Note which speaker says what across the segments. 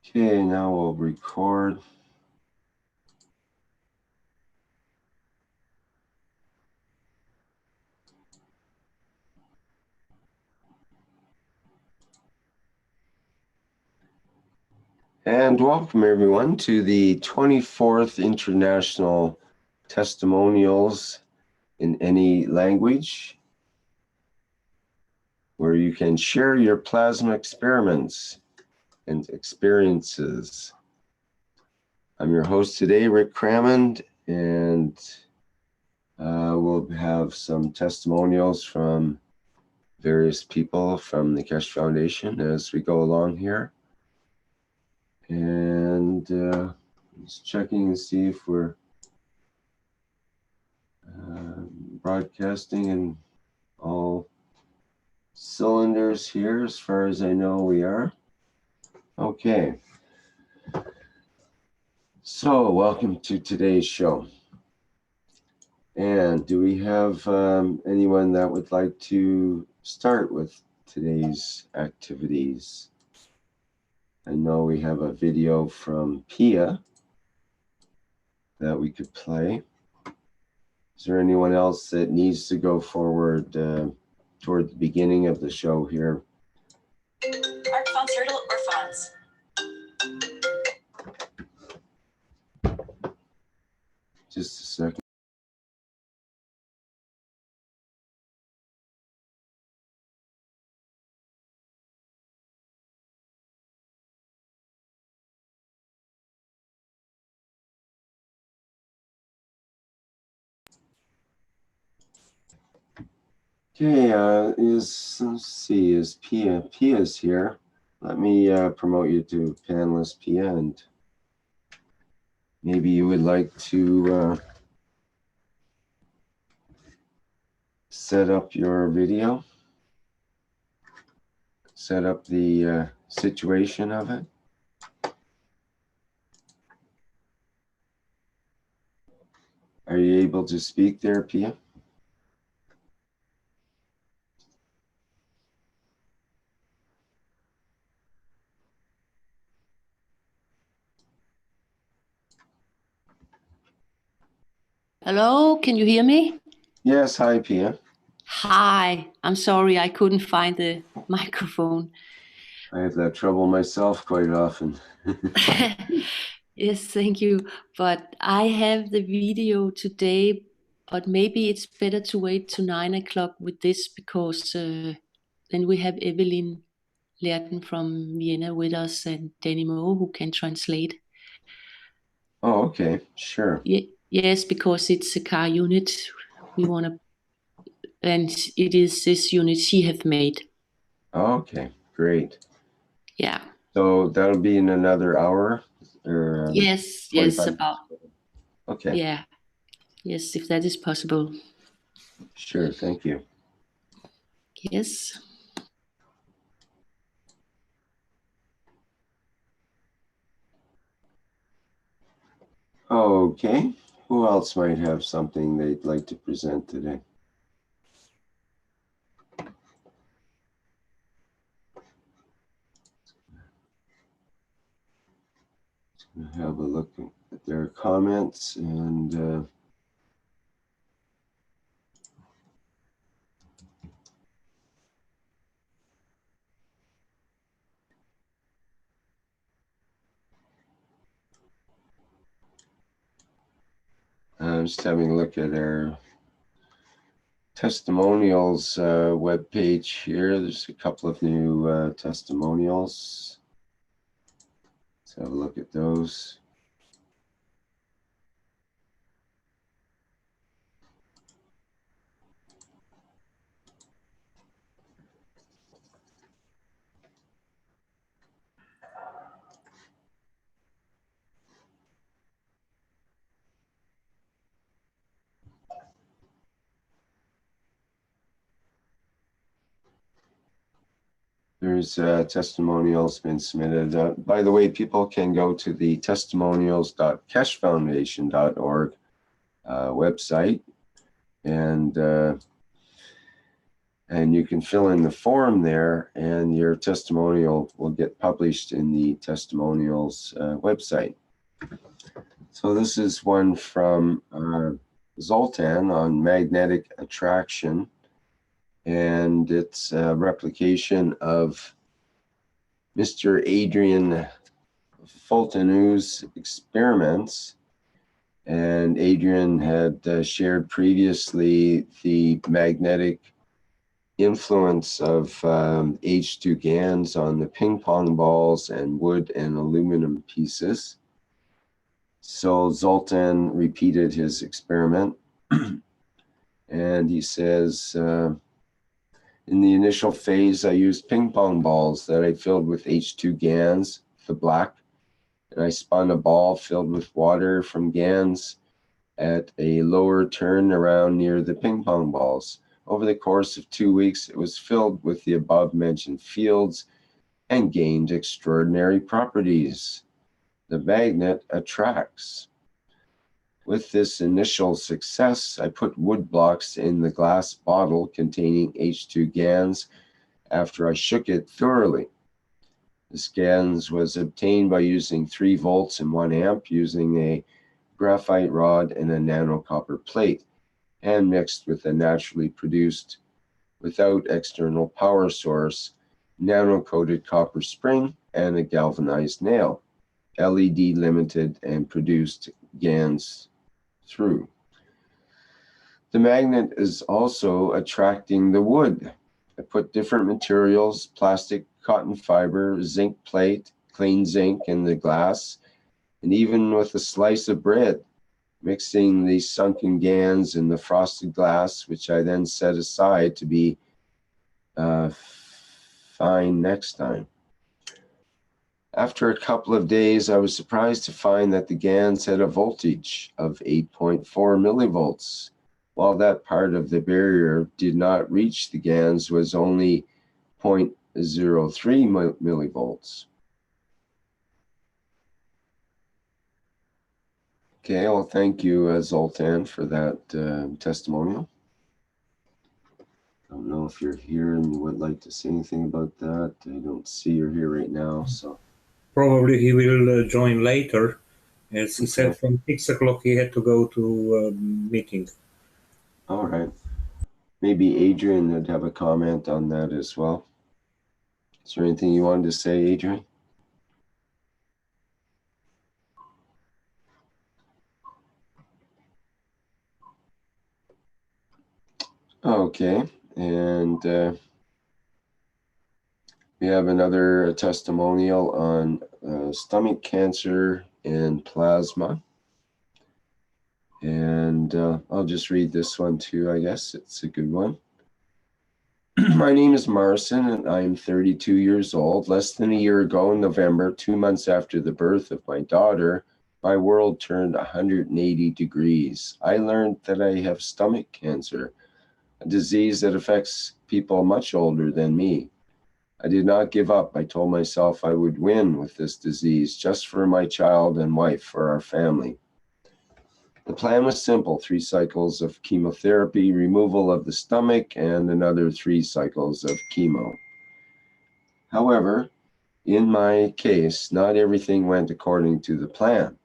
Speaker 1: Okay, now we'll record. And welcome everyone to the 24th International Testimonials in Any Language, where you can share your plasma experiments and experiences. I'm your host today, Rick Crammond, and we'll have some testimonials from various people from the Keshe Foundation as we go along here. And just checking and see if we're broadcasting in all cylinders here. As far as I know, we are. Okay. So welcome to today's show. And do we have anyone that would like to start with today's activities? I know we have a video from Pia that we could play. Is there anyone else that needs to go forward toward the beginning of the show here?
Speaker 2: Art fonts, turtle, or fonts?
Speaker 1: Just a second. Okay, let's see, is Pia's here. Let me promote you to panelist Pia, and maybe you would like to set up your video, set up the situation of it. Are you able to speak there, Pia?
Speaker 3: Hello, can you hear me?
Speaker 1: Yes, hi, Pia.
Speaker 3: Hi, I'm sorry I couldn't find the microphone.
Speaker 1: I have that trouble myself quite often.
Speaker 3: Yes, thank you. But I have the video today, but maybe it's better to wait to 9 o'clock with this because then we have Evelyn from Vienna with us and Danny Moe who can translate.
Speaker 1: Oh, okay, sure.
Speaker 3: Yes, because it's a car unit we want to, and it is this unit she have made.
Speaker 1: Okay, great.
Speaker 3: Yeah.
Speaker 1: So that'll be in another hour? Or,
Speaker 3: yes,
Speaker 1: 45?
Speaker 3: about.
Speaker 1: Okay.
Speaker 3: Yeah. Yes, if that is possible.
Speaker 1: Sure, thank you.
Speaker 3: Yes.
Speaker 1: Okay, who else might have something they'd like to present today? Have a look at their comments and I'm just having a look at our testimonials webpage here. There's a couple of new testimonials. Let's have a look at those. There's testimonials been submitted. By the way, people can go to the testimonials.keshefoundation.org website and And you can fill in the form there, and your testimonial will get published in the Testimonials website. So this is one from Zoltan on magnetic attraction, and it's a replication of Mr. Adrian Fulton's experiments. And Adrian had shared previously the magnetic influence of H2 GANs on the ping pong balls and wood and aluminum pieces. So Zoltan repeated his experiment, and he says, in the initial phase, I used ping pong balls that I filled with H2 GANs, the black, and I spun a ball filled with water from GANs at a lower turn around near the ping pong balls. Over the course of 2 weeks, it was filled with the above-mentioned fields and gained extraordinary properties. The magnet attracts. With this initial success, I put wood blocks in the glass bottle containing H2 GANs after I shook it thoroughly. This GANs was obtained by using 3 volts and 1 amp using a graphite rod and a nano copper plate, and mixed with a naturally produced, without external power source, nano-coated copper spring and a galvanized nail, LED limited, and produced GANs through. The magnet is also attracting the wood. I put different materials, plastic, cotton fiber, zinc plate, clean zinc in the glass, and even with a slice of bread, mixing the sunken GANs in the frosted glass, which I then set aside to be fine next time. After a couple of days, I was surprised to find that the GANs had a voltage of 8.4 millivolts, while that part of the barrier did not reach the GANs was only 0.03 millivolts. Okay, well, thank you, Zoltan, for that testimonial. I don't know if you're here and would like to say anything about that. I don't see you're here right now, so.
Speaker 4: Probably he will join later. As he said, from 6 o'clock he had to go to a meeting.
Speaker 1: All right. Maybe Adrian would have a comment on that as well. Is there anything you wanted to say, Adrian? Okay, and we have another testimonial on stomach cancer and plasma. And I'll just read this one too, I guess. It's a good one. My name is Marcin, and I am 32 years old. Less than a year ago in November, 2 months after the birth of my daughter, my world turned 180 degrees. I learned that I have stomach cancer, a disease that affects people much older than me. I did not give up. I told myself I would win with this disease just for my child and wife, for our family. The plan was simple: 3 cycles of chemotherapy, removal of the stomach, and another 3 cycles of chemo. However, in my case, not everything went according to the plan.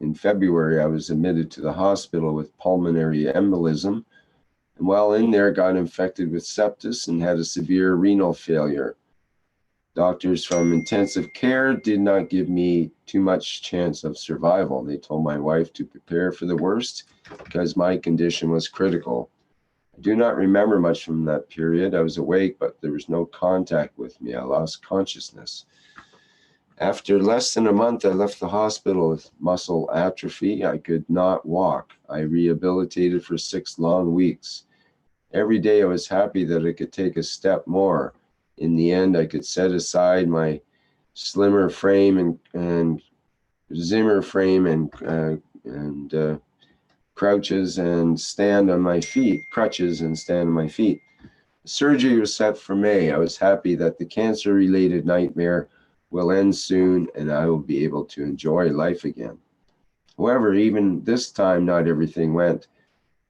Speaker 1: In February, I was admitted to the hospital with pulmonary embolism, and while in there, got infected with sepsis and had a severe renal failure. Doctors from intensive care did not give me too much chance of survival. They told my wife to prepare for the worst because my condition was critical. I do not remember much from that period. I was awake, but there was no contact with me. I lost consciousness. After less than a month, I left the hospital with muscle atrophy. I could not walk. I rehabilitated for 6 long weeks. Every day I was happy that I could take a step more. In the end, I could set aside my slimmer frame and Zimmer frame and crouches and stand on my feet, crutches and stand on my feet. The surgery was set for May. I was happy that the cancer-related nightmare will end soon and I will be able to enjoy life again. However, even this time, not everything went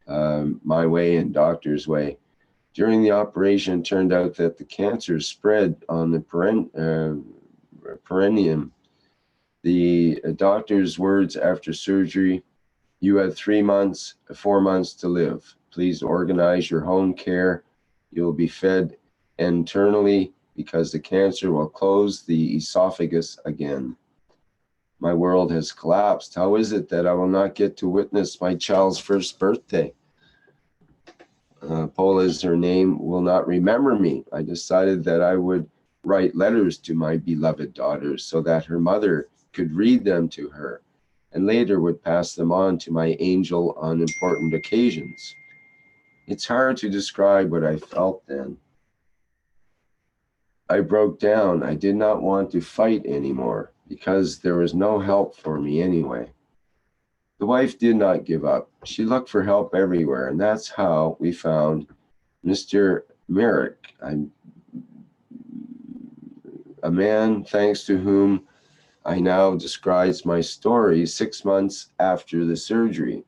Speaker 1: my way and doctor's way. During the operation, it turned out that the cancer spread on the perineum. The doctor's words after surgery: "You have 4 months to live. Please organize your home care. You'll be fed internally because the cancer will close the esophagus again." My world has collapsed. How is it that I will not get to witness my child's first birthday? Paula is her name, will not remember me. I decided that I would write letters to my beloved daughter so that her mother could read them to her, and later would pass them on to my angel on important occasions. It's hard to describe what I felt then. I broke down. I did not want to fight anymore because there was no help for me anyway. The wife did not give up. She looked for help everywhere, and that's how we found Mr. Merrick, a man thanks to whom I now describes my story 6 months after the surgery.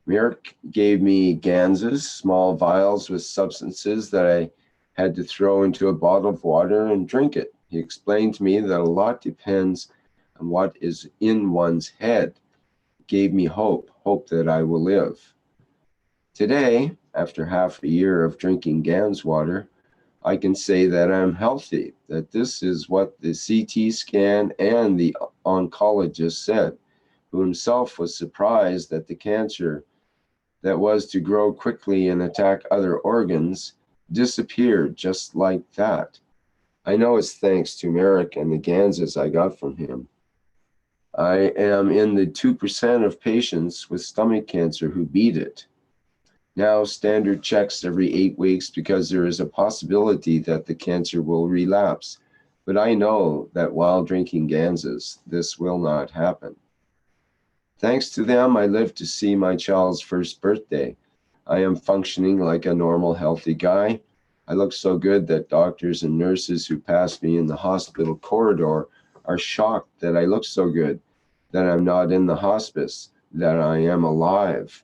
Speaker 1: Merrick gave me ganzas, small vials with substances that I had to throw into a bottle of water and drink it. He explained to me that a lot depends on what is in one's head. Gave me hope that I will live. Today, after half a year of drinking Gans water, I can say that I'm healthy, that this is what the CT scan and the oncologist said, who himself was surprised that the cancer that was to grow quickly and attack other organs disappeared just like that. I know it's thanks to Merrick and the Ganses I got from him. I am in the 2% of patients with stomach cancer who beat it. Now standard checks every 8 weeks because there is a possibility that the cancer will relapse. But I know that while drinking Ganses, this will not happen. Thanks to them, I lived to see my child's first birthday. I am functioning like a normal, healthy guy. I look so good that doctors and nurses who pass me in the hospital corridor are shocked that I look so good, that I'm not in the hospice, that I am alive.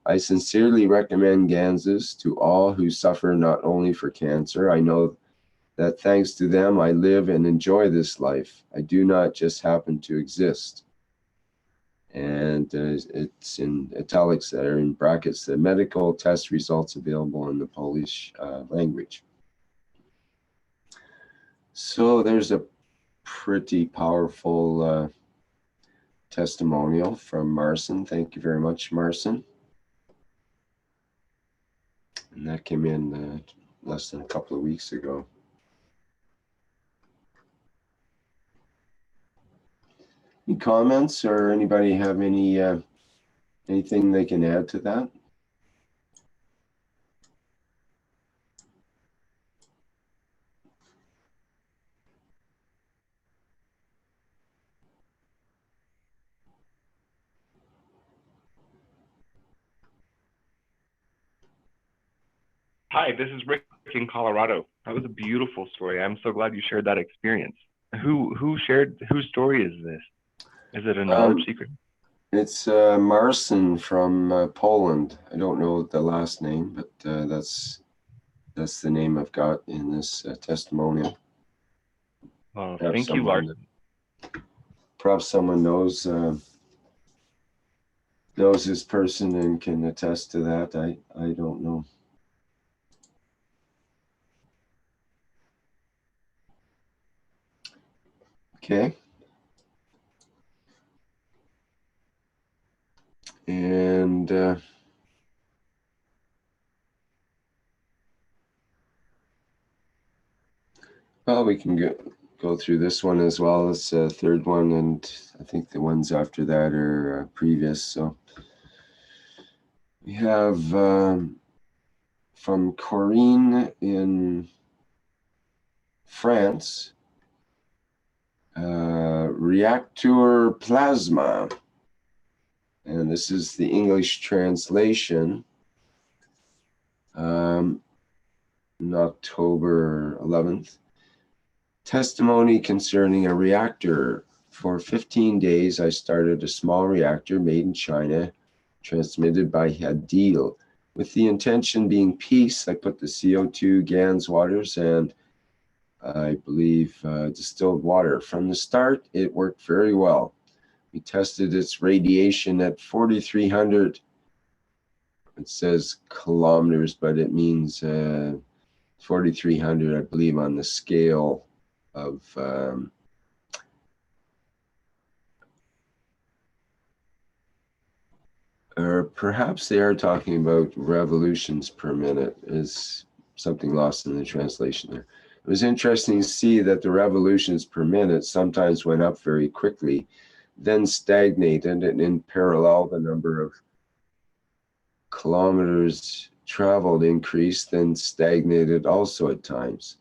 Speaker 1: I sincerely recommend Ganses to all who suffer not only for cancer. I know that thanks to them, I live and enjoy this life. I do not just happen to exist. And it's in italics that are in brackets, the medical test results available in the Polish language. So there's a pretty powerful testimonial from Marcin. Thank you very much, Marcin. And that came in less than a couple of weeks ago. Any comments, or anybody have any anything they can add to that?
Speaker 5: Hi, this is Rick in Colorado. That was a beautiful story. I'm so glad you shared that experience. Whose story is this? Is it a knowledge secret?
Speaker 1: It's Marcin from Poland. I don't know the last name, but that's the name I've got in this testimonial.
Speaker 5: Oh, thank you, Marcin.
Speaker 1: Perhaps someone knows this person and can attest to that. I don't know. Okay. And well, we can go through this one as well. It's a third one, and I think the ones after that are previous. So we have from Corinne in France, reactor plasma. And this is the English translation. On October 11th. Testimony concerning a reactor. For 15 days, I started a small reactor made in China, transmitted by Hadil, With the intention being peace, I put the CO2, GANs waters, and I believe distilled water. From the start, it worked very well. We tested its radiation at 4,300, it says kilometers, but it means 4,300, I believe, on the scale of or perhaps they are talking about revolutions per minute, is something lost in the translation there. It was interesting to see that the revolutions per minute sometimes went up very quickly, then stagnated, and in parallel, the number of kilometers traveled increased, then stagnated also at times.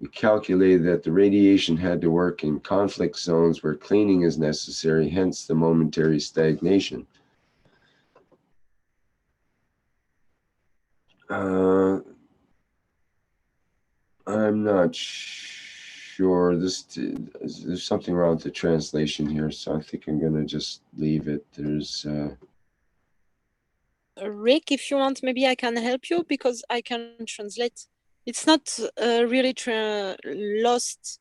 Speaker 1: We calculated that the radiation had to work in conflict zones where cleaning is necessary, hence the momentary stagnation. I'm not sure. There's something wrong with the translation here, so I think I'm going to just leave it. There's
Speaker 6: Rick, if you want, maybe I can help you because I can translate. It's not really lost.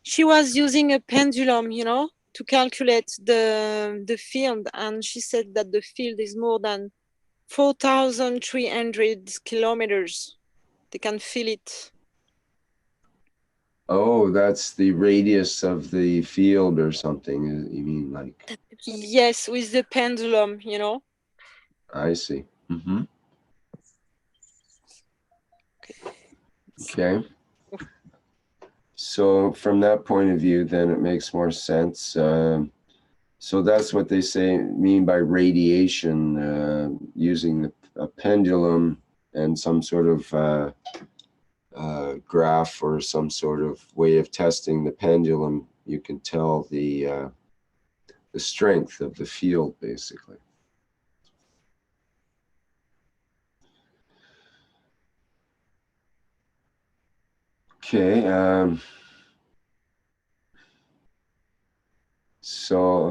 Speaker 6: She was using a pendulum, you know, to calculate the field, and she said that the field is more than 4,300 kilometers. They can feel it.
Speaker 1: oh, that's the radius of the field or something. You mean like?
Speaker 6: Yes, with the pendulum, you know.
Speaker 1: I see. Okay. So from that point of view, then it makes more sense. So that's what they mean by radiation, using a pendulum and some sort of graph or some sort of way of testing the pendulum. You can tell the strength of the field, basically. Okay.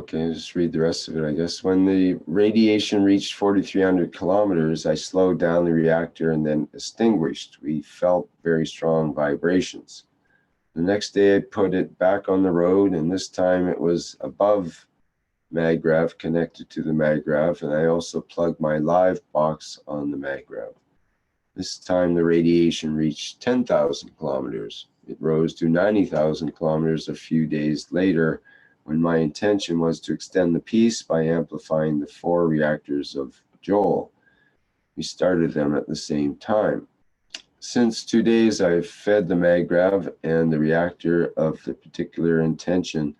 Speaker 1: Just read the rest of it, I guess. When the radiation reached 4,300 kilometers, I slowed down the reactor and then extinguished. We felt very strong vibrations. The next day I put it back on the road, and this time it was above maggrav, connected to the maggrav, and I also plugged my live box on the maggrav. This time the radiation reached 10,000 kilometers. It rose to 90,000 kilometers a few days later, when my intention was to extend the peace by amplifying the 4 reactors of Joel. We started them at the same time. Since 2 days, I've fed the maggrav and the reactor of the particular intention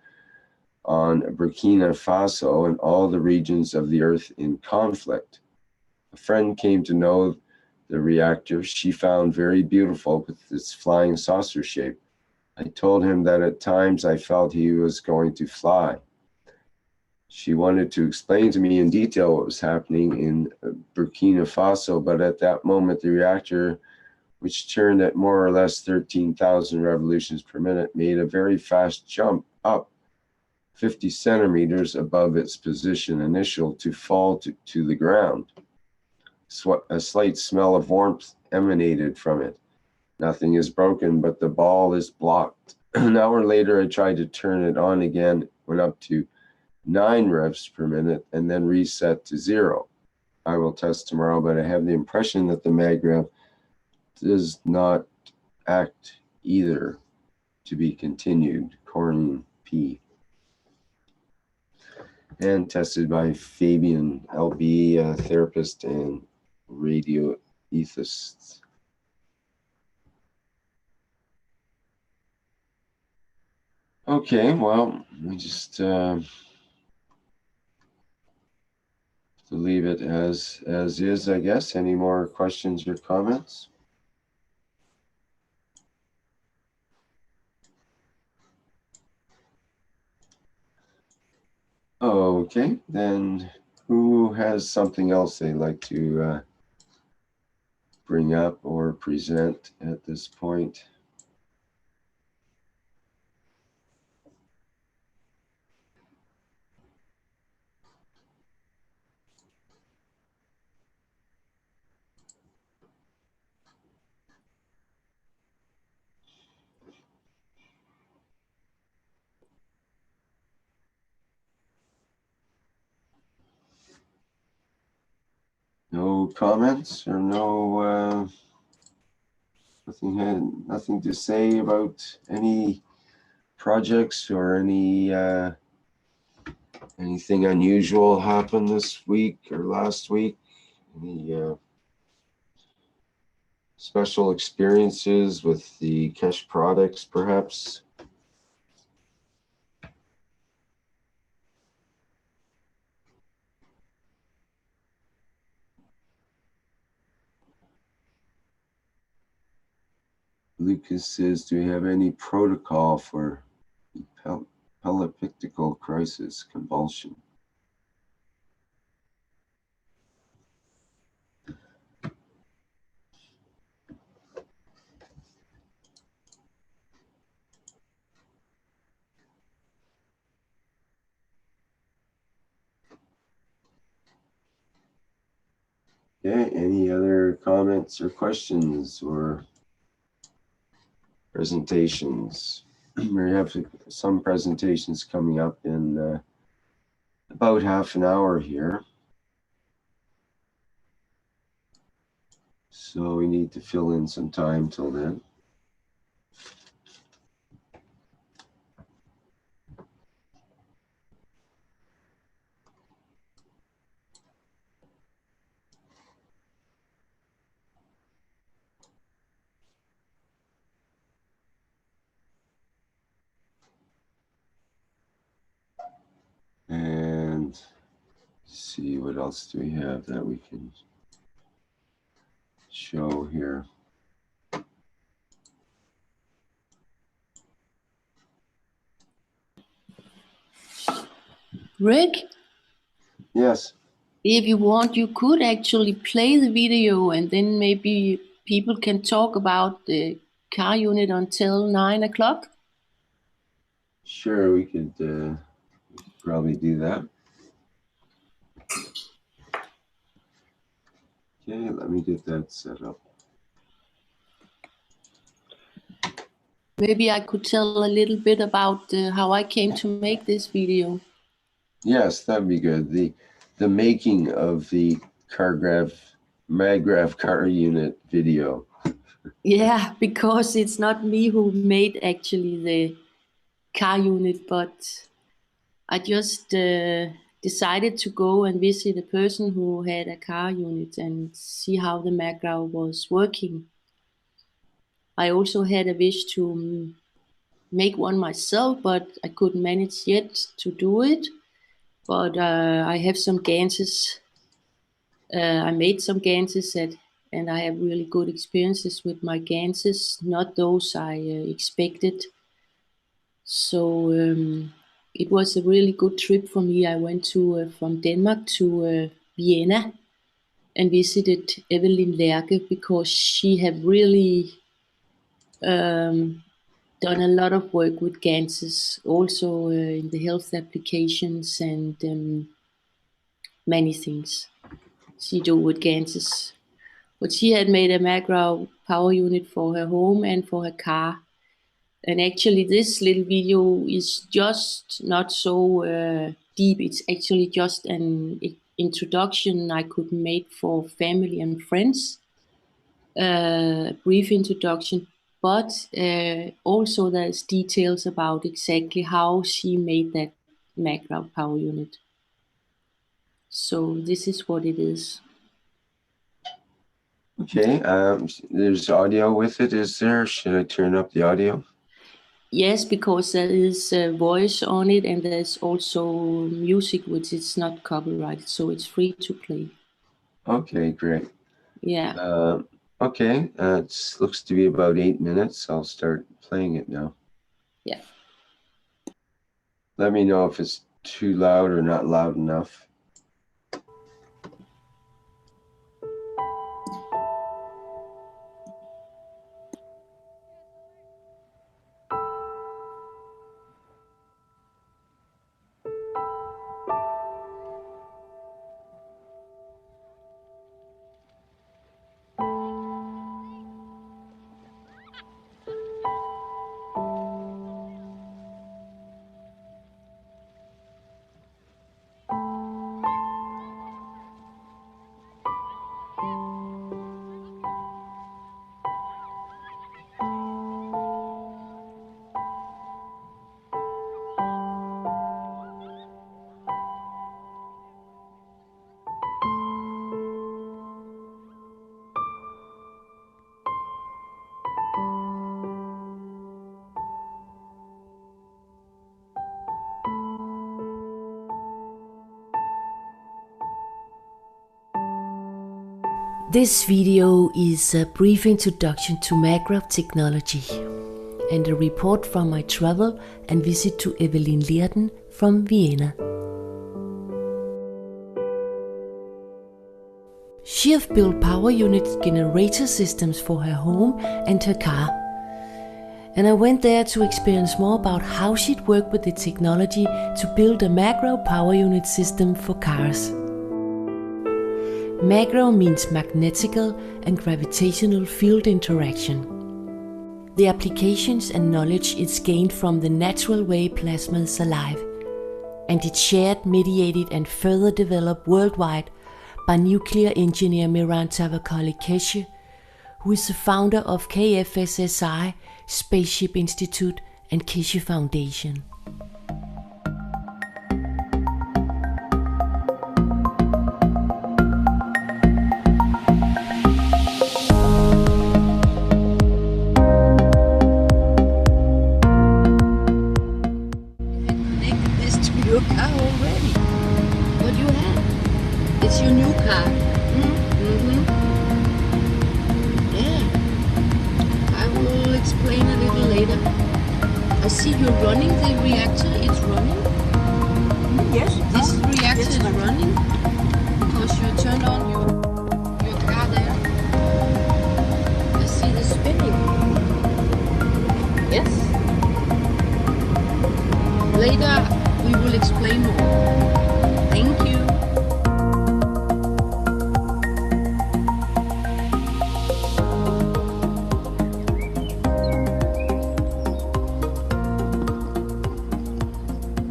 Speaker 1: on Burkina Faso and all the regions of the earth in conflict. A friend came to know the reactor she found very beautiful with its flying saucer shape. I told him that at times I felt he was going to fly. She wanted to explain to me in detail what was happening in Burkina Faso, but at that moment the reactor, which turned at more or less 13,000 revolutions per minute, made a very fast jump up 50 centimeters above its position initial to fall to the ground. A slight smell of warmth emanated from it. Nothing is broken, but the ball is blocked. An hour later, I tried to turn it on again, went up to 9 revs per minute, and then reset to 0. I will test tomorrow, but I have the impression that the maggrav does not act either. To be continued. Corinne P. And tested by Fabian LB, a therapist and radio ethicist. Okay, well, we just leave it as is, I guess. Any more questions or comments? Okay, then who has something else they'd like to bring up or present at this point? no comments or no nothing to say about any projects or anything unusual happened this week or last week? Any special experiences with the Keshe products, perhaps? Lucas says, do we have any protocol for epileptical crisis convulsion? Okay, any other comments or questions or presentations? We have some presentations coming up in about half an hour here. So we need to fill in some time till then. And see what else do we have that we can show here.
Speaker 3: Rick,
Speaker 1: Yes,
Speaker 3: if you want, you could actually play the video and then maybe people can talk about the car unit until 9 o'clock.
Speaker 1: sure, we could probably do that. Okay, let me get that set up.
Speaker 3: Maybe I could tell a little bit about how I came to make this video.
Speaker 1: Yes, that'd be good. The making of the maggrav car unit video.
Speaker 3: Yeah, because it's not me who made actually the car unit, but I just decided to go and visit a person who had a car unit and see how the maggrav was working. I also had a wish to make one myself, but I couldn't manage yet to do it. But I have some ganses. I made some ganses and I have really good experiences with my ganses, not those I expected. So it was a really good trip for me. I went to from Denmark to Vienna and visited Evelyn because she had really done a lot of work with ganses, also in the health applications and many things she do with ganses. But she had made a maggrav power unit for her home and for her car. And actually this little video is just not so deep. It's actually just an introduction I could make for family and friends. A brief introduction, but also there's details about exactly how she made that maggrav power unit. So this is what it is.
Speaker 1: Okay, there's audio with it, is there? Should I turn up the audio?
Speaker 3: Yes, because there is a voice on it and there's also music which is not copyrighted, so it's free to play.
Speaker 1: Okay, great.
Speaker 3: Yeah.
Speaker 1: Okay, it looks to be about 8 minutes. I'll start playing it now.
Speaker 3: Yeah.
Speaker 1: Let me know if it's too loud or not loud enough.
Speaker 3: This video is a brief introduction to nano-technology and a report from my travel and visit to Evelyn from Vienna. She has built power unit generator systems for her home and her car. And I went there to experience more about how she'd worked with the technology to build a macro power unit system for cars. Macro means magnetical and gravitational field interaction. The applications and knowledge is gained from the natural way plasma is alive, and it's shared, mediated and further developed worldwide by nuclear engineer Mehran T, Keshe, who is the founder of KFSSI, Spaceship Institute and Keshe Foundation.
Speaker 7: Your car already. What you have? It's your new car. Yeah. I will explain a little later. I see you're running the reactor. It's running.
Speaker 2: Yes.
Speaker 7: This reactor is running because you turned on your car there. I see the spinning. Yes. Later. We will explain more. Thank you.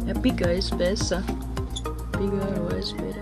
Speaker 8: Ja, bigger is better. Bigger always better.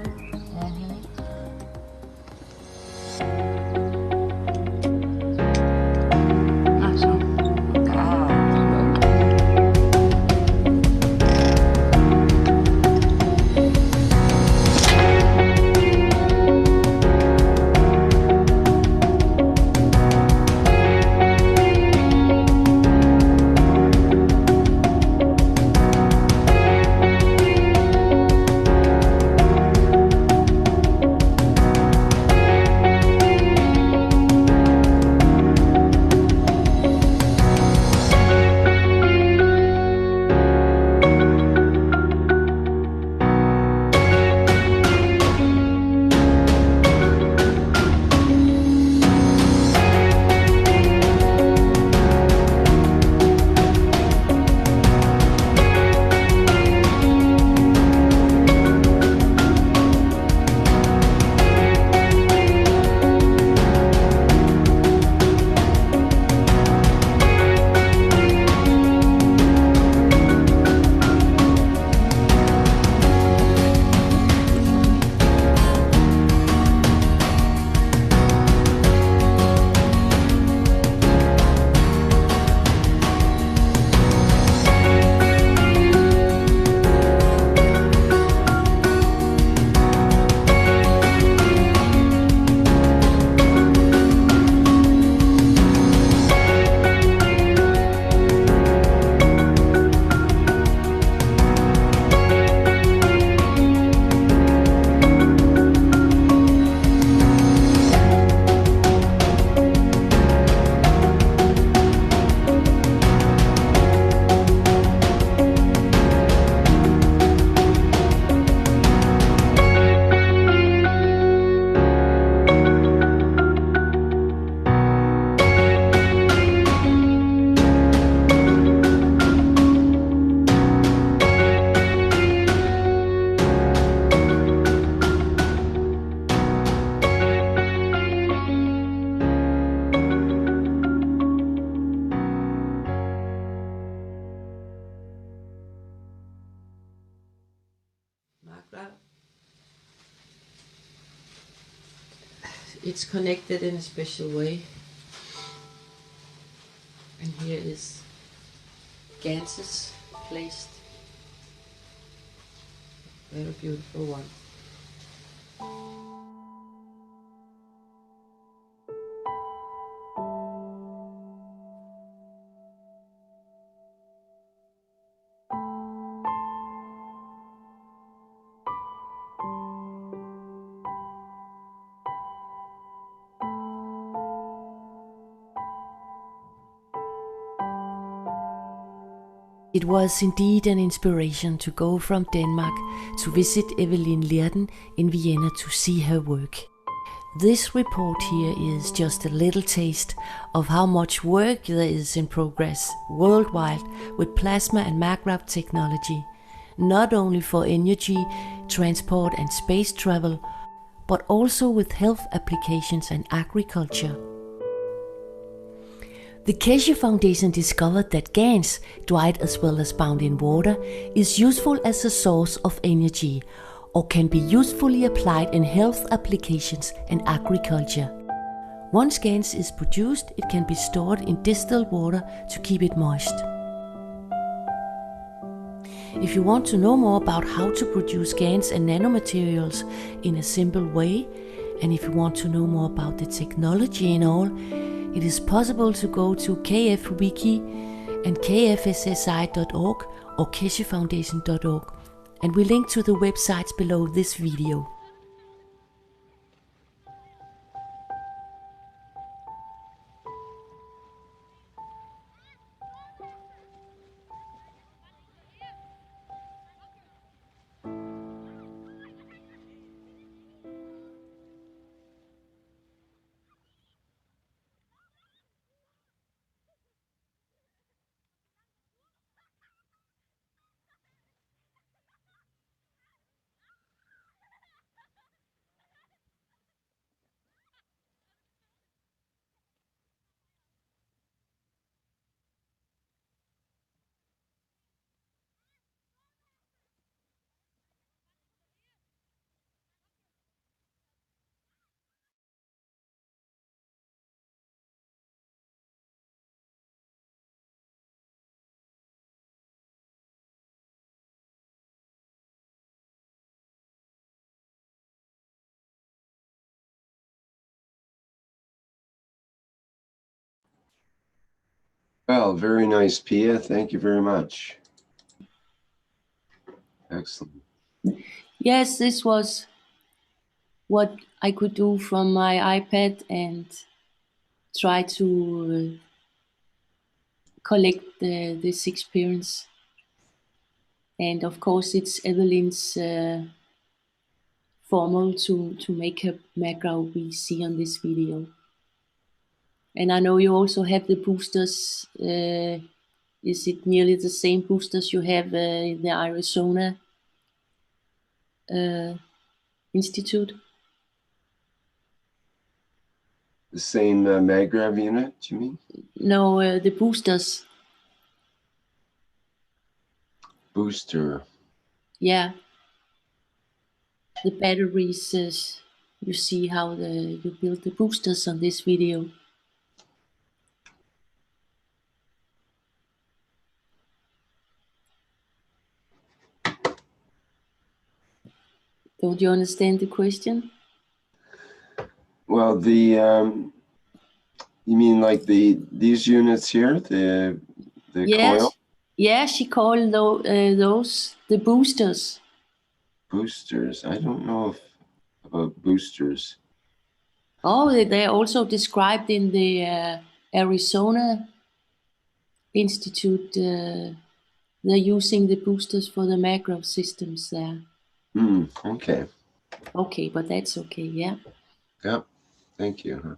Speaker 7: It's connected in a special way. And here is ganses placed. Very beautiful one.
Speaker 3: It was indeed an inspiration to go from Denmark to visit Evelyn Lerten in Vienna to see her work. This report here is just a little taste of how much work there is in progress worldwide with plasma and magnev technology, not only for energy, transport and space travel, but also with health applications and agriculture. The Keshe Foundation discovered that GANs, dried as well as bound in water, is useful as a source of energy, or can be usefully applied in health applications and agriculture. Once GANs is produced, it can be stored in distilled water to keep it moist. If you want to know more about how to produce GANs and nanomaterials in a simple way, and if you want to know more about the technology and all, it is possible to go to KF Wiki and kfssi.org or keshefoundation.org, and we link to the websites below this video.
Speaker 1: Well, very nice, Pia. Thank you very much. Excellent.
Speaker 3: Yes, this was what I could do from my iPad and try to collect this experience. And of course, it's Evelyn's formal to make her background we see on this video. And I know you also have the boosters. Is it nearly the same boosters you have in the Arizona Institute?
Speaker 1: The same magrav unit, do you mean?
Speaker 3: No, the boosters.
Speaker 1: Booster.
Speaker 3: Yeah. The batteries, you see how you build the boosters on this video. Don't you understand the question?
Speaker 1: Well, you mean like these units here, the
Speaker 3: Yes.
Speaker 1: coil?
Speaker 3: Yeah, she called those the boosters.
Speaker 1: Boosters. I don't know about boosters.
Speaker 3: Oh, they're also described in the Arizona Institute. They're using the boosters for the macro systems there.
Speaker 1: Okay.
Speaker 3: Okay, but that's okay, yeah.
Speaker 1: Yep. Thank you.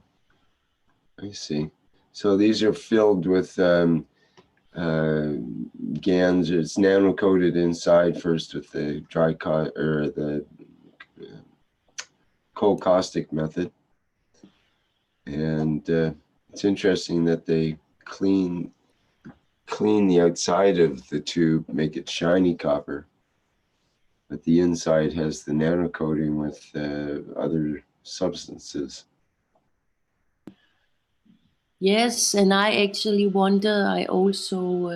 Speaker 1: I see. So these are filled with GANs. It's nano-coated inside first with the the coal caustic method, and it's interesting that they clean the outside of the tube, make it shiny copper, but the inside has the nano coating with other substances.
Speaker 3: Yes, and I actually wonder, I also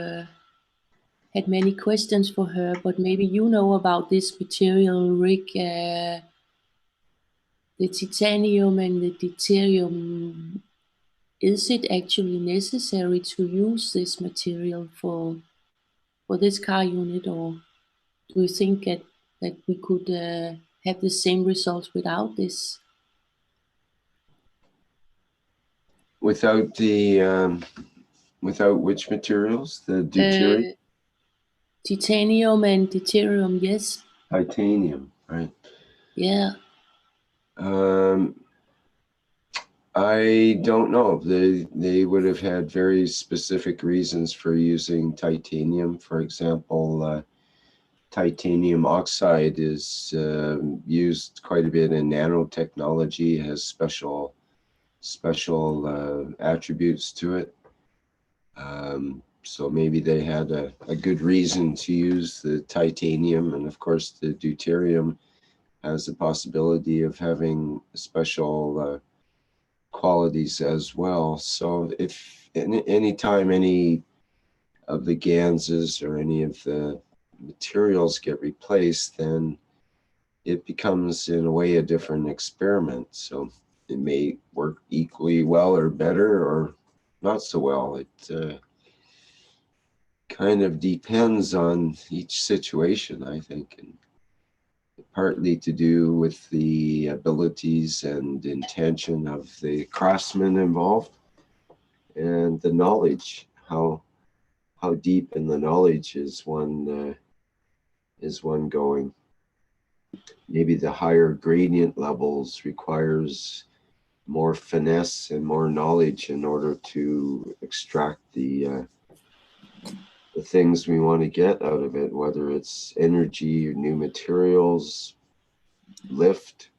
Speaker 3: had many questions for her, but maybe you know about this material, Rick, the titanium and the deuterium. Is it actually necessary to use this material for this car unit, or do you think that we could have the same results without this?
Speaker 1: Without the without which materials? The deuterium?
Speaker 3: Titanium and deuterium, yes.
Speaker 1: Titanium, right?
Speaker 3: Yeah.
Speaker 1: I don't know. They would have had very specific reasons for using titanium. For example, titanium oxide is used quite a bit in nanotechnology. It has special attributes to it. So maybe they had a good reason to use the titanium, and of course the deuterium has the possibility of having special qualities as well. So if any time any of the ganses or any of the materials get replaced, then it becomes in a way a different experiment. So it may work equally well or better or not so well. It kind of depends on each situation, I think, and partly to do with the abilities and intention of the craftsman involved and the knowledge, how deep in the knowledge is one going. Maybe the higher gradient levels requires more finesse and more knowledge in order to extract the things we want to get out of it, whether it's energy, new materials, lift,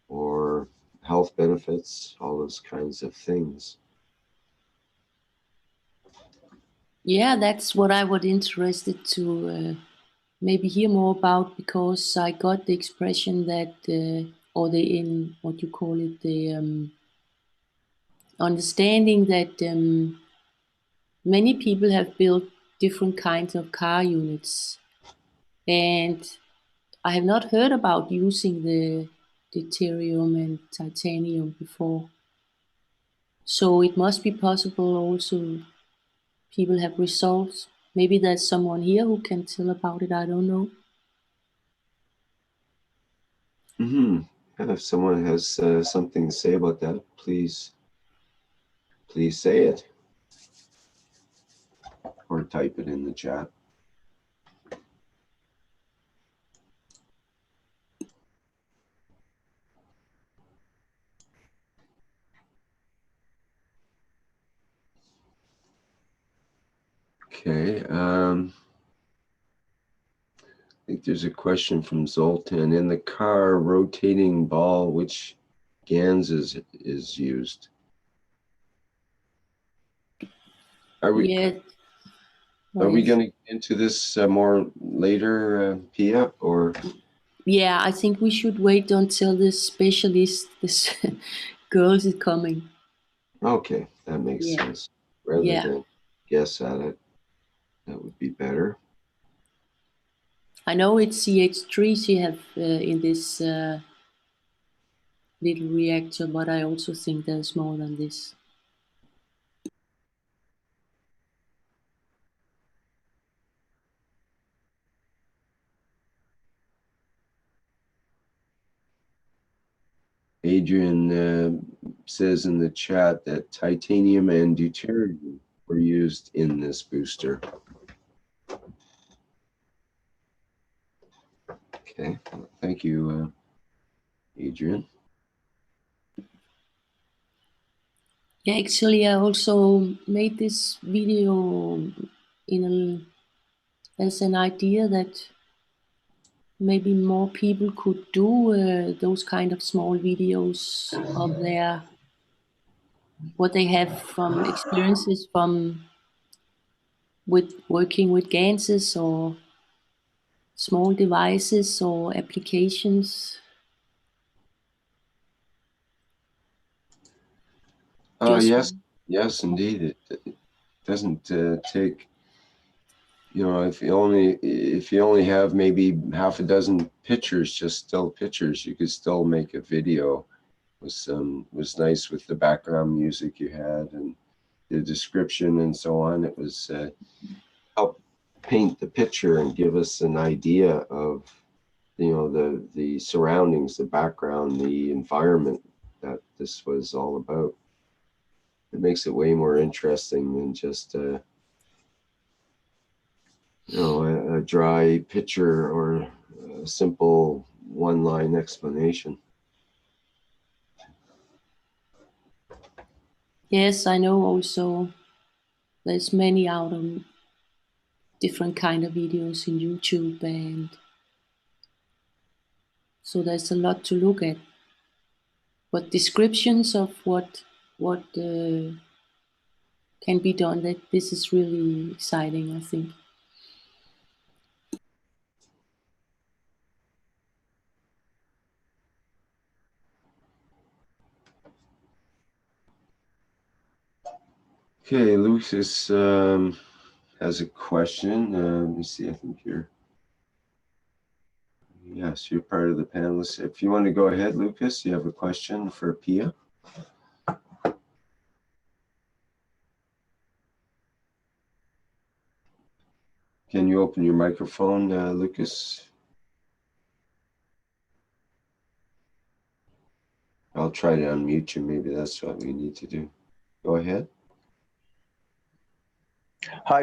Speaker 1: or health benefits, all those kinds of things.
Speaker 3: Yeah, that's what I was interested to maybe hear more about, because I got the expression that, or the what you call it, the understanding that many people have built different kinds of car units, and I have not heard about using the deuterium and titanium before. So it must be possible also. People have results. Maybe there's someone here who can tell about it. I don't know.
Speaker 1: And if someone has something to say about that, please say it or type it in the chat. Okay. I think there's a question from Zoltan. In the car rotating ball, which GANs is used? Are we going to get into this more later, Pia, or?
Speaker 3: Yeah, I think we should wait until this specialist, this girls is coming.
Speaker 1: Okay, that makes sense. Rather than guess at it, that would be better.
Speaker 3: I know it's CH3 she have in this little reactor, but I also think there's more than this.
Speaker 1: Adrian says in the chat that titanium and deuterium were used in this booster. Okay, thank you, Adrian.
Speaker 3: Yeah, actually, I also made this video as an idea that maybe more people could do those kind of small videos of what they have from experiences with working with ganses or small devices or applications.
Speaker 1: Yes, indeed. It doesn't take, if you only have maybe half a dozen pictures, just still pictures, you could still make a video with was nice with the background music you had and the description and so on. It was help paint the picture and give us an idea of the surroundings, the background, the environment that this was all about. It makes it way more interesting than just you know, a dry picture or a simple one-line explanation.
Speaker 3: Yes, I know also there's many out on different kind of videos in YouTube, and so there's a lot to look at. But descriptions of what can be done, that this is really exciting, I think.
Speaker 1: Okay, Lucas has a question. Let me see, I think you're, yes, you're part of the panelists. If you want to go ahead, Lucas, you have a question for Pia? Can you open your microphone, Lucas? I'll try to unmute you. Maybe that's what we need to do. Go ahead.
Speaker 9: Hi,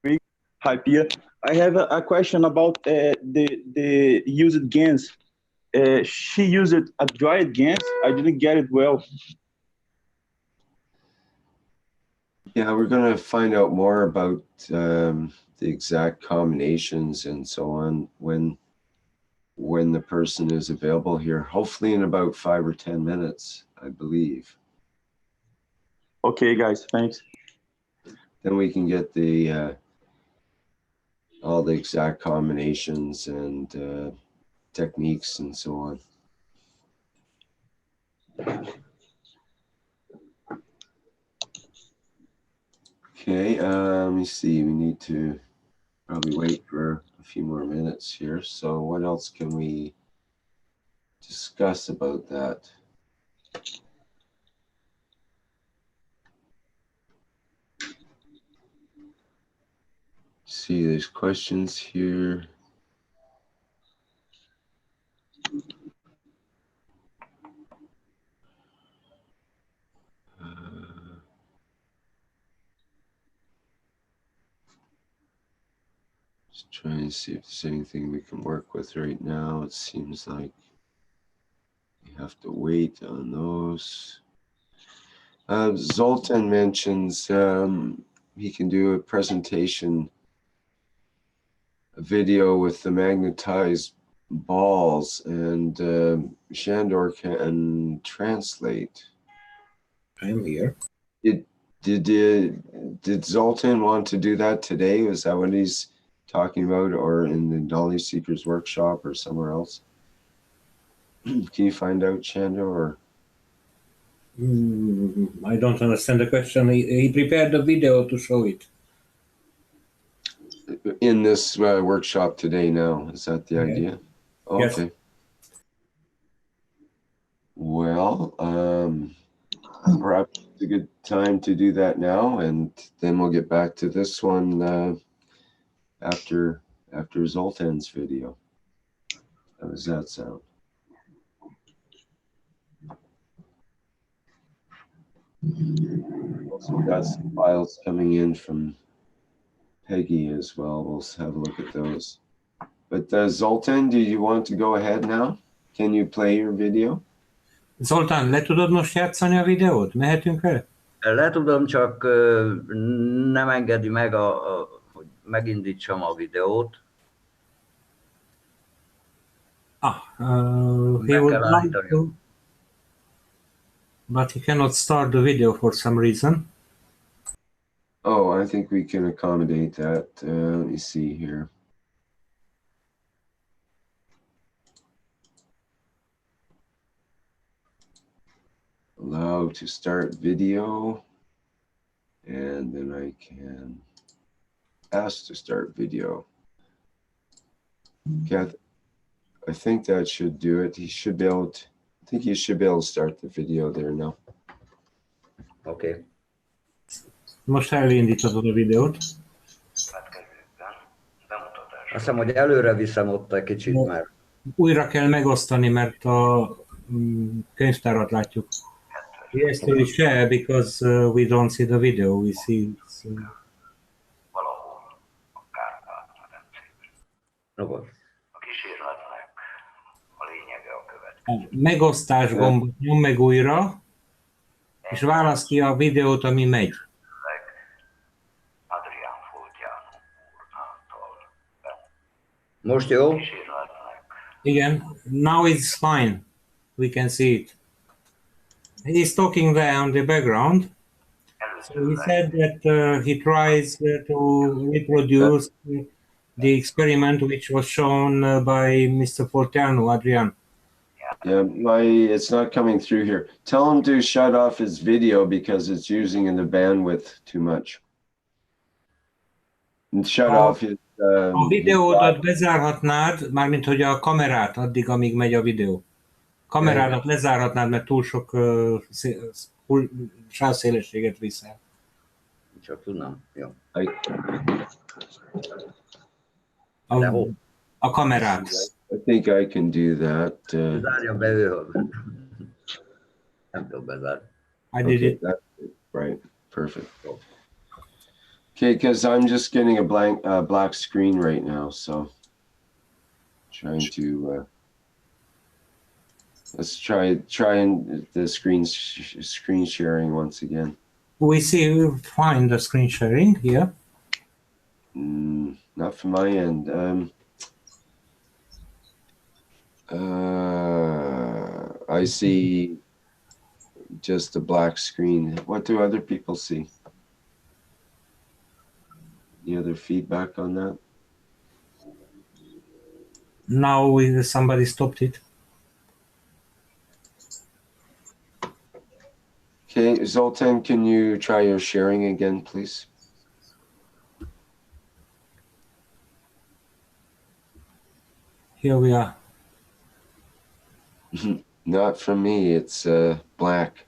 Speaker 9: Rick. Hi, Pia. I have a question about the used GANs. She used a dried GANs. I didn't get it well.
Speaker 1: Yeah, we're going to find out more about the exact combinations and so on when the person is available here. Hopefully in about 5 or 10 minutes, I believe.
Speaker 9: Okay, guys. Thanks.
Speaker 1: Then we can get the all the exact combinations and techniques and so on. Okay, let me see. We need to probably wait for a few more minutes here. So what else can we discuss about that? See, there's questions here. Just trying to see if there's anything we can work with right now. It seems like we have to wait on those. Zoltan mentions he can do a presentation, a video with the magnetized balls, and Shandor can translate.
Speaker 4: I'm here.
Speaker 1: Did Zoltan want to do that today? Was that what he's talking about, or in the Knowledge Seekers workshop or somewhere else? Can you find out, Shandor? Or?
Speaker 4: I don't understand the question. He prepared the video to show it.
Speaker 1: In this workshop today now, is that the
Speaker 4: Yeah.
Speaker 1: idea? Okay.
Speaker 4: Yes.
Speaker 1: Well, perhaps it's a good time to do that now, and then we'll get back to this one after Zoltan's video. How does that sound? Also got some files coming in from Peggy as well. We'll have a look at those. But Zoltan, do you want to go ahead now? Can you play your video?
Speaker 4: Zoltan, le tudod most játszani a videót? Mehetünk vele?
Speaker 10: Le tudom, csak nem engedi meg, hogy megindítsam a videót.
Speaker 4: He would like to, but he cannot start the video for some reason.
Speaker 1: Oh, I think we can accommodate that. Let me see here. Allow to start video, and then I can ask to start video. Okay, I think that should do it. He should be able to, I think he should be able to start the video there now.
Speaker 10: Okay.
Speaker 4: Most elindítod a videót.
Speaker 10: Azt hiszem, hogy előre viszem ott egy kicsit, mert...
Speaker 4: Újra kell megosztani, mert a könyvtárat látjuk. He has to share because we don't see the video. We see
Speaker 10: Robot.
Speaker 4: A megosztás gombot nyom meg újra, és válasz ki a videót, ami megy.
Speaker 10: Most jó?
Speaker 4: Igen, now it's fine. We can see it. He's talking there on the background. So he said that he tries to reproduce the experiment which was shown by Mr. Fortiano, Adrian.
Speaker 1: Yeah, it's not coming through here. Tell him to shut off his video because it's using the bandwidth too much. And shut off his.
Speaker 4: A videódat bezárhatnád, mármint hogy a kamerát addig, amíg megy a videó. Kamerádat lezárhatnád, mert túl sok sávszélességet viszel.
Speaker 10: Csak tudnám. Jó.
Speaker 4: A kamerát.
Speaker 1: I think I can do that.
Speaker 10: Zárja be ő. Nem tudom bezárni.
Speaker 4: I did it.
Speaker 1: That's it. Right. Perfect. Okay, because I'm just getting a black screen right now, so trying to let's try and the screen sharing once again.
Speaker 4: We see fine the screen sharing here.
Speaker 1: Not from my end. I see just a black screen. What do other people see? Any other feedback on that?
Speaker 4: Now somebody stopped it.
Speaker 1: Okay, Zoltan, can you try your sharing again, please?
Speaker 4: Here we are.
Speaker 1: Not from me. It's black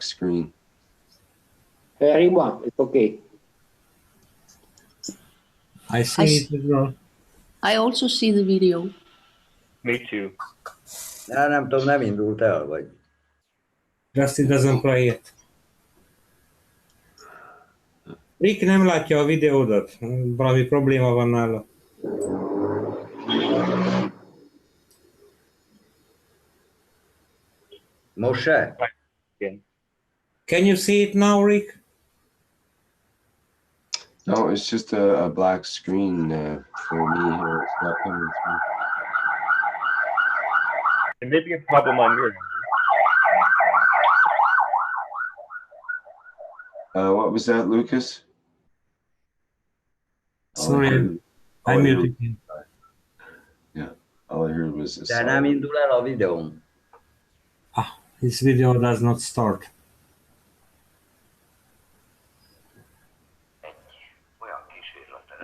Speaker 1: screen.
Speaker 2: Everyone, it's okay.
Speaker 4: I see it as well.
Speaker 3: I also see the video.
Speaker 5: Me too.
Speaker 10: Nem tudom, nem indult el, vagy?
Speaker 4: Just it doesn't play it. Rick nem látja a videódat. Valami probléma van nála.
Speaker 10: Most se?
Speaker 4: Can you see it now, Rick?
Speaker 1: No, it's just a black screen for me here. It's not coming through.
Speaker 5: It may be a problem on your end.
Speaker 1: What was that, Lucas?
Speaker 4: Sorry, I muted him.
Speaker 1: Yeah, all I heard was a
Speaker 10: De nem indul el a videóm.
Speaker 4: His video does not start.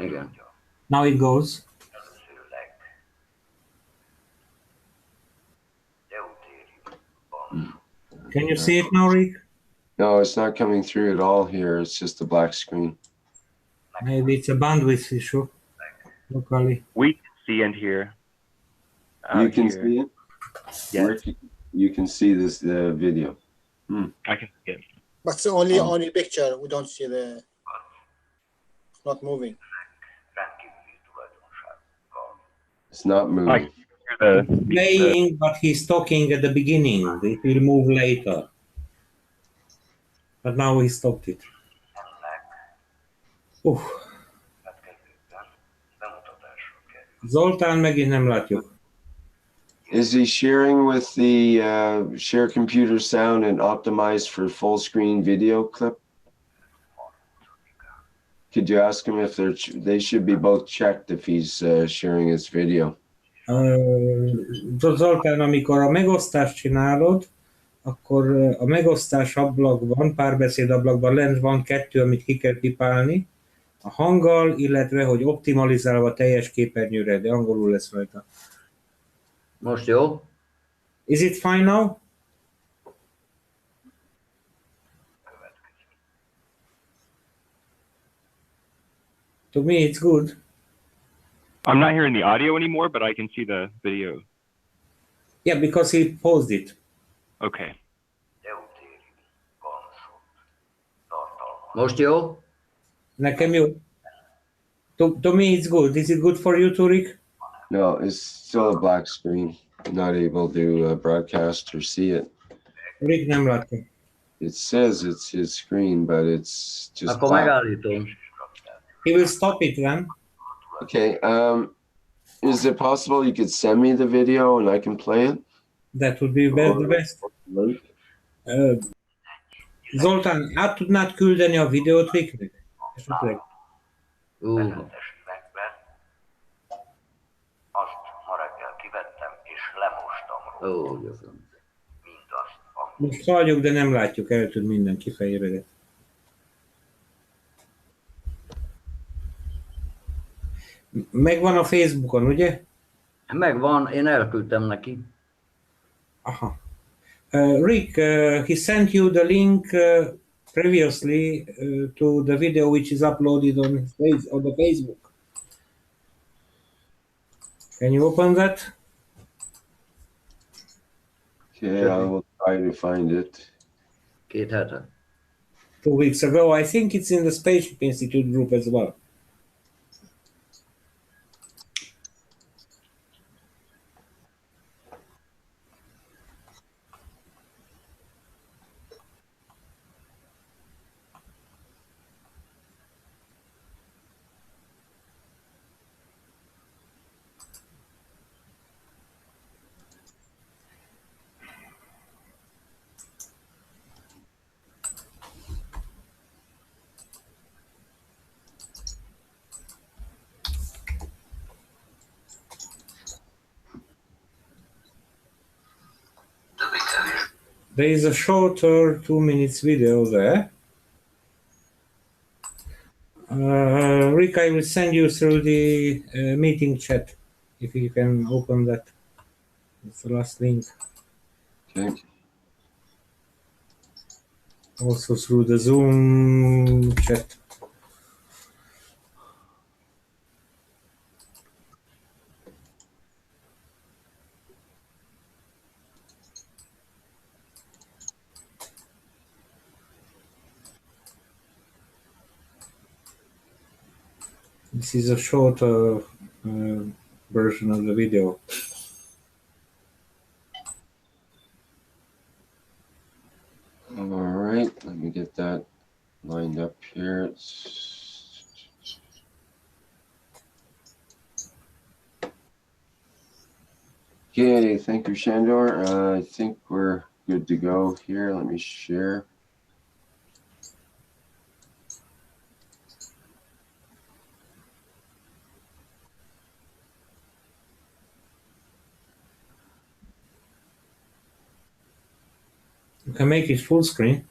Speaker 10: Igen.
Speaker 4: Now it goes. Can you see it now, Rick?
Speaker 1: No, it's not coming through at all here. It's just a black screen.
Speaker 4: Maybe it's a bandwidth issue locally.
Speaker 5: We can see and hear.
Speaker 1: You can see it?
Speaker 5: Yes.
Speaker 1: You can see this video.
Speaker 5: I can see it.
Speaker 11: But it's only picture. We don't see the. It's not moving.
Speaker 1: It's not moving.
Speaker 4: Playing, but he's talking at the beginning. It will move later. But now he stopped it. Zoltan megint nem látjuk.
Speaker 1: Is he sharing with the share computer sound and optimized for full screen video clip? Could you ask him if they should be both checked if he's sharing his video?
Speaker 4: Zoltán, amikor a megosztást csinálod, akkor a megosztás ablakban, párbeszéd ablakban lent van 2, amit ki kell pipálni, a hanggal, illetve hogy optimalizálva teljes képernyőre, de angolul lesz rajta.
Speaker 10: Most jó?
Speaker 4: Is it fine now? To me it's good.
Speaker 5: I'm not hearing the audio anymore, but I can see the video.
Speaker 4: Yeah, because he paused it.
Speaker 5: Okay.
Speaker 10: Most jó?
Speaker 4: Nekem jó. To me it's good. Is it good for you too, Rick?
Speaker 1: No, it's still a black screen. I'm not able to broadcast or see it.
Speaker 4: Rick nem látom.
Speaker 1: It says it's his screen, but it's just
Speaker 10: Akkor
Speaker 1: black.
Speaker 10: megállítom.
Speaker 4: He will stop it then.
Speaker 1: Okay, is it possible you could send me the video and I can play it?
Speaker 4: That would be the best. Zoltan, át tudnád küldeni a videót Ricknek? Esetleg? Most halljuk, de nem látjuk, eltűnt mindenki fejéreget. Megvan a Facebookon, ugye?
Speaker 10: Megvan, én elküldtem neki.
Speaker 4: Aha. Rick, he sent you the link previously to the video which is uploaded on the Facebook. Can you open that?
Speaker 1: Okay, I will try to find it.
Speaker 10: 2 hete.
Speaker 4: 2 weeks ago. I think it's in the Spaceship Institute group as well. There is a shorter 2 minutes video there. Rick, I will send you through the meeting chat if you can open that. It's the last link.
Speaker 1: Okay.
Speaker 4: Also through the Zoom chat. This is a shorter version of the video.
Speaker 1: All right, let me get that lined up here. Okay, thank you, Shandor. I think we're good to go here. Let me share.
Speaker 4: You can make it full screen.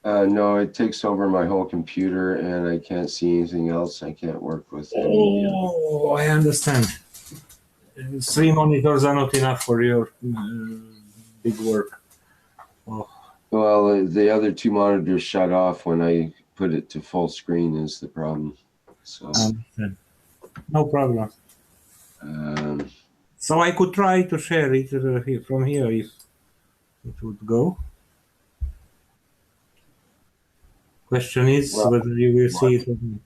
Speaker 1: No, it takes over my whole computer and I can't see anything else. I can't work with any.
Speaker 4: Oh, I understand. 3 monitors are not enough for your big work. Oh.
Speaker 1: Well, the other 2 monitors shut off when I put it to full screen is the problem. So,
Speaker 4: no problem. So I could try to share it from here if it would go. Question is whether you will see it or not.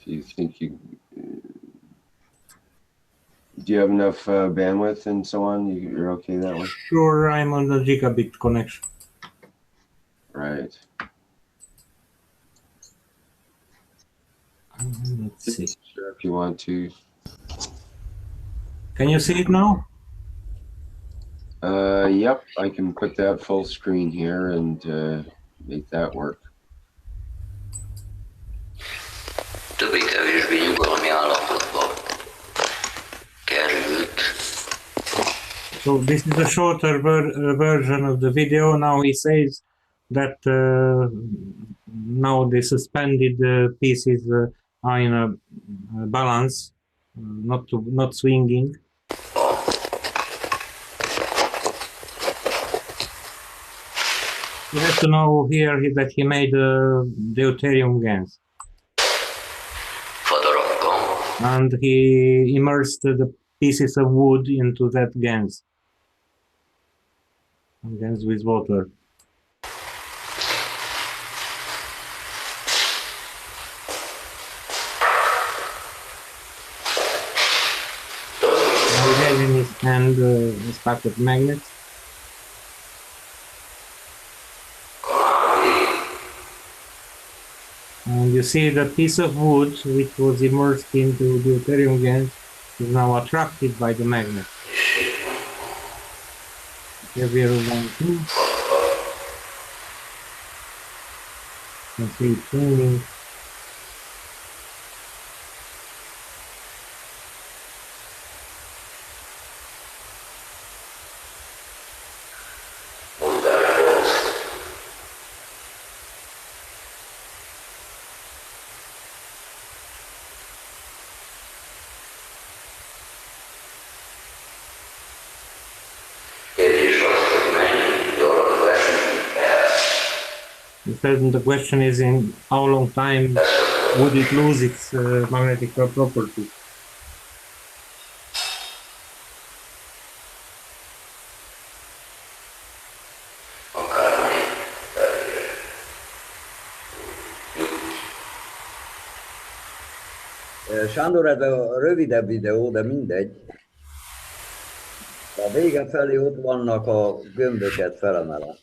Speaker 1: If you think you... Do you have enough bandwidth and so on? You're okay that way?
Speaker 4: Sure, I'm on the gigabit connection.
Speaker 1: Right.
Speaker 4: Let's see.
Speaker 1: Sure, if you want to.
Speaker 4: Can you see it now?
Speaker 1: Yep, I can put that full screen here and make that work.
Speaker 12: Többé-kevésbé nyugalmi állapotba került.
Speaker 4: So this is a shorter version of the video. Now he says that now the suspended pieces are in a balance, not swinging. You have to know here that he made deuterium gas. And he immersed the pieces of wood into that gas. Gas with water. his hand is packed with magnets. And you see the piece of wood which was immersed into deuterium gas is now attracted by the magnet. Heavier one too. You can see it changing. The question is in how long time would it lose its magnetic properties?
Speaker 10: Sándor, ez a rövidebb videó, de mindegy. A vége felé ott vannak a gömböket felemelve.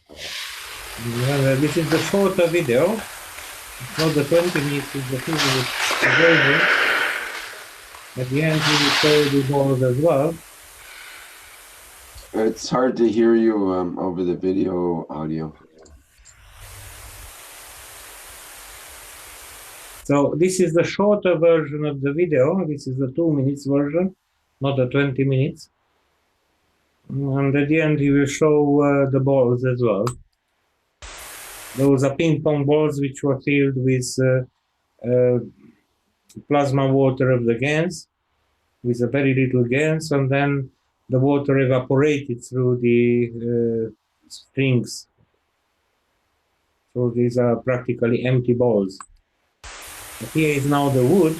Speaker 4: This is the shorter video. It's not the 20 minutes, it's the 2 minutes version. At the end, we will show the balls as well.
Speaker 1: It's hard to hear you over the video audio.
Speaker 4: So this is the shorter version of the video. This is the 2 minutes version, not the 20 minutes. And at the end, he will show the balls as well. Those are ping pong balls which were filled with plasma water of the gas, with a very little gas, and then the water evaporated through the strings. So these are practically empty balls. Here is now the wood.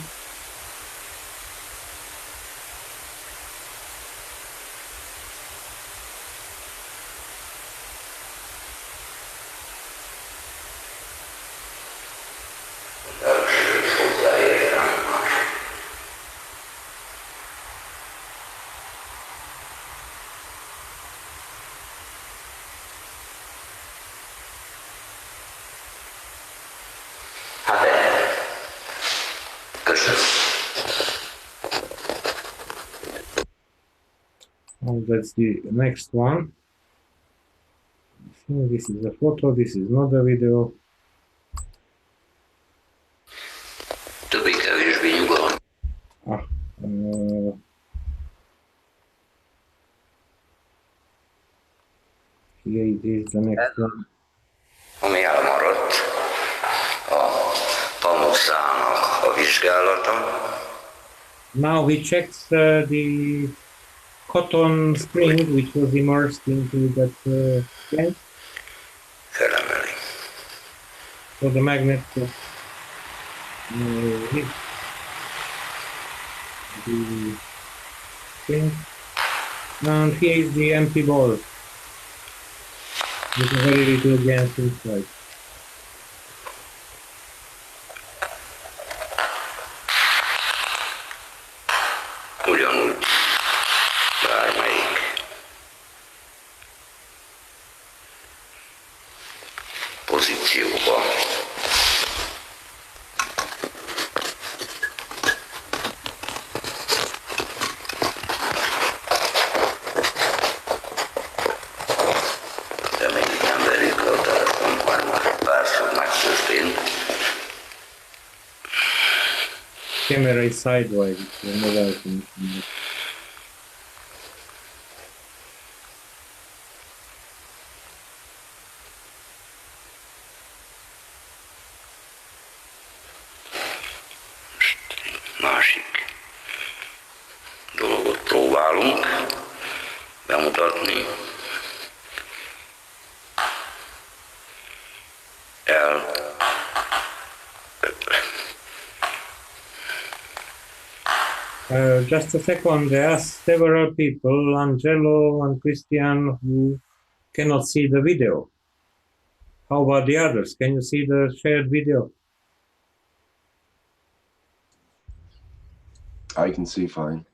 Speaker 4: And that's the next one. This is a photo, this is not a video. Here it is, the next one.
Speaker 12: Ami elmaradt a pamukszának a vizsgálata.
Speaker 4: Now he checks the cotton string which was immersed into that gas.
Speaker 12: Felemeli.
Speaker 4: So the magnet hit the string. And here is the empty ball with a very little gas inside.
Speaker 12: Ugyanúgy bármelyik pozícióba
Speaker 4: Camera is sideways.
Speaker 12: Másik dolgot próbálunk bemutatni.
Speaker 4: Just a second, there are several people, Angelo and Christian, who cannot see the video. How about the others? Can you see the shared video?
Speaker 1: I can see fine.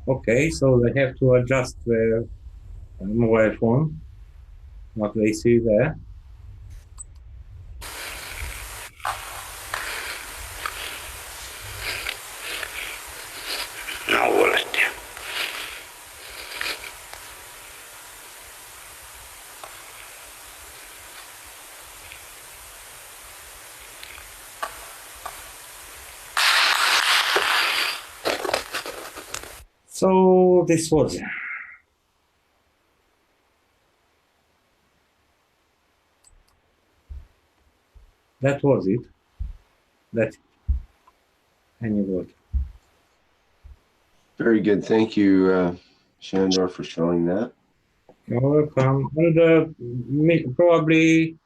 Speaker 4: Okay, so they have to adjust their mobile phone, what they see there.
Speaker 12: Na olette.
Speaker 4: So this was that was it. That any word.
Speaker 1: Very good. Thank you, Shandor, for showing that.
Speaker 4: You're welcome. And probably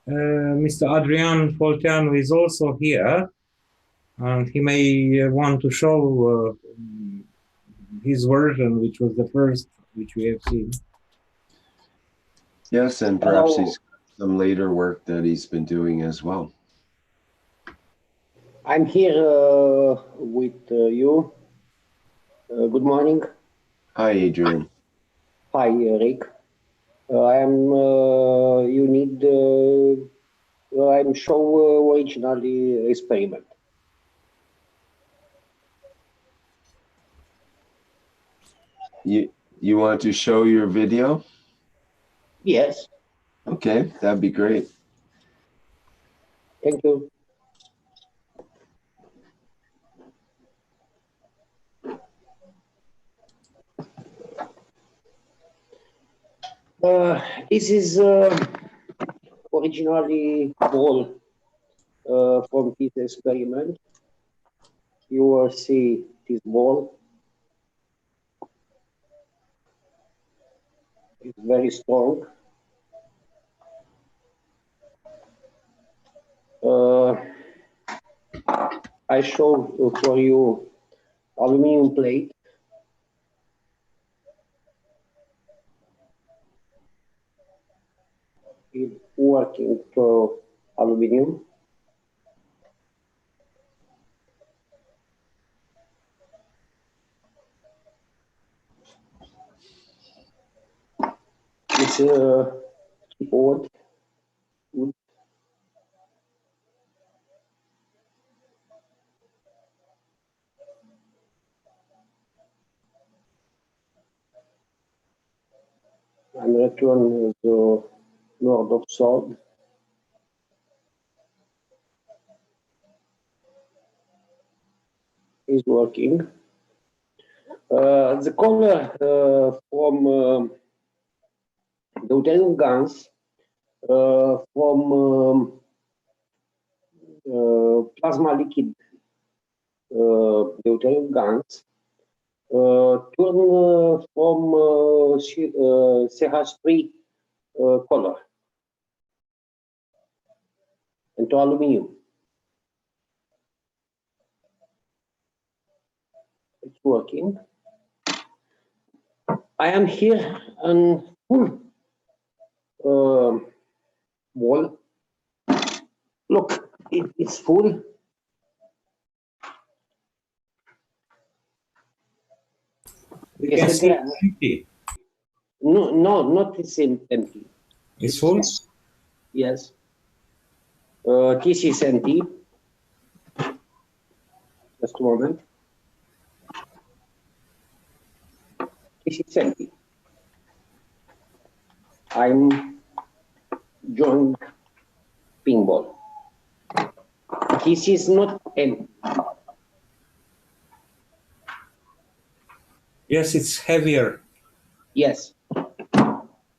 Speaker 4: Mr. Adrian Foltiano is also here, and he may want to show his version, which was the first which we have seen.
Speaker 1: Yes, and perhaps he's got some later work that he's been doing as well.
Speaker 13: I'm here with you. Good morning.
Speaker 1: Hi, Adrian.
Speaker 13: Hi, Rick. You need, I'm show originally experiment.
Speaker 1: You want to show your video?
Speaker 13: Yes.
Speaker 1: Okay, that'd be great.
Speaker 13: Thank you. This is originally ball from this experiment. You will see this ball. It's very strong. I show for you aluminum plate. It's working for aluminum. It's a keyboard. Wood. And return the Lord of Sword. Is working. The color from the Italian guns from plasma liquid the Italian guns turn from CH3 color into aluminum. It's working. I am here on full wall. Look, it's full.
Speaker 4: You can see it's empty.
Speaker 13: No, not the same empty.
Speaker 4: It's full?
Speaker 13: Yes. This is empty. Just a moment. This is empty. I'm joined pinball. This is not empty.
Speaker 4: Yes, it's heavier.
Speaker 13: Yes.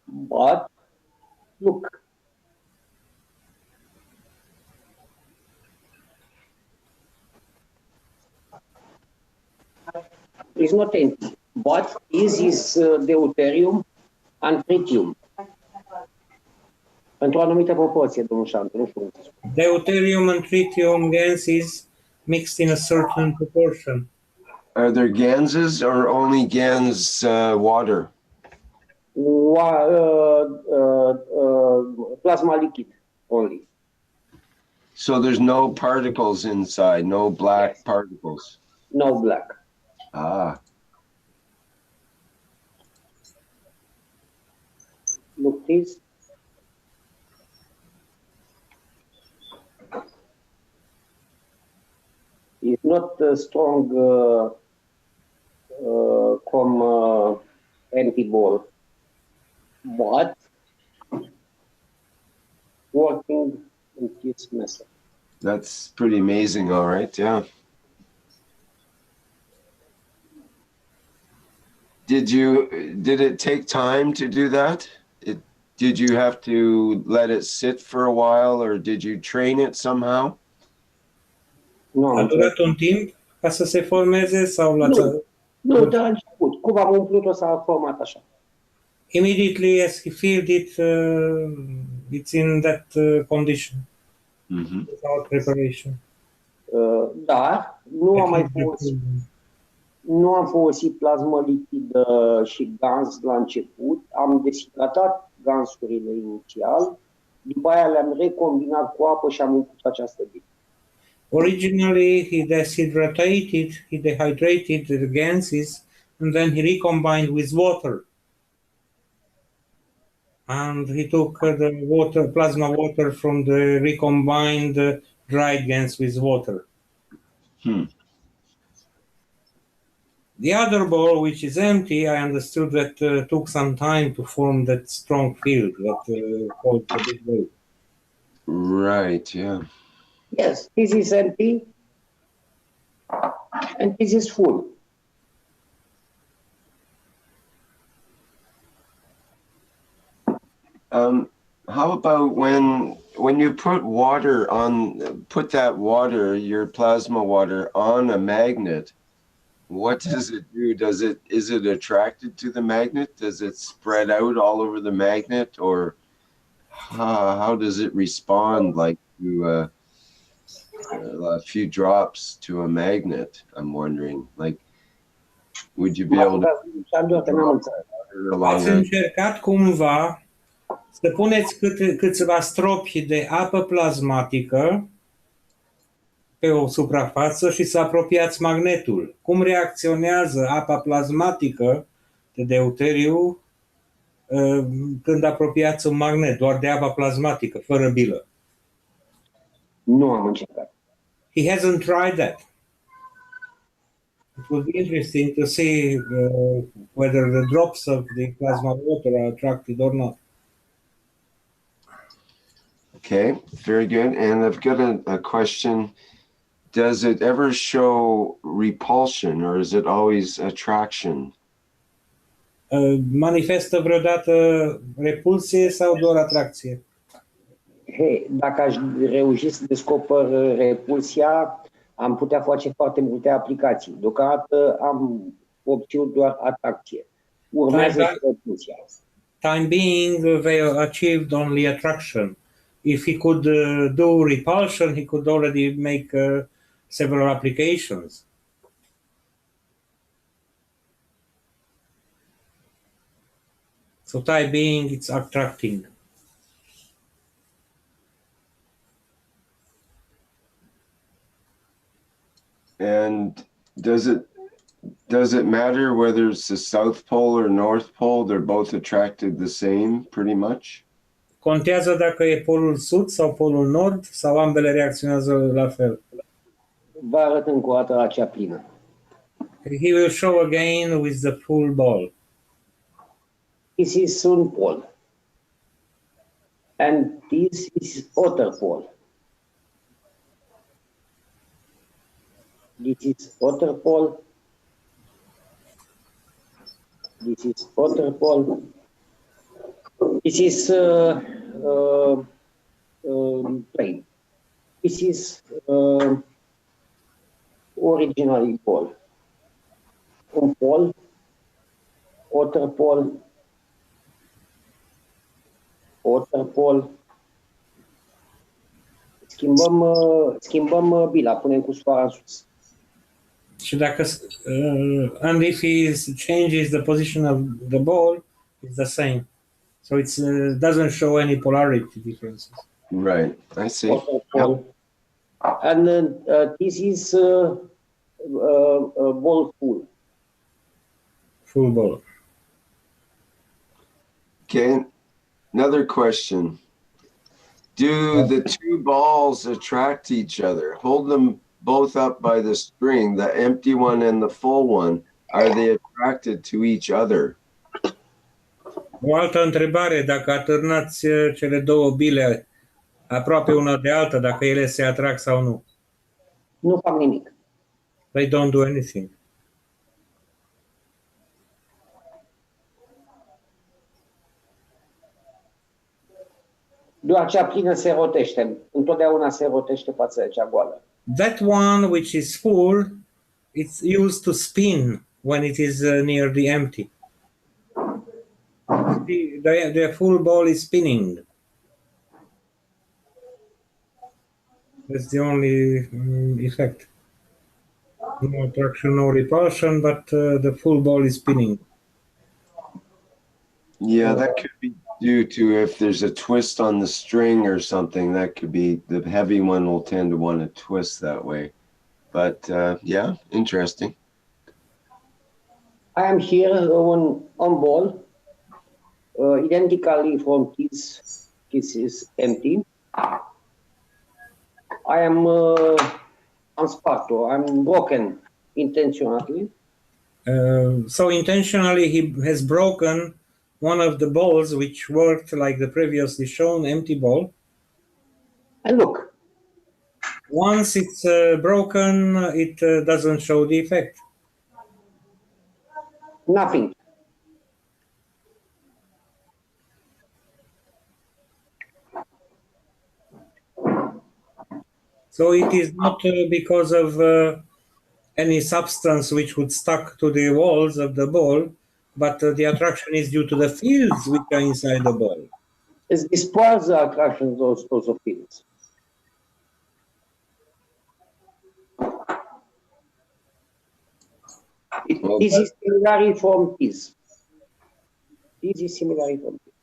Speaker 13: But look. It's not empty. But this is deuterium and tritium. Într-o anumită proporție, domnul Șantu, nu știu.
Speaker 4: Deuterium and tritium gases mixed in a certain proportion.
Speaker 1: Are there ganses or only GANs water?
Speaker 13: Plasma liquid only.
Speaker 1: So there's no particles inside, no black particles?
Speaker 13: No black.
Speaker 1: Ah.
Speaker 13: Look this. It's not strong from empty ball, but working in this method.
Speaker 1: That's pretty amazing, all right, yeah. Did it take time to do that? Did you have to let it sit for a while, or did you train it somehow?
Speaker 4: A durat un timp ca să se formeze sau la...
Speaker 13: Nu, de la început. Cum am umplut-o s-a format așa.
Speaker 4: Immediately as he filled it, it's in that condition, without preparation.
Speaker 13: Dar nu am folosit plasmă lichidă și gans la început. Am deshidratat gansurile inițial, după aia le-am recombinat cu apă și am umplut această bit.
Speaker 4: Originally, he dehydrated the ganses, and then he recombined with water. And he took the plasma water from the recombined dried gans with water. The other ball, which is empty, I understood that took some time to form that strong field that called the big wave.
Speaker 1: Right, yeah.
Speaker 13: Yes, this is empty and this is full.
Speaker 1: How about when you put that water, your plasma water, on a magnet, what does it do? Is it attracted to the magnet? Does it spread out all over the magnet, or how does it respond like to a few drops to a magnet? I'm wondering, like, would you be able to
Speaker 4: Ați încercat cumva să puneți câțiva stropi de apă plasmatică pe o suprafață și să apropiați magnetul. Cum reacționează apa plasmatică de deuteriu când apropiați un magnet, doar de apa plasmatică, fără bilă?
Speaker 13: Nu am încercat.
Speaker 4: He hasn't tried that. It would be interesting to see whether the drops of the plasma water are attracted or not.
Speaker 1: Okay, very good. And I've got a question. Does it ever show repulsion, or is it always attraction?
Speaker 4: Manifestă vreodată repulsie sau doar atracție?
Speaker 13: Hey, dacă aș reuși să descoper repulsia, am putea face foarte multe aplicații. Deocamdată am obținut doar atracție. Urmează și repulsia.
Speaker 4: Time being, they achieved only attraction. If he could do repulsion, he could already make several applications. So time being, it's attracting.
Speaker 1: And does it matter whether it's the South Pole or North Pole? They're both attracted the same, pretty much?
Speaker 4: Contează dacă e polul sud sau polul nord, sau ambele reacționează la fel?
Speaker 13: Vă arăt încă o dată acea plină.
Speaker 4: He will show again with the full ball.
Speaker 13: This is sun pole. And this is other pole. This is other pole. This is other pole. This is plane. This is originally pole. Un pole, other pole, other pole. Schimbăm bila, punem cu soara în sus.
Speaker 4: Și dacă and if he changes the position of the ball, it's the same. So it doesn't show any polarity differences.
Speaker 1: Right, I see.
Speaker 13: Yep. And this is ball full.
Speaker 4: Full ball.
Speaker 1: Okay. Another question. Do the two balls attract each other? Hold them both up by the string, the empty one and the full one. Are they attracted to each other?
Speaker 4: O altă întrebare, dacă atârnați cele două bile aproape una de alta, dacă ele se atrag sau nu?
Speaker 13: Nu fac nimic.
Speaker 4: They don't do anything.
Speaker 13: Doar cea plină se rotește. Întotdeauna se rotește față de cea goală.
Speaker 4: That one which is full, it's used to spin when it is near the empty. The full ball is spinning. That's the only effect. No attraction, no repulsion, but the full ball is spinning.
Speaker 1: Yeah, that could be due to if there's a twist on the string or something, that could be, the heavy one will tend to want to twist that way. But yeah, interesting.
Speaker 13: I am here on ball, identically from this. This is empty. I am unsparto. I'm broken intentionally.
Speaker 4: So intentionally he has broken one of the balls which worked like the previously shown empty ball.
Speaker 13: And look.
Speaker 4: Once it's broken, it doesn't show the effect.
Speaker 13: Nothing.
Speaker 4: So it is not because of any substance which would stuck to the walls of the ball, but the attraction is due to the fields which are inside the ball.
Speaker 13: It dispels the attraction of those fields. This is similar from this. This is similar from this.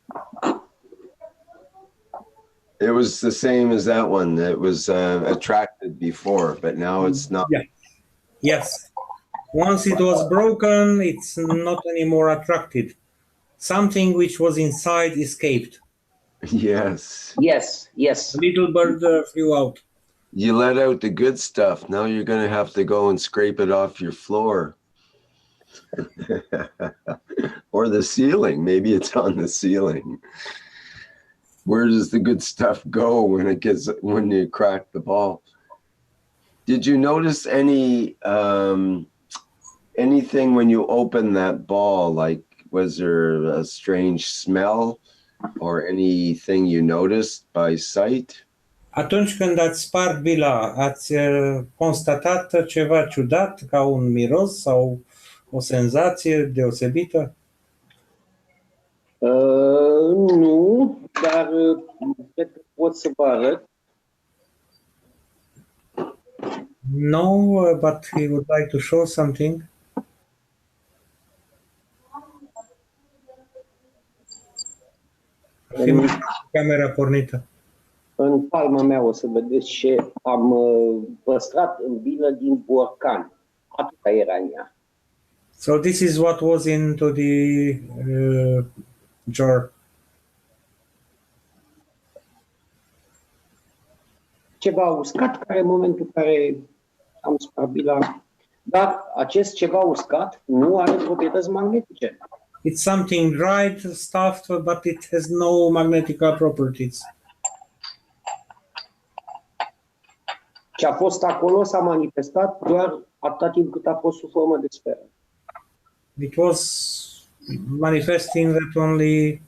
Speaker 1: It was the same as that one that was attracted before, but now it's not.
Speaker 4: Yeah. Yes. Once it was broken, it's not anymore attracted. Something which was inside escaped.
Speaker 1: Yes.
Speaker 13: Yes, yes.
Speaker 4: A little bird flew out.
Speaker 1: You let out the good stuff. Now you're going to have to go and scrape it off your floor. Or the ceiling. Maybe it's on the ceiling. Where does the good stuff go when you crack the ball? Did you notice anything when you opened that ball? Like, was there a strange smell or anything you noticed by sight?
Speaker 4: Atunci când ați spart bila, ați constatat ceva ciudat, ca un miros sau o senzație deosebită?
Speaker 13: Nu, dar cred că pot să vă arăt.
Speaker 4: No, but he would like to show something. Camera pornită.
Speaker 13: În palma mea o să vedeți ce am păstrat în bilă din borcan. Atâta era în ea.
Speaker 4: So this is what was into the jar.
Speaker 13: Ceva uscat, care în momentul în care am spart bila, dar acest ceva uscat nu are proprietăți magnetice.
Speaker 4: It's something dried stuff, but it has no magnetical properties.
Speaker 13: Ce a fost acolo s-a manifestat doar atâta timp cât a fost sub formă de sferă.
Speaker 4: It was manifesting that only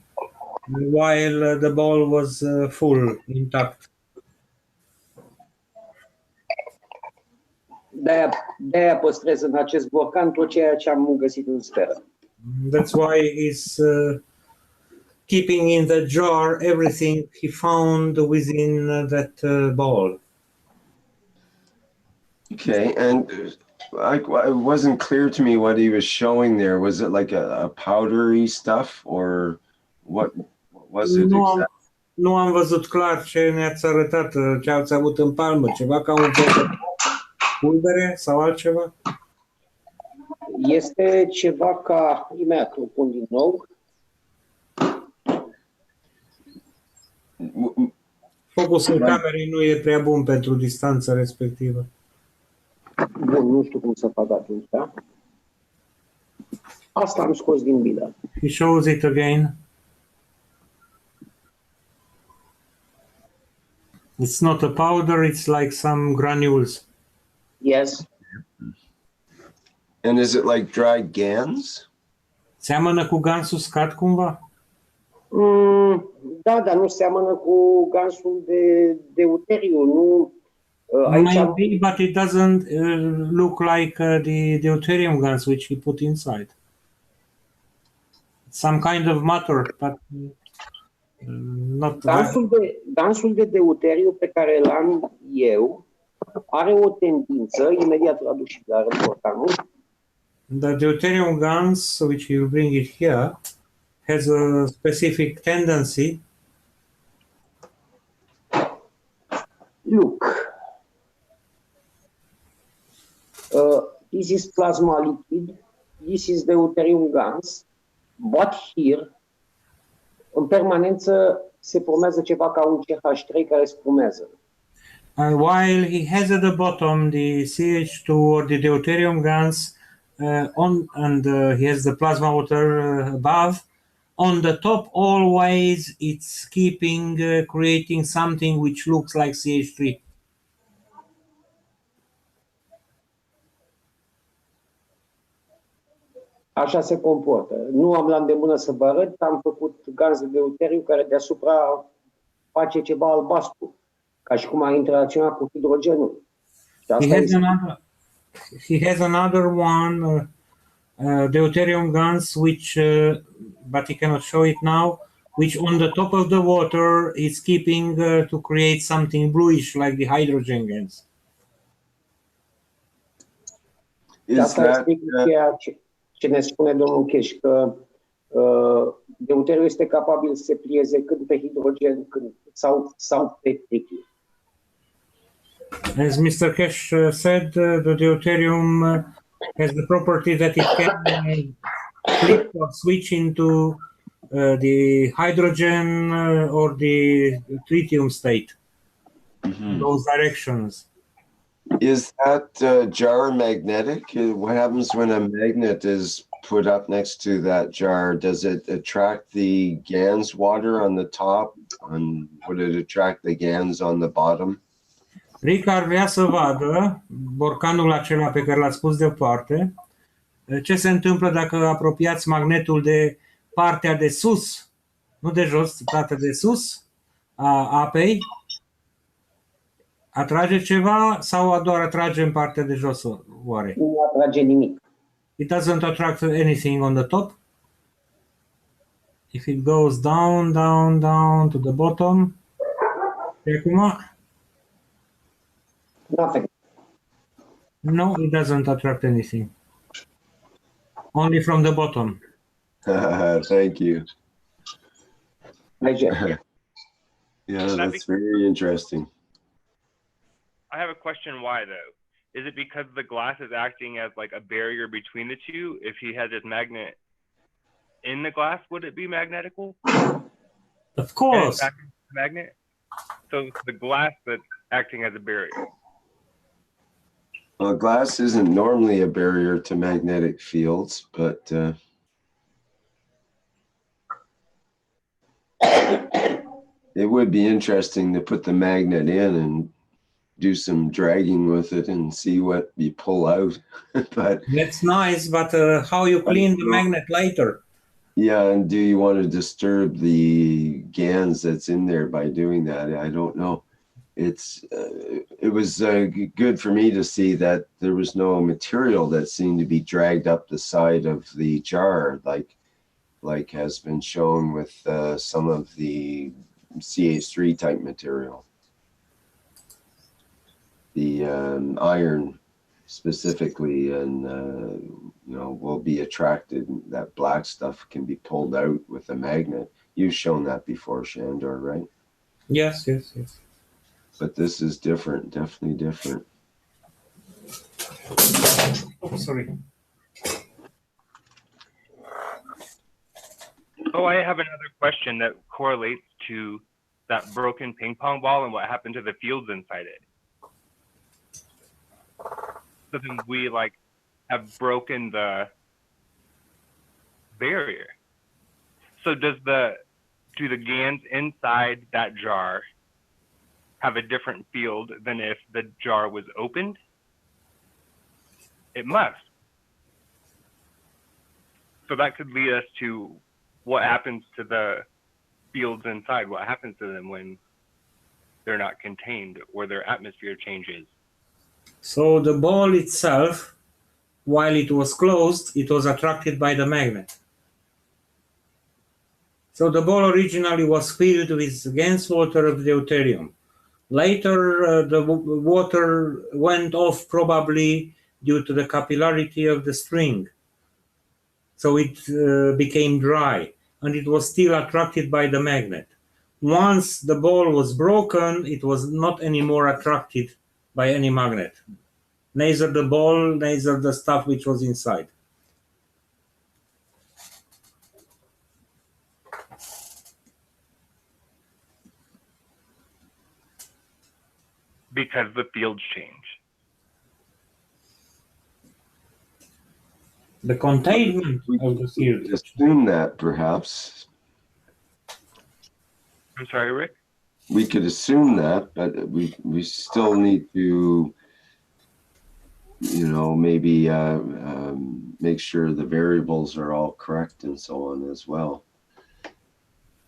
Speaker 4: while the ball was full, intact.
Speaker 13: De-aia păstrez în acest borcan tot ceea ce am găsit în sferă.
Speaker 4: That's why he's keeping in the jar everything he found within that ball.
Speaker 1: Okay, and it wasn't clear to me what he was showing there. Was it like a powdery stuff or what was it exactly?
Speaker 4: Nu am văzut clar ce ne-ați arătat, ce ați avut în palmă, ceva ca un fel de pulbere sau altceva?
Speaker 13: Este ceva ca, imediat o pun din nou.
Speaker 4: Focusul camerei nu e prea bun pentru distanța respectivă.
Speaker 13: Bun, nu știu cum să fac atunci, da? Asta am scos din bilă.
Speaker 4: He shows it again. It's not a powder, it's like some granules.
Speaker 13: Yes.
Speaker 1: And is it like dried GANs?
Speaker 4: Seamănă cu gans uscat cumva?
Speaker 13: Da, dar nu seamănă cu gansul de deuteriu, nu? Aici
Speaker 4: Maybe, but it doesn't look like the deuterium gans which he put inside. Some kind of matter, but not.
Speaker 13: Gansul de deuteriu pe care îl am eu are o tendință, imediat îl aduc și la reportanul.
Speaker 4: The deuterium gans, which you bring it here, has a specific tendency.
Speaker 13: Look, this is plasma liquid, this is deuterium gans, but here, în permanență, se formează ceva ca un CH3 care spumează.
Speaker 4: While he has at the bottom the CH2 or the deuterium gans, he has the plasma water above, on the top always it's creating something which looks like CH3.
Speaker 13: Așa se comportă. Nu am la îndemână să vă arăt, am făcut gaz de deuteriu care deasupra face ceva albastru, ca și cum a interacționat cu hidrogenul.
Speaker 4: He has another one, deuterium gans, which, but he cannot show it now, which on the top of the water is keeping to create something bluish like the hydrogen gas.
Speaker 13: Asta explică ceea ce ne spune domnul Keshe, că deuteriul este capabil să se plieze când pe hidrogen sau pe tritium.
Speaker 4: As Mr. Keshe said, the deuterium has the property that it can flip or switch into the hydrogen or the tritium state, those directions.
Speaker 1: Is that jar magnetic? What happens when a magnet is put up next to that jar? Does it attract the GANS water on the top? And would it attract the GANS on the bottom?
Speaker 4: Rick vrea să vadă borcanul acela pe care l-ați pus deoparte, ce se întâmplă dacă apropiați magnetul de partea de sus, nu de jos, partea de sus a apei, atrage ceva sau doar atrage în partea de jos, oare?
Speaker 13: Nu atrage nimic.
Speaker 4: It doesn't attract anything on the top? If it goes down, down, down to the bottom, și acum?
Speaker 13: Nothing.
Speaker 4: No, it doesn't attract anything. Only from the bottom.
Speaker 1: Thank you.
Speaker 13: Yeah,
Speaker 1: that's very interesting.
Speaker 5: I have a question why though. Is it because the glass is acting as like a barrier between the two? If he had this magnet in the glass, would it be magnetical?
Speaker 4: Of course.
Speaker 5: Magnet? So it's the glass that's acting as a barrier.
Speaker 1: Well, glass isn't normally a barrier to magnetic fields, but it would be interesting to put the magnet in and do some dragging with it and see what you pull out. But
Speaker 4: that's nice, but how you clean the magnet later?
Speaker 1: Yeah, and do you want to disturb the GANs that's in there by doing that? I don't know. It was good for me to see that there was no material that seemed to be dragged up the side of the jar, like has been shown with some of the CH3 type material. The iron specifically, and will be attracted. That black stuff can be pulled out with a magnet. You've shown that before, Shandor, right?
Speaker 4: Yes, yes, yes.
Speaker 1: But this is different, definitely different.
Speaker 4: Oh, sorry.
Speaker 5: Oh, I have another question that correlates to that broken ping pong ball and what happened to the fields inside it. So then we like have broken the barrier. So do the GANs inside that jar have a different field than if the jar was opened? It must. So that could lead us to what happens to the fields inside, what happens to them when they're not contained or their atmosphere changes.
Speaker 4: So the ball itself, while it was closed, it was attracted by the magnet. So the ball originally was filled with GANs water of deuterium. Later, the water went off probably due to the capillarity of the string. So it became dry, and it was still attracted by the magnet. Once the ball was broken, it was not anymore attracted by any magnet. Neither the ball, neither the stuff which was inside.
Speaker 5: Because the fields change.
Speaker 4: The containment of the field.
Speaker 1: Assume that, perhaps.
Speaker 5: I'm sorry, Rick?
Speaker 1: We could assume that, but we still need to, you know, maybe make sure the variables are all correct and so on as well.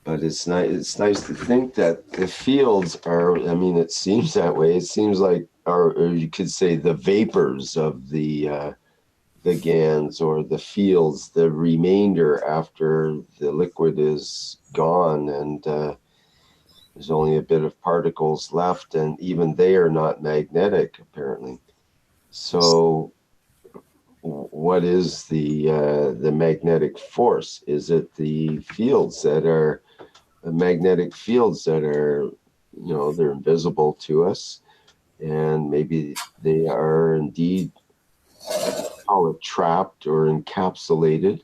Speaker 1: But it's nice to think that the fields are, I mean, it seems that way. It seems like, or you could say the vapors of the GANs or the fields, the remainder after the liquid is gone and there's only a bit of particles left, and even they are not magnetic apparently. So what is the magnetic force? Is it the fields that are magnetic fields that are, you know, they're invisible to us, and maybe they are indeed, call it, trapped or encapsulated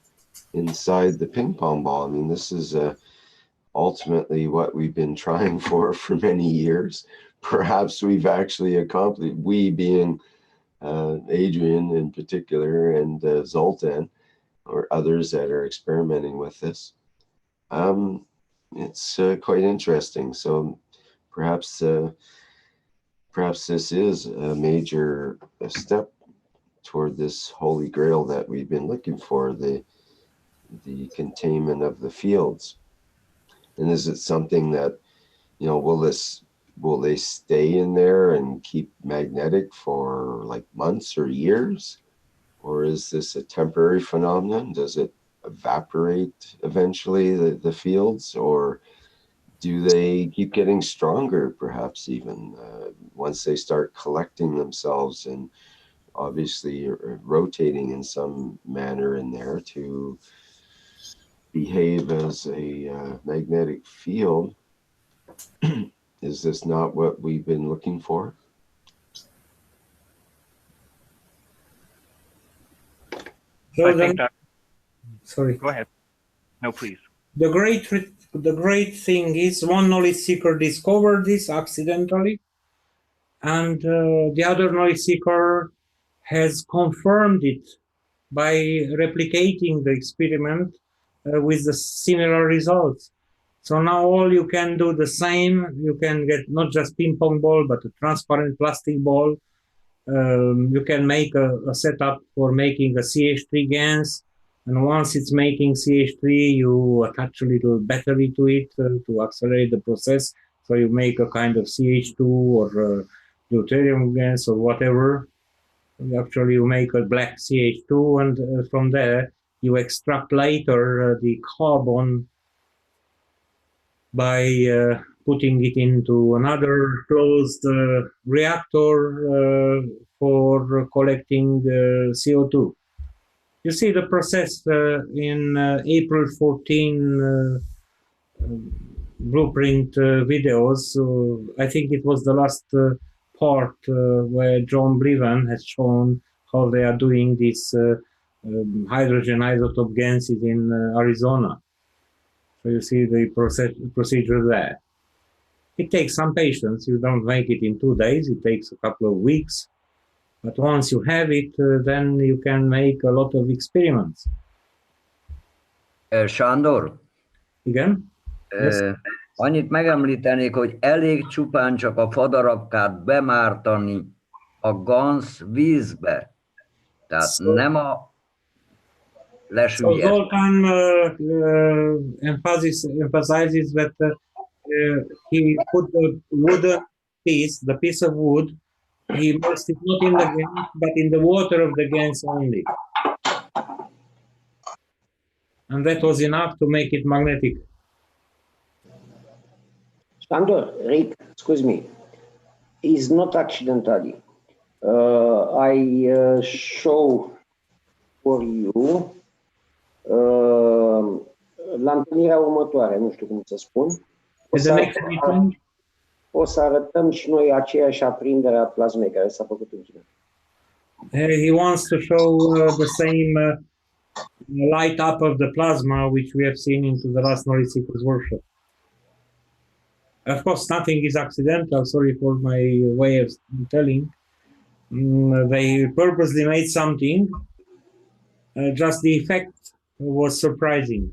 Speaker 1: inside the ping pong ball? I mean, this is ultimately what we've been trying for many years. Perhaps we've actually accomplished, we being Adrian in particular and Zoltan or others that are experimenting with this. It's quite interesting. So perhaps this is a major step toward this holy grail that we've been looking for, the containment of the fields. And is it something that, you know, will they stay in there and keep magnetic for like months or years? Or is this a temporary phenomenon? Does it evaporate eventually, the fields, or do they keep getting stronger, perhaps even once they start collecting themselves and obviously rotating in some manner in there to behave as a magnetic field? Is this not what we've been looking for?
Speaker 4: So
Speaker 5: I think that.
Speaker 4: Sorry.
Speaker 5: Go ahead. No, please.
Speaker 4: The great thing is one knowledge seeker discovered this accidentally, and the other knowledge seeker has confirmed it by replicating the experiment with the similar results. So now all you can do the same. You can get not just ping pong ball, but a transparent plastic ball. You can make a setup for making a CH3 GANs. And once it's making CH3, you attach a little battery to it to accelerate the process. So you make a kind of CH2 or deuterium GANs or whatever. Actually, you make a black CH2, and from there, you extract later the carbon by putting it into another closed reactor for collecting CO2. You see the process in April 14 blueprint videos. I think it was the last part where John Breven has shown how they are doing this hydrogen isotope GANs in Arizona. So you see the procedure there. It takes some patience. You don't make it in 2 days. It takes a couple of weeks. But once you have it, then you can make a lot of experiments.
Speaker 10: Sándor?
Speaker 4: Igen? Yes.
Speaker 10: Annyit megemlítenék, hogy elég csupán csak a fadarabkát bemártani a ganz vízbe. Tehát nem a lesüllyed.
Speaker 4: So Zoltan emphasizes that he put the wooden piece, the piece of wood, he immersed it not in the gas, but in the water of the gas only. And that was enough to make it magnetic.
Speaker 13: Sandor, Rick, excuse me, is not accidentally. I show for you la întâlnirea următoare, nu știu cum să spun. O să arătăm și noi aceeași aprindere a plasmei care s-a făcut în China.
Speaker 4: He wants to show the same light up of the plasma which we have seen into the last knowledge seekers workshop. Of course, nothing is accidental. Sorry for my way of telling. They purposely made something. Just the effect was surprising.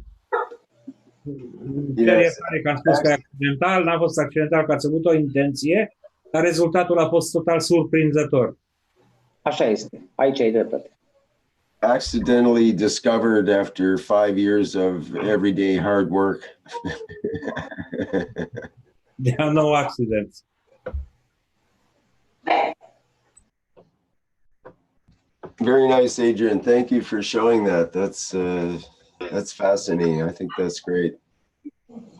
Speaker 1: Yes.
Speaker 4: Că am spus că e accidental, n-a fost accidental, că ați avut o intenție, dar rezultatul a fost total surprinzător.
Speaker 13: Așa este. Aici ai dreptate.
Speaker 1: Accidentally discovered after 5 years of everyday hard work.
Speaker 4: There are no accidents.
Speaker 1: Very nice, Adrian. Thank you for showing that. That's fascinating. I think that's great.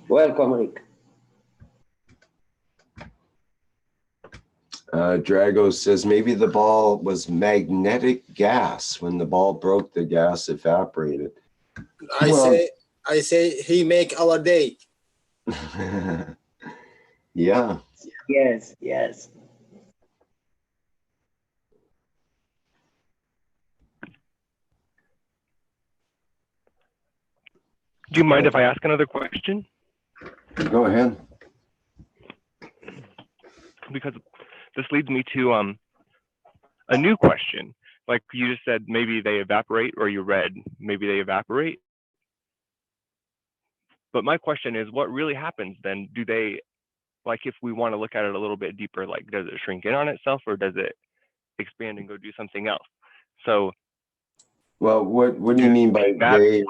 Speaker 13: Welcome, Rick.
Speaker 1: Drago says maybe the ball was magnetic gas. When the ball broke, the gas evaporated.
Speaker 11: I say he make our day.
Speaker 1: Yeah.
Speaker 13: Yes, yes.
Speaker 5: Do you mind if I ask another question?
Speaker 1: Go ahead.
Speaker 5: Because this leads me to a new question. Like you just said, maybe they evaporate, or you read, maybe they evaporate. But my question is, what really happens then? Do they, like if we want to look at it a little bit deeper, like does it shrink in on itself or does it expand and go do something else? So,
Speaker 1: well, what do you mean by they?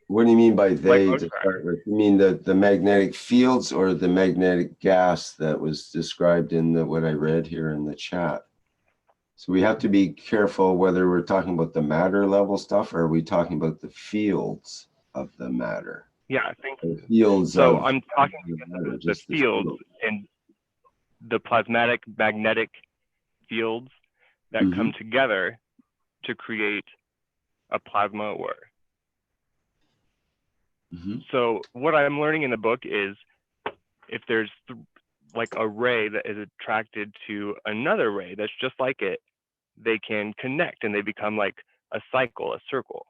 Speaker 1: What do you mean by they to start with? You mean the magnetic fields or the magnetic gas that was described in what I read here in the chat? So we have to be careful whether we're talking about the matter level stuff or are we talking about the fields of the matter?
Speaker 5: Yeah, I think
Speaker 1: the fields.
Speaker 5: So I'm talking about the fields and the plasmatic magnetic fields that come together to create a plasma or. So what I'm learning in the book is if there's like a ray that is attracted to another ray that's just like it, they can connect and they become like a cycle, a circle.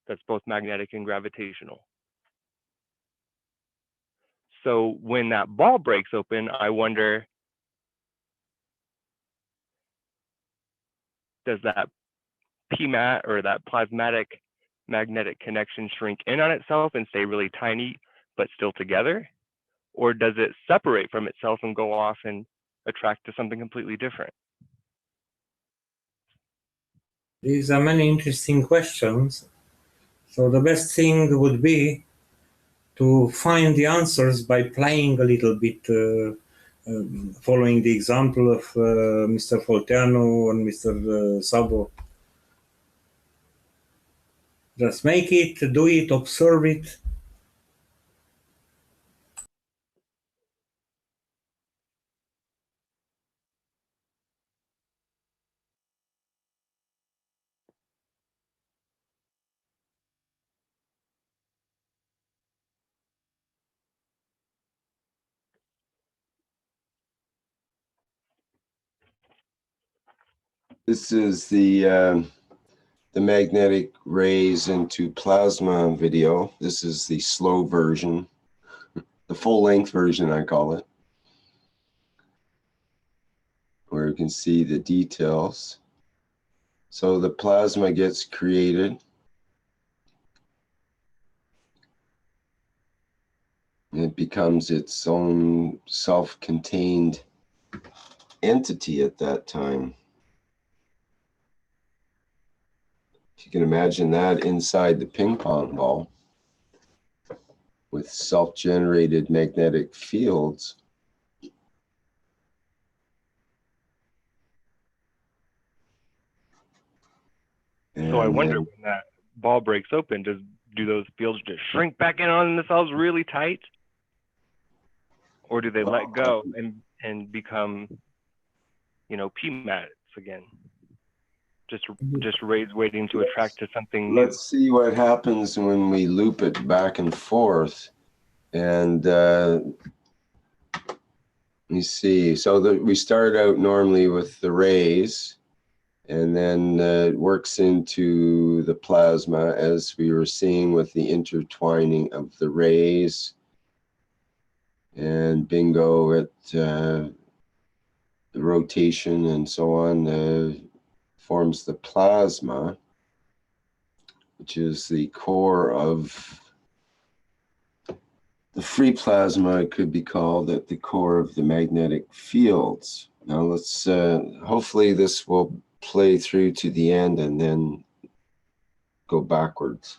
Speaker 5: That's both magnetic and gravitational. So when that ball breaks open, I wonder, does that PMAT or that plasmatic magnetic connection shrink in on itself and stay really tiny, but still together? Or does it separate from itself and go off and attract to something completely different?
Speaker 4: These are many interesting questions. So the best thing would be to find the answers by playing a little bit, following the example of Mr. Folteanu and Mr. Sabo. Just make it, do it, observe it.
Speaker 1: This is the magnetic rays into plasma video. This is the slow version. the full length version, I call it, where you can see the details. So the plasma gets created. And it becomes its own self-contained entity at that time. If you can imagine that inside the ping pong ball with self-generated magnetic fields.
Speaker 5: So I wonder when that ball breaks open, do those fields just shrink back in on themselves really tight? Or do they let go and become, you know, PMATs again? Just rays waiting to attract to something new.
Speaker 1: Let's see what happens when we loop it back and forth. And you see, so we start out normally with the rays, and then it works into the plasma, as we were seeing with the intertwining of the rays. And bingo, at the rotation and so on forms the plasma, which is the core of the free plasma. It could be called at the core of the magnetic fields. Now let's, hopefully this will play through to the end and then go backwards.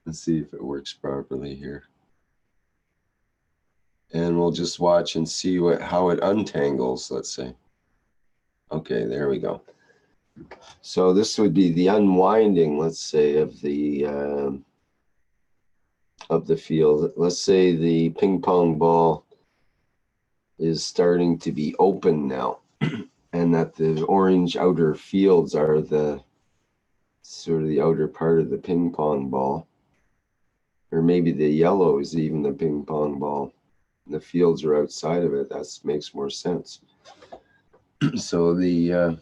Speaker 1: Let's see if it works properly here. And we'll just watch and see how it untangles, let's say. Okay, there we go. So this would be the unwinding, let's say, of the field. Let's say the ping pong ball is starting to be open now, and that the orange outer fields are the sort of the outer part of the ping pong ball, or maybe the yellow is even the ping pong ball. The fields are outside of it. That makes more sense. So there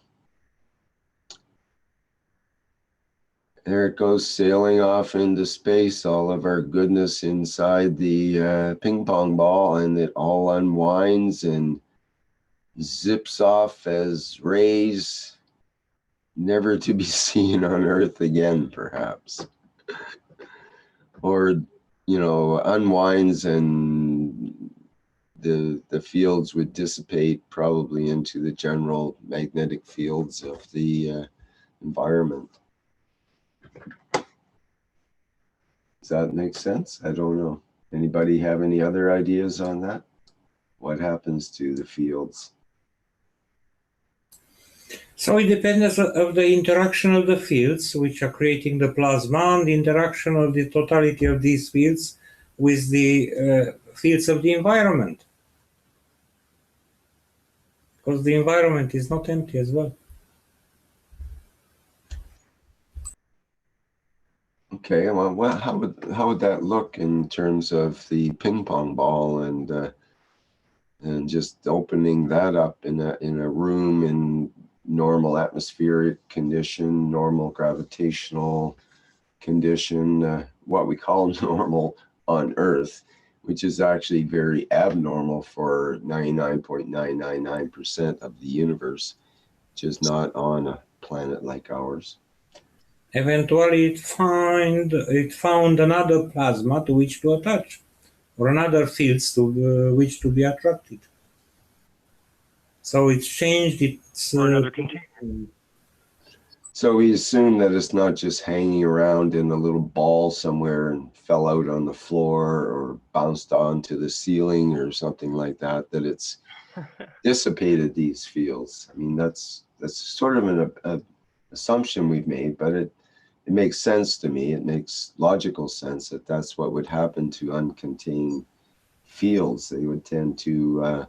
Speaker 1: it goes, sailing off into space, all of our goodness inside the ping pong ball, and it all unwinds and zips off as rays never to be seen on Earth again, perhaps. Or, you know, unwinds, and the fields would dissipate probably into the general magnetic fields of the environment. Does that make sense? I don't know. Anybody have any other ideas on that? What happens to the fields?
Speaker 4: So it depends of the interaction of the fields, which are creating the plasma, and the interaction of the totality of these fields with the fields of the environment. Because the environment is not empty as well.
Speaker 1: Okay, well, how would that look in terms of the ping pong ball and just opening that up in a room in normal atmospheric condition, normal gravitational condition, what we call normal on Earth, which is actually very abnormal for 99.999% of the universe, which is not on a planet like ours.
Speaker 4: Eventually it found another plasma to which to attach, or another fields to which to be attracted. So it's changed its...
Speaker 5: another container.
Speaker 1: So we assume that it's not just hanging around in a little ball somewhere and fell out on the floor or bounced onto the ceiling or something like that, that it's dissipated these fields. I mean, that's sort of an assumption we've made, but it makes sense to me. It makes logical sense that that's what would happen to uncontained fields. They would tend to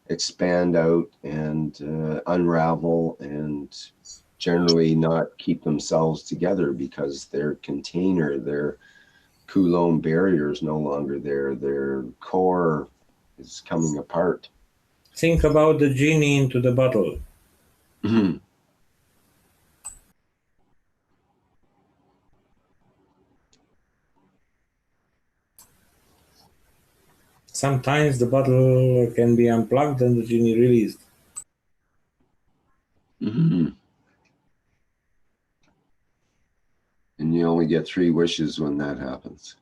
Speaker 1: expand out and unravel and generally not keep themselves together because their container, their Coulomb barrier is no longer there. Their core is coming apart.
Speaker 4: Think about the genie into the bottle. sometimes the bottle can be unplugged and the genie released.
Speaker 1: Mm-hmm. And you only get 3 wishes when that happens.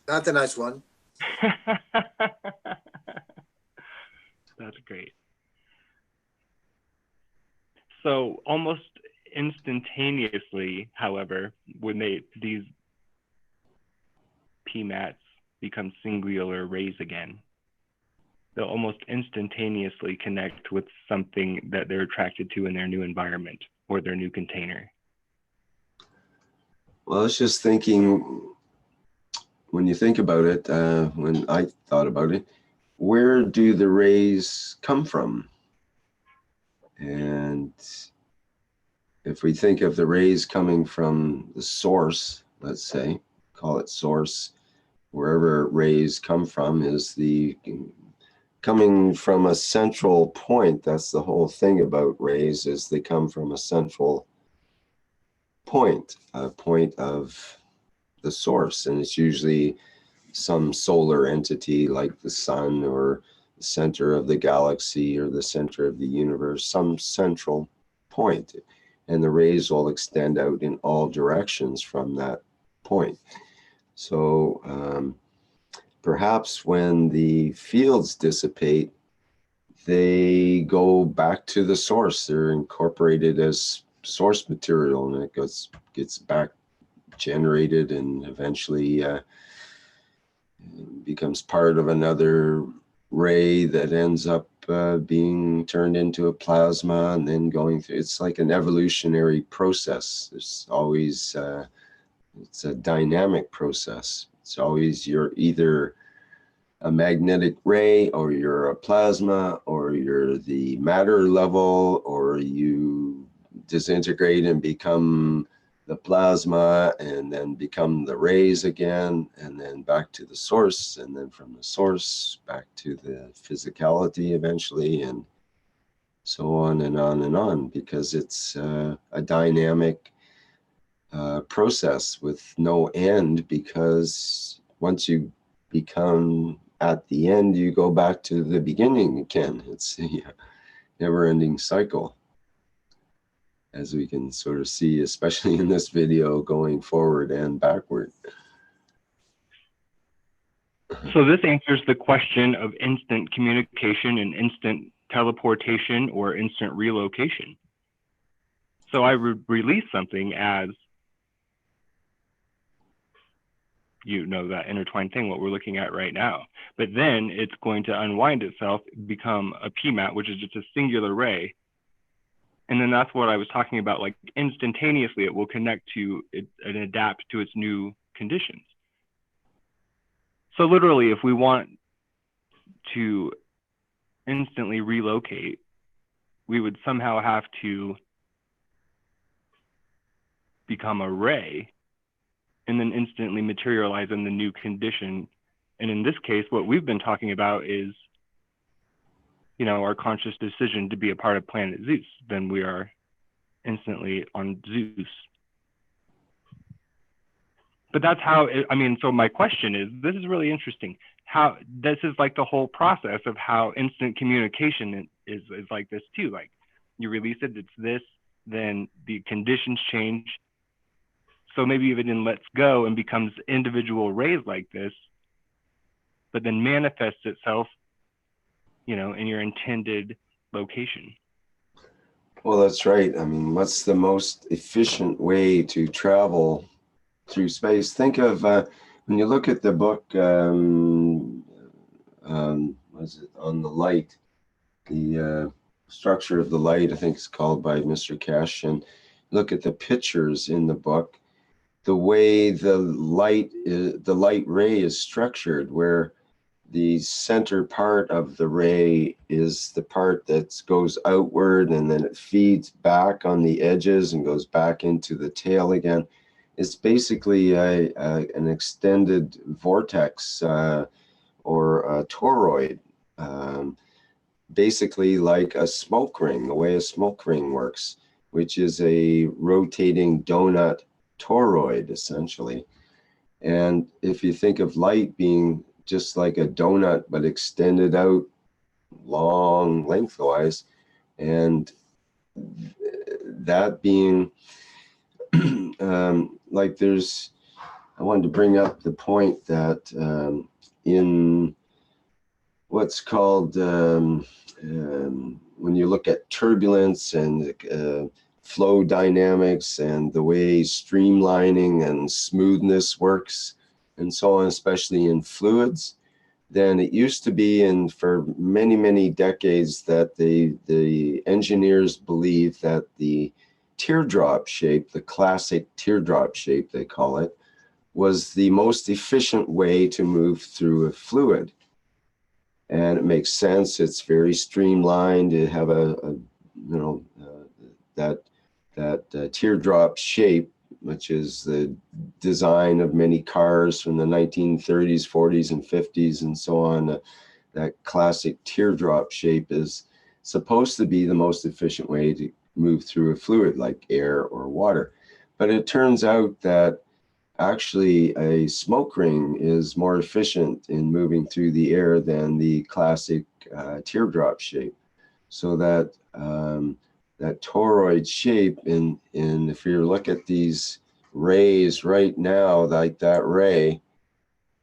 Speaker 11: Not the nice one.
Speaker 5: That's great. So almost instantaneously, however, when these PMATs become singular rays again, they'll almost instantaneously connect with something that they're attracted to in their new environment or their new container.
Speaker 1: Well, I was just thinking, when you think about it, when I thought about it, where do the rays come from? And if we think of the rays coming from the source, let's say, call it source, wherever rays come from is coming from a central point. That's the whole thing about rays, is they come from a central point, a point of the source, and it's usually some solar entity like the sun or the center of the galaxy or the center of the universe, some central point, and the rays will extend out in all directions from that point. So perhaps when the fields dissipate, they go back to the source. They're incorporated as source material, and it gets back generated and eventually becomes part of another ray that ends up being turned into a plasma and then going through. It's like an evolutionary process. There's always it's a dynamic process. It's always you're either a magnetic ray, or you're a plasma, or you're the matter level, or you disintegrate and become the plasma and then become the rays again, and then back to the source, and then from the source back to the physicality eventually, and so on and on and on, because it's a dynamic process with no end, because once you become at the end, you go back to the beginning again. It's a never-ending cycle, as we can sort of see, especially in this video, going forward and backward.
Speaker 5: So this answers the question of instant communication and instant teleportation or instant relocation. So I release something as, that intertwined thing, what we're looking at right now. But then it's going to unwind itself, become a PMAT, which is just a singular ray. And then that's what I was talking about, like instantaneously it will connect to it and adapt to its new conditions. So literally, if we want to instantly relocate, we would somehow have to become a ray and then instantly materialize in the new condition. And in this case, what we've been talking about is, our conscious decision to be a part of planet Zeus. Then we are instantly on Zeus. But that's how, so my question is, this is really interesting. How this is like the whole process of how instant communication is like this too. Like you release it, it's this, then the conditions change. So maybe even then lets go and becomes individual rays like this, but then manifests itself, in your intended location.
Speaker 1: Well, that's right. What's the most efficient way to travel through space? Think of when you look at the book, was it On the Light, the structure of the light, I think it's called, by Mr. Keshe, and look at the pictures in the book. The way the light ray is structured, where the center part of the ray is the part that goes outward, and then it feeds back on the edges and goes back into the tail again. It's basically an extended vortex or a toroid, basically like a smoke ring, the way a smoke ring works, which is a rotating donut toroid, essentially. And if you think of light being just like a donut, but extended out long lengthwise, and that being like there's, I wanted to bring up the point that in what's called, when you look at turbulence and flow dynamics and the way streamlining and smoothness works and so on, especially in fluids, then it used to be, and for many, many decades, that the engineers believed that the teardrop shape, the classic teardrop shape they call it, was the most efficient way to move through a fluid. And it makes sense. It's very streamlined. You have that teardrop shape, which is the design of many cars from the 1930s, 40s, and 50s, and so on. That classic teardrop shape is supposed to be the most efficient way to move through a fluid like air or water. But it turns out that actually a smoke ring is more efficient in moving through the air than the classic teardrop shape. So that that toroid shape, in if you look at these rays right now, like that ray,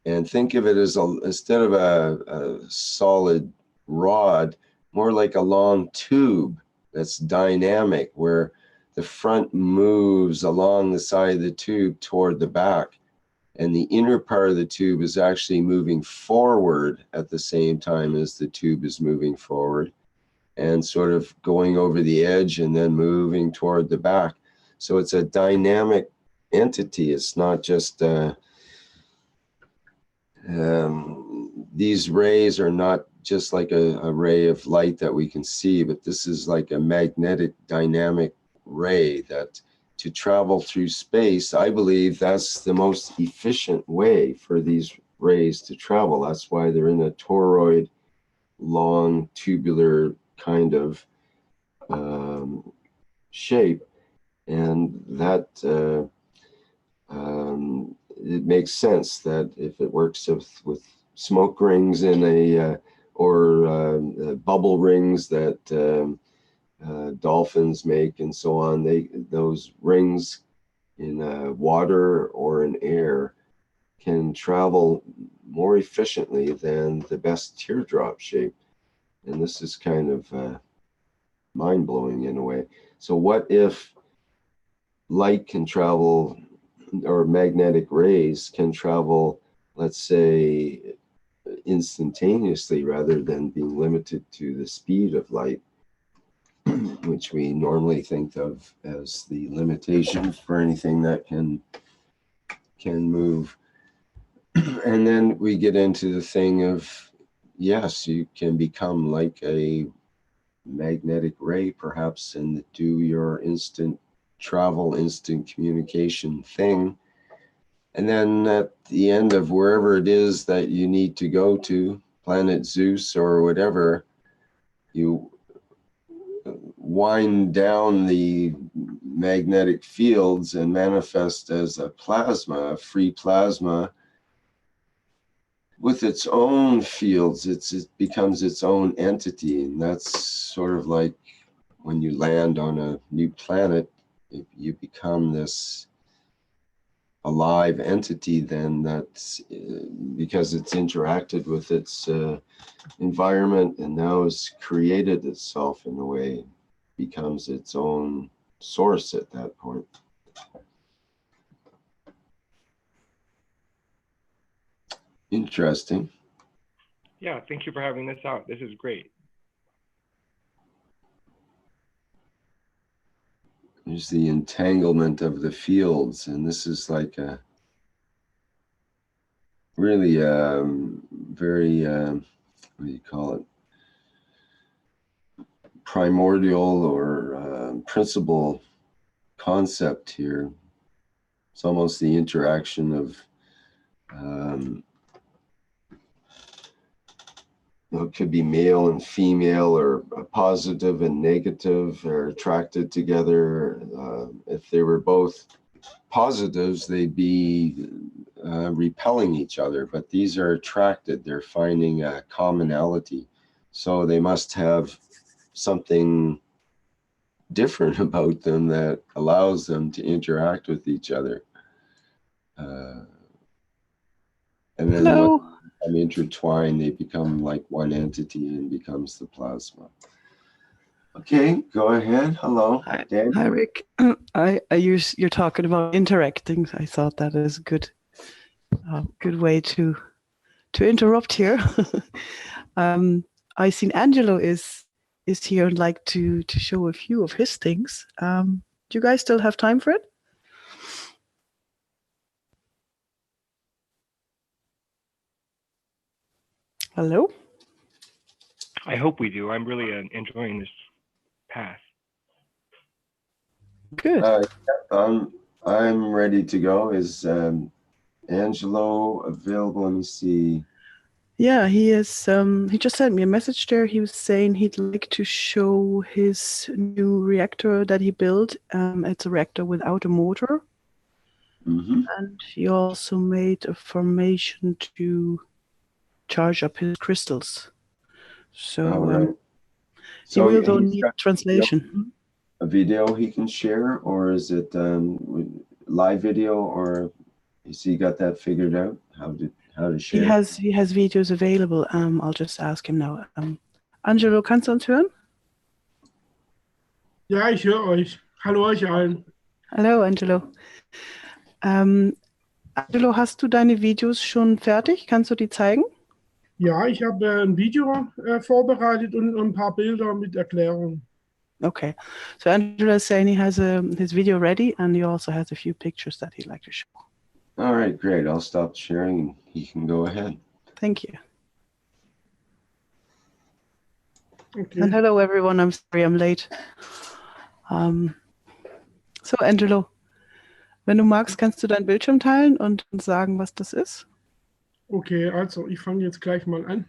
Speaker 1: and think of it as instead of a solid rod, more like a long tube that's dynamic, where the front moves along the side of the tube toward the back, and the inner part of the tube is actually moving forward at the same time as the tube is moving forward, and sort of going over the edge and then moving toward the back. So it's a dynamic entity. It's not just, these rays are not just like a ray of light that we can see, but this is like a magnetic dynamic ray that to travel through space, I believe that's the most efficient way for these rays to travel. That's why they're in a toroid, long tubular kind of shape, and that it makes sense that if it works with smoke rings in a or bubble rings that dolphins make and so on, those rings in water or in air can travel more efficiently than the best teardrop shape. And this is kind of mind-blowing in a way. So what if light can travel, or magnetic rays can travel, let's say, instantaneously rather than being limited to the speed of light, which we normally think of as the limitation for anything that can move. And then we get into the thing of, yes, you can become like a magnetic ray perhaps and do your instant travel, instant communication thing. And then at the end of wherever it is that you need to go to, planet Zeus or whatever, you wind down the magnetic fields and manifest as a plasma, a free plasma, with its own fields. It becomes its own entity. And that's sort of like when you land on a new planet, you become this alive entity then, that's because it's interacted with its environment and now has created itself in a way, becomes its own source at that point. Interesting.
Speaker 5: Yeah, thank you for having this out. This is great.
Speaker 1: There's the entanglement of the fields, and this is like a really very, what do you call it, primordial or principal concept here. It's almost the interaction of it could be male and female, or positive and negative, are attracted together. If they were both positives, they'd be repelling each other, but these are attracted. They're finding a commonality. So they must have something different about them that allows them to interact with each other. And then when they become intertwined, they become like one entity and becomes the plasma. Okay, go ahead. Hello, Dan.
Speaker 14: Hi, Rick. You're talking about interacting. I thought that is a good way to interrupt here. I seen Angelo is here and like to show a few of his things. Do you guys still have time for it? Hello?
Speaker 5: I hope we do. I'm really enjoying this path.
Speaker 14: Good.
Speaker 1: I'm ready to go. Is Angelo available? Let me see.
Speaker 14: Yeah, he is. He just sent me a message there. He was saying he'd like to show his new reactor that he built. It's a reactor without a motor.
Speaker 1: Mm-hmm.
Speaker 14: And he also made a formation to charge up his crystals. So,
Speaker 1: right.
Speaker 14: So he will need translation.
Speaker 1: A video he can share, or is it live video, or has he got that figured out? How to share?
Speaker 14: He has videos available. I'll just ask him now. Angelo, kannst du uns hören?
Speaker 15: Ja, ich höre euch. Hallo euch allen.
Speaker 14: Hallo, Angelo. Angelo, hast du deine Videos schon fertig? Kannst du die zeigen?
Speaker 15: Ja, ich habe ein Video vorbereitet und ein paar Bilder mit Erklärung.
Speaker 14: Okay, so Angelo is saying he has his video ready, and he also has a few pictures that he'd like to show.
Speaker 1: All right, great. I'll stop sharing and he can go ahead.
Speaker 14: Thank you.
Speaker 15: Okay.
Speaker 14: And hello, everyone. I'm sorry I'm late. So, Angelo, wenn du magst, kannst du deinen Bildschirm teilen und uns sagen, was das ist?
Speaker 15: Okay, also ich fange jetzt gleich mal an.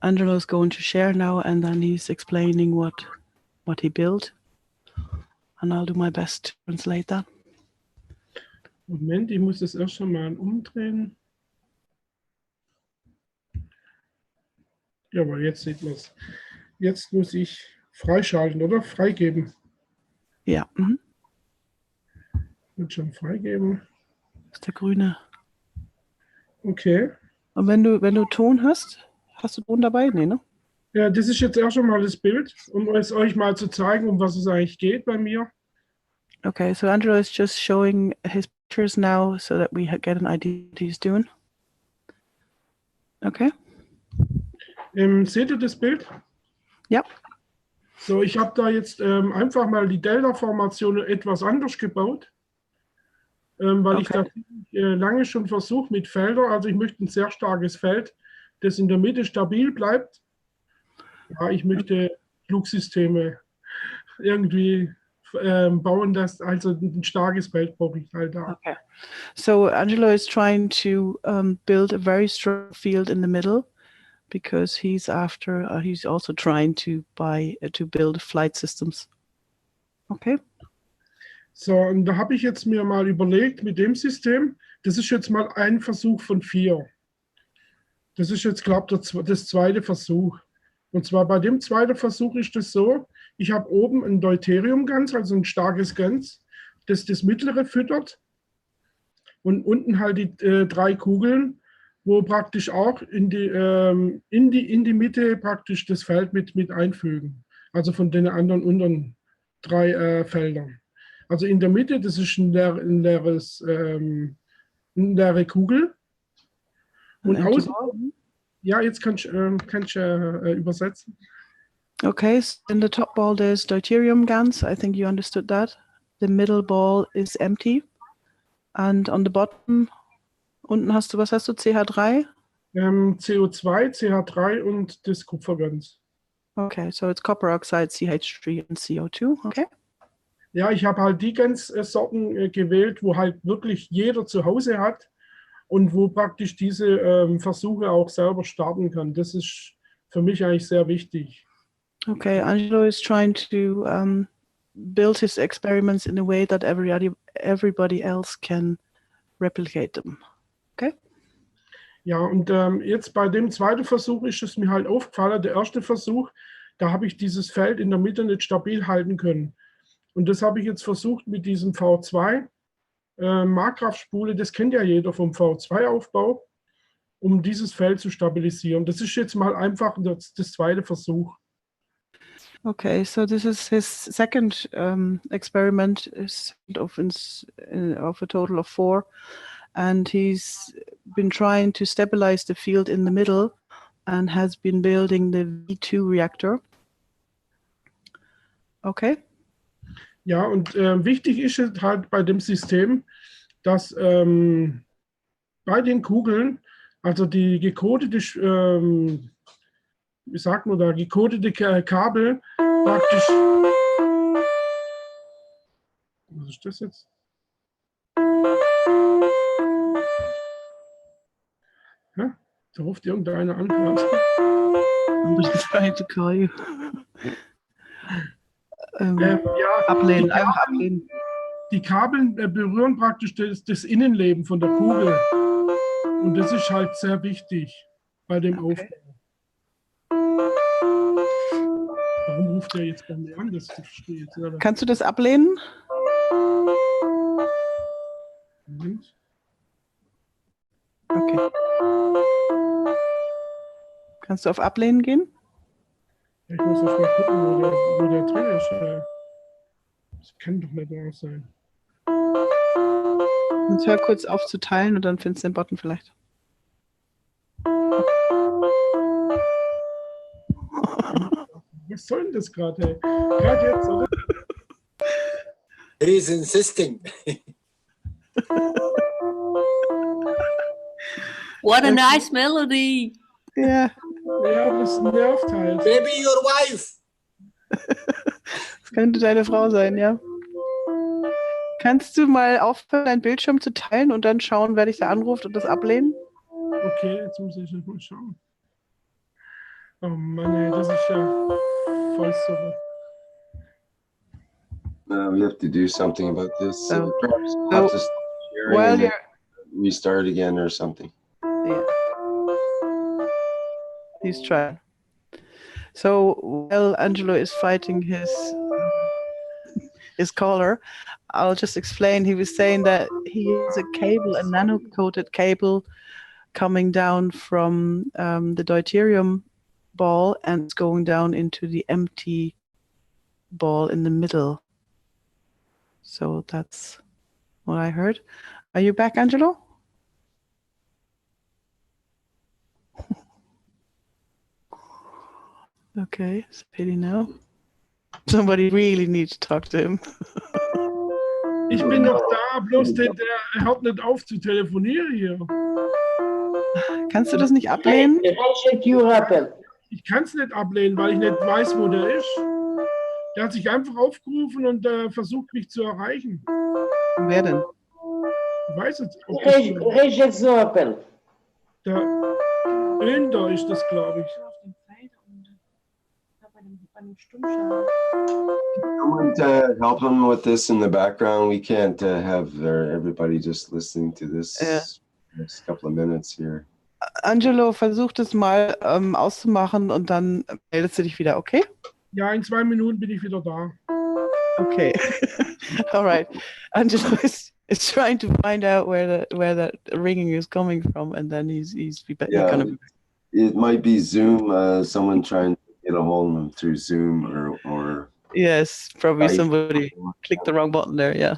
Speaker 14: Angelo is going to share now, and then he's explaining what he built, and I'll do my best to translate that.
Speaker 15: Moment, ich muss das erst schon mal umdrehen. Ja, aber jetzt sieht man es. Jetzt muss ich freischalten, oder? Freigeben.
Speaker 14: Ja. Mhm.
Speaker 15: Wird schon freigeben.
Speaker 14: Das ist der grüne.
Speaker 15: Okay.
Speaker 14: Und wenn du Ton hast du Ton dabei? Nee, ne?
Speaker 15: Ja, das ist jetzt erst einmal das Bild, um es euch mal zu zeigen, um was es eigentlich geht bei mir.
Speaker 14: Okay, so Angelo is just showing his pictures now so that we get an idea what he's doing. Okay.
Speaker 15: Seht ihr das Bild?
Speaker 14: Ja.
Speaker 15: So, ich habe da jetzt einfach mal die Delta-Formation etwas anders gebaut, weil ich das lange schon versuche mit Feldern. Also ich möchte ein sehr starkes Feld, das in der Mitte stabil bleibt. Ja, ich möchte Flugsysteme irgendwie bauen, das also ein starkes Feld brauche ich halt da.
Speaker 14: Okay. So Angelo is trying to build a very strong field in the middle, because he's also trying to build flight systems. Okay.
Speaker 15: So, und da habe ich jetzt mir mal überlegt mit dem System, das ist jetzt mal ein Versuch von 4. Das ist jetzt, glaube ich, das zweite Versuch. Und zwar bei dem zweiten Versuch ist es so, ich habe oben ein Deuterium-Ganz, also ein starkes Ganz, das das mittlere füttert. Und unten halt die 3 Kugeln, wo praktisch auch in die Mitte praktisch das Feld mit einfügen. Also von den anderen unteren 3 Feldern. Also in der Mitte, das ist eine leere Kugel. Und außen, ja, jetzt kannst du übersetzen.
Speaker 14: Okay, so in the top ball there's deuterium GaNs. I think you understood that. The middle ball is empty. And on the bottom, unten hast du, was hast du, CH3?
Speaker 15: CO2, CH3 und das Kupfergans.
Speaker 14: Okay, so it's copper oxide, CH3 and CO2, okay.
Speaker 15: Ja, ich habe halt die Sorten gewählt, wo halt wirklich jeder zu Hause hat. und wo praktisch diese Versuche auch selber starten kann. Das ist für mich eigentlich sehr wichtig.
Speaker 14: Okay, Angelo is trying to build his experiments in a way that everybody else can replicate them. Okay?
Speaker 15: Ja, und jetzt bei dem zweiten Versuch ist es mir halt aufgefallen, der erste Versuch, da habe ich dieses Feld in der Mitte nicht stabil halten können. Und das habe ich jetzt versucht mit diesem V2 Markgrafspule, das kennt ja jeder vom V2-Aufbau, um dieses Feld zu stabilisieren. Das ist jetzt mal einfach das zweite Versuch.
Speaker 14: Okay, so this is his second experiment of a total of 4, and he's been trying to stabilize the field in the middle and has been building the V2 reactor. Okay.
Speaker 15: Ja, und wichtig ist es halt bei dem System, dass bei den Kugeln, also die gecodete, wie sagt man da, gecodete Kabel praktisch. Was ist das jetzt? Ja, da ruft irgendeiner an.
Speaker 14: I'm just trying to call you.
Speaker 15: Ja,
Speaker 14: ablehnen, einfach ablehnen.
Speaker 15: Die Kabel berühren praktisch das Innenleben von der Kugel. Und das ist halt sehr wichtig bei dem Aufbau. Warum ruft er jetzt bei mir an? Das verstehe ich jetzt nicht.
Speaker 14: Kannst du das ablehnen?
Speaker 15: Moment.
Speaker 14: Okay. Kannst du auf Ablehnen gehen?
Speaker 15: Ich muss erst mal gucken, wo der drin ist. Das kann doch nicht wahr sein.
Speaker 14: Jetzt hör kurz auf zu teilen und dann findest du den Button vielleicht.
Speaker 15: Was soll denn das gerade? Gerade jetzt, oder?
Speaker 11: He is insisting.
Speaker 3: What a nice melody.
Speaker 14: Ja.
Speaker 15: Ja, das nervt halt.
Speaker 11: Maybe your wife.
Speaker 14: Das könnte deine Frau sein, ja. Kannst du mal aufhören, deinen Bildschirm zu teilen und dann schauen, wer dich da anruft und das ablehnen?
Speaker 15: Okay, jetzt muss ich mal schauen. Oh Mann, ey, das ist ja voll super.
Speaker 1: We have to do something about this.
Speaker 14: So,
Speaker 1: perhaps we'll have to stop sharing
Speaker 14: while
Speaker 1: and then
Speaker 14: you're
Speaker 1: restart again or something.
Speaker 14: yeah. He's trying. So while Angelo is fighting his caller, I'll just explain. He was saying that he has a cable, a nano-coated cable coming down from the deuterium ball and it's going down into the empty ball in the middle. So that's what I heard. Are you back, Angelo? Okay, it's a pity now. Somebody really needs to talk to him.
Speaker 15: Ich bin noch da, bloß der hört nicht auf zu telefonieren hier.
Speaker 14: Kannst du das nicht ablehnen?
Speaker 15: Ich kann es nicht ablehnen, weil ich nicht weiß, wo der ist. Der hat sich einfach aufgerufen und versucht, mich zu erreichen.
Speaker 14: Wer denn?
Speaker 15: Ich weiß es. Der Inder ist das, glaube ich.
Speaker 1: Someone to help him with this in the background. We can't have everybody just listening to this next couple of minutes here.
Speaker 14: Angelo, versuch das mal auszumachen und dann meldest du dich wieder, okay?
Speaker 15: Ja, in 2 Minuten bin ich wieder da.
Speaker 14: Okay. All right. Angelo is trying to find out where that ringing is coming from, and then he's gonna be.
Speaker 1: It might be Zoom. Someone trying to get a hold of him through Zoom or.
Speaker 14: Yes, probably somebody clicked the wrong button there. Yeah.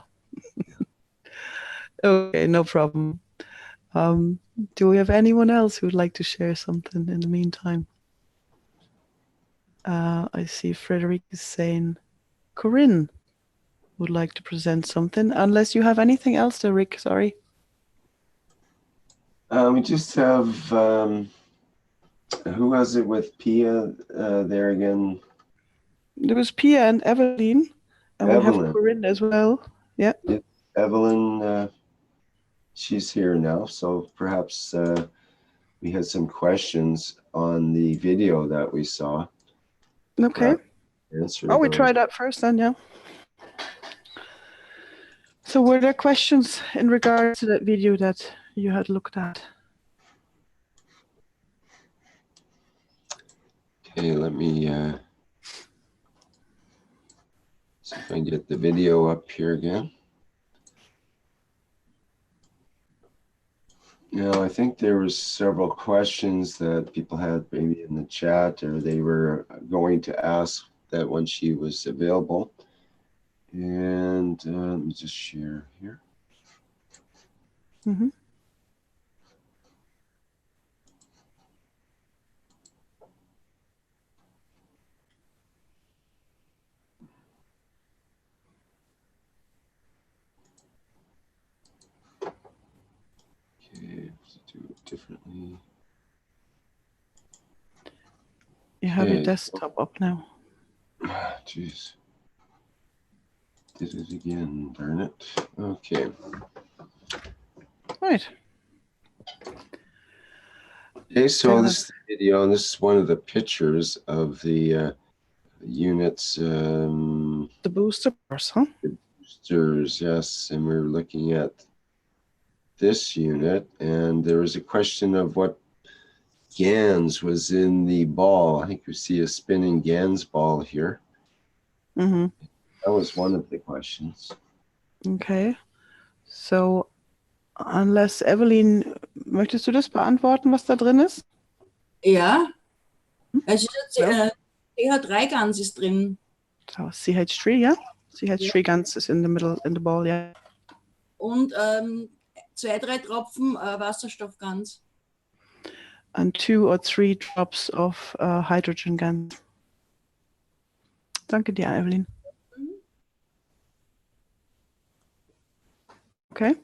Speaker 14: Okay, no problem. Do we have anyone else who would like to share something in the meantime? I see Frederick is saying Corinne would like to present something, unless you have anything else there, Rick, sorry.
Speaker 1: We just have, who was it with Pia there again?
Speaker 14: There was Pia and Evelyn, and we
Speaker 1: Evelyn.
Speaker 14: have Corinne as well. Yeah.
Speaker 1: Evelyn, she's here now, so perhaps we had some questions on the video that we saw.
Speaker 14: Okay.
Speaker 1: Answer
Speaker 14: we
Speaker 1: those.
Speaker 14: try that first then, yeah. So were there questions in regards to that video that you had looked at?
Speaker 1: Okay, let me see if I can get the video up here again. Now, I think there was several questions that people had maybe in the chat, or they were going to ask that when she was available. And let me just share here.
Speaker 14: Mm-hmm.
Speaker 1: Okay, let's do it differently.
Speaker 14: You have your
Speaker 1: Okay.
Speaker 14: desktop up now.
Speaker 1: Jeez. Did it again, darn it. Okay.
Speaker 14: Right.
Speaker 1: Okay, so this is the video, and this is one of the pictures of the units.
Speaker 14: The boosters, huh?
Speaker 1: The boosters, yes. And we're looking at this unit, and there was a question of what GANs was in the ball. I think we see a spinning GANs ball here.
Speaker 14: Mm-hmm.
Speaker 1: That was one of the questions.
Speaker 14: Okay. So, unless Evelyn, möchtest du das beantworten, was da drin ist?
Speaker 2: Ja. Also CH3 ganz ist drin.
Speaker 14: So, CH3, yeah? CH3 GANs is in the middle, in the ball, yeah.
Speaker 2: Und 2-3 Tropfen Wasserstoff ganz.
Speaker 14: And 2 or 3 drops of hydrogen GANs. Danke dir, Evelyn. Okay.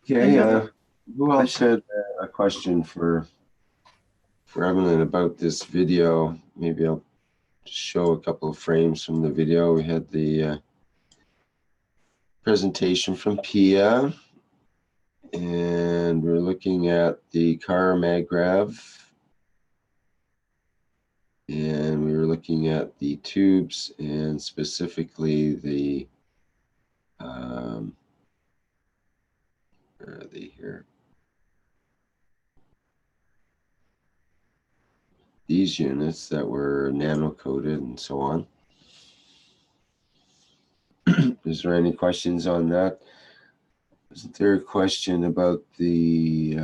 Speaker 1: Okay, who else had a question for Evelyn about this video? Maybe I'll show a couple of frames from the video. We had the presentation from Pia, and we're looking at the car maggrav, and we were looking at the tubes, and specifically the where are they here? These units that were nano-coated and so on. Is there any questions on that? Wasn't there a question about the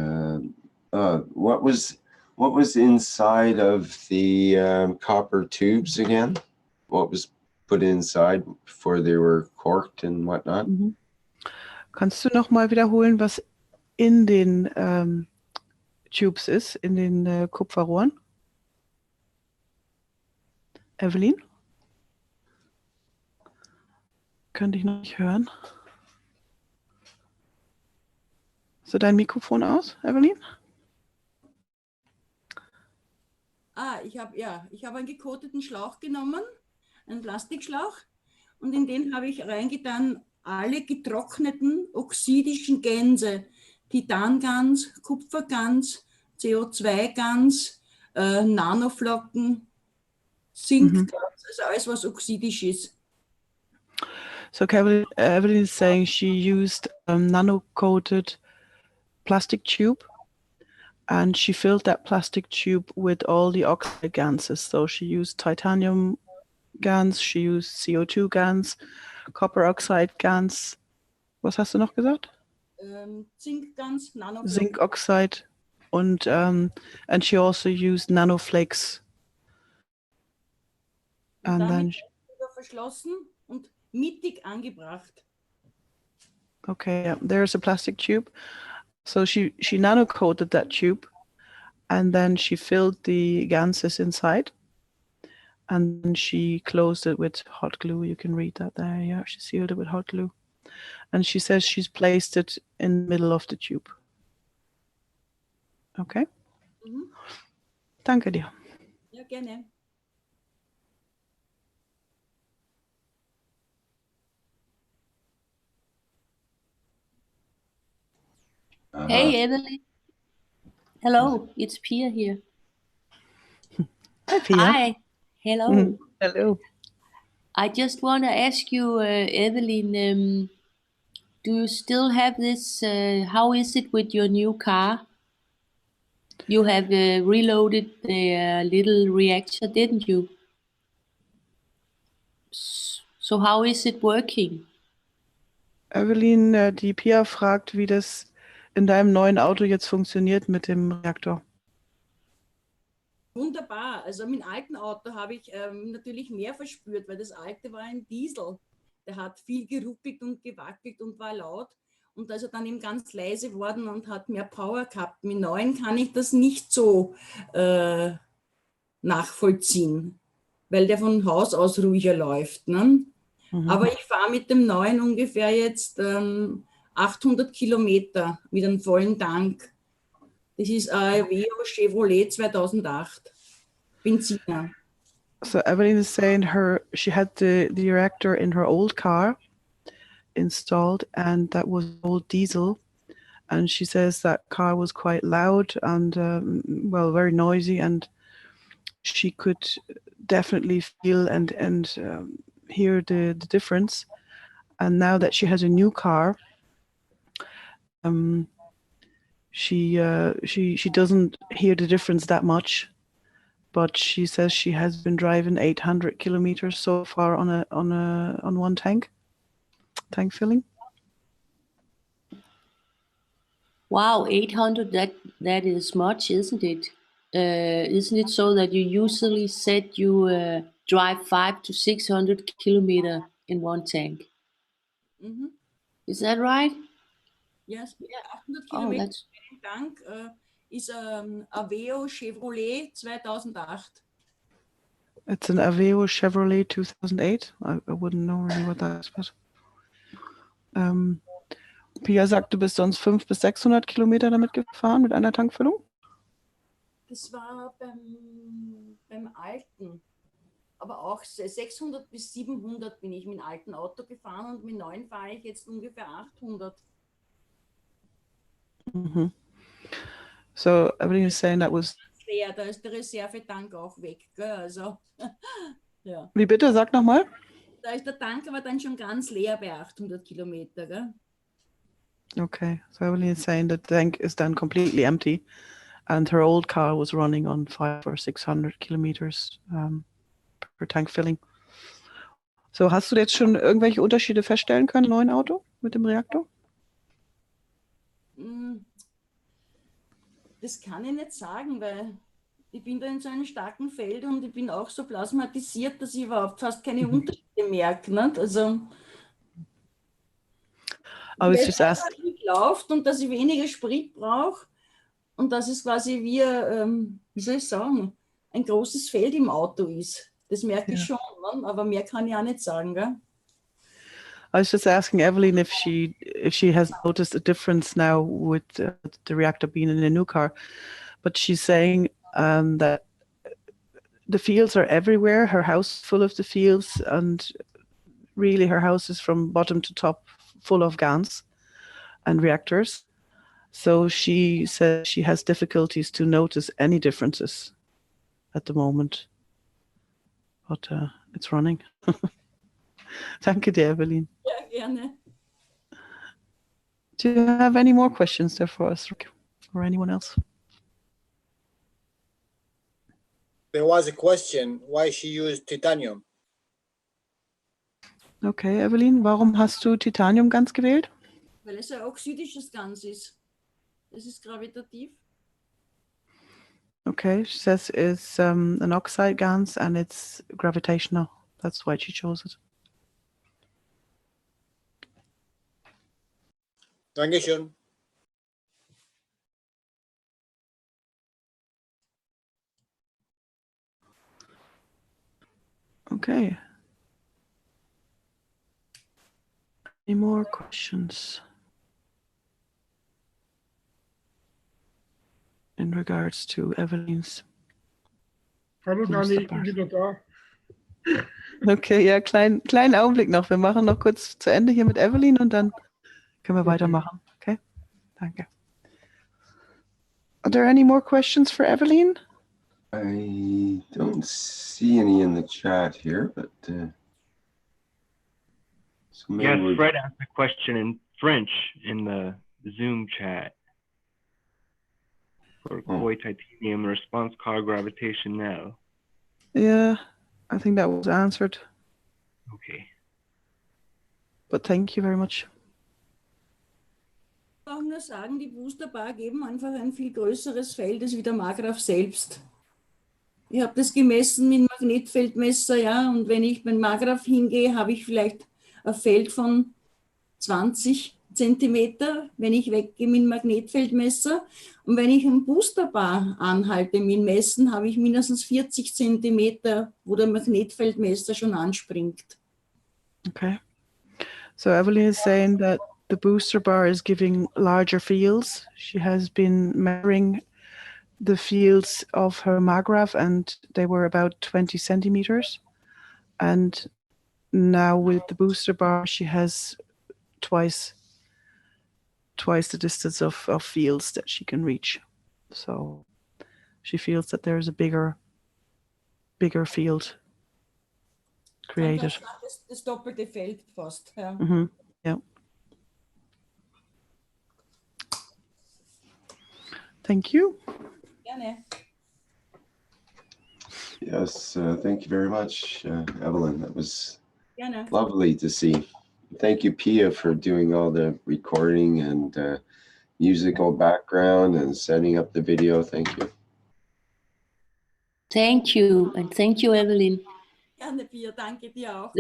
Speaker 1: what was inside of the copper tubes again? What was put inside before they were corked and whatnot?
Speaker 14: Mhm. Kannst du noch mal wiederholen, was in den Tubes ist, in den Kupferrohren? Evelyn? Könnte ich noch nicht hören. So, dein Mikrofon aus, Evelyn?
Speaker 2: Ich habe einen gekoteten Schlauch genommen, einen Plastikschlauch, und in den habe ich reingetan alle getrockneten oxidischen Gänse, Titangans, Kupfergans, CO2-Gans, Nanoflocken, Zinkgans, also alles, was oxidisch ist.
Speaker 14: So Evelyn is saying she used a nano-coated plastic tube, and she filled that plastic tube with all the oxide gases. So she used titanium GANs, she used CO2 GANs, copper oxide GANs. Was hast du noch gesagt?
Speaker 2: Zinkgans, Nanoflocken.
Speaker 14: Zinc oxide, and she also used nanoflakes. And then
Speaker 2: verschlossen und mittig angebracht.
Speaker 14: Okay, yeah, there's a plastic tube. So she nano-coated that tube, and then she filled the ganses inside, and then she closed it with hot glue. You can read that there. Yeah, she sealed it with hot glue, and she says she's placed it in the middle of the tube. Okay. Danke dir.
Speaker 2: Ja, gerne.
Speaker 3: Hey, Evelyn. Hello, it's Pia here.
Speaker 14: Hi, Pia.
Speaker 3: Hi. Hello.
Speaker 14: Hello.
Speaker 3: I just want to ask you, Evelyn, do you still have this? How is it with your new car? You have reloaded the little reactor, didn't you? So how is it working?
Speaker 14: Evelyn, die Pia fragt, wie das in deinem neuen Auto jetzt funktioniert mit dem Reaktor.
Speaker 2: Wunderbar. Also mit dem alten Auto habe ich natürlich mehr verspürt, weil das alte war ein Diesel. Der hat viel geruckelt und gewackelt und war laut. Und da ist er dann eben ganz leise geworden und hat mehr Power gehabt. Mit neuen kann ich das nicht so nachvollziehen, weil der von Haus aus ruhiger läuft. Ne? Aber ich fahre mit dem neuen ungefähr jetzt 800 Kilometer mit einem vollen Tank. Das ist ein Veo Chevrolet 2008. Benziner.
Speaker 14: So Evelyn is saying she had the reactor in her old car installed, and that was old diesel. And she says that car was quite loud and well, very noisy, and she could definitely feel and hear the difference. And now that she has a new car, she doesn't hear the difference that much, but she says she has been driving 800 kilometers so far on one tank filling.
Speaker 3: Wow, 800, that is much, isn't it? Isn't it so that you usually said you drive 500 to 600 kilometers in one tank?
Speaker 2: Mhm.
Speaker 3: Is that right?
Speaker 2: Yes, 800
Speaker 3: Oh,
Speaker 2: Kilometer
Speaker 3: that's...
Speaker 2: im Tank ist ein Aveo Chevrolet 2008.
Speaker 14: It's an Aveo Chevrolet 2008. I wouldn't know really what that is, but Pia sagt, du bist sonst 500 bis 600 Kilometer damit gefahren mit einer Tankfüllung?
Speaker 2: Das war beim alten. Aber auch 600 bis 700 bin ich mit dem alten Auto gefahren und mit neuen fahre ich jetzt ungefähr 800.
Speaker 14: Mhm. So Evelyn is saying that was...
Speaker 2: Leer, da ist der Reservetank auch weg. Gell? Also, ja.
Speaker 14: Wie bitte? Sag nochmal.
Speaker 2: Da ist der Tank aber dann schon ganz leer bei 800 Kilometer. Gell?
Speaker 14: Okay, so Evelyn is saying that the tank is then completely empty, and her old car was running on 500 or 600 kilometers per tank filling. So, hast du jetzt schon irgendwelche Unterschiede feststellen können im neuen Auto mit dem Reaktor?
Speaker 2: Das kann ich nicht sagen, weil ich bin da in so einem starken Feld und ich bin auch so plasmatisiert, dass ich überhaupt fast keine Unterschiede merke. Nicht? Also,
Speaker 14: Aber es
Speaker 2: weil
Speaker 14: ist erst...
Speaker 2: es läuft und dass ich weniger Sprit brauche und dass es quasi wie, wie soll ich sagen, ein großes Feld im Auto ist. Das merke ich schon, ne? Aber mehr kann ich auch nicht sagen. Gell?
Speaker 14: I was just asking Evelyn if she has noticed a difference now with the reactor being in a new car, but she's saying that the fields are everywhere. Her house is full of the fields, and really her house is from bottom to top full of GANs and reactors. So she says she has difficulties to notice any differences at the moment, but it's running. Danke dir, Evelyn.
Speaker 2: Ja, gerne.
Speaker 14: Do you have any more questions there for us, Rick, or anyone else?
Speaker 11: There was a question why she used titanium.
Speaker 14: Okay, Evelyn, warum hast du Titanium ganz gewählt?
Speaker 2: Weil es ein oxidisches Gas ist. Das ist gravitativ.
Speaker 14: Okay, she says it's an oxide gas and it's gravitational. That's why she chose it.
Speaker 11: Dankeschön.
Speaker 14: Okay. Any more questions in regards to Evelyn's?
Speaker 15: Hallo Dani, ich bin wieder da.
Speaker 14: Okay, ja, kleinen Augenblick noch. Wir machen noch kurz zu Ende hier mit Evelyn und dann können wir weitermachen. Okay, danke. Are there any more questions for Evelyn?
Speaker 1: I don't see any in the chat here, but so maybe
Speaker 5: Yes,
Speaker 1: we're...
Speaker 5: Fred asked a question in French in the Zoom chat. For koi titanium response car gravitation now.
Speaker 14: Yeah, I think that was answered.
Speaker 5: Okay.
Speaker 14: But thank you very much.
Speaker 2: Ich kann auch nur sagen, die Boosterbar geben einfach ein viel größeres Feld als wie der Markgraf selbst. Ich habe das gemessen mit dem Magnetfeldmesser, ja, und wenn ich beim Markgraf hingehe, habe ich vielleicht ein Feld von 20 Zentimeter, wenn ich weggehe mit dem Magnetfeldmesser. Und wenn ich einen Boosterbar anhalte mit dem Messen, habe ich mindestens 40 Zentimeter, wo der Magnetfeldmesser schon anspringt.
Speaker 14: Okay. So Evelyn is saying that the booster bar is giving larger fields. She has been measuring the fields of her Markgraf and they were about 20 centimeters. And now with the booster bar, she has twice the distance of fields that she can reach. So she feels that there's a bigger field created.
Speaker 2: Das doppelte Feld fast. Ja.
Speaker 14: Mm-hmm. Yeah. Thank you.
Speaker 2: Gerne.
Speaker 1: Yes, thank you very much, Evelyn. That was
Speaker 2: Gerne.
Speaker 1: lovely to see. Thank you, Pia, for doing all the recording and musical background and setting up the video. Thank you.
Speaker 3: Thank you, and thank you, Evelyn.
Speaker 2: Gerne, Pia. Danke dir auch.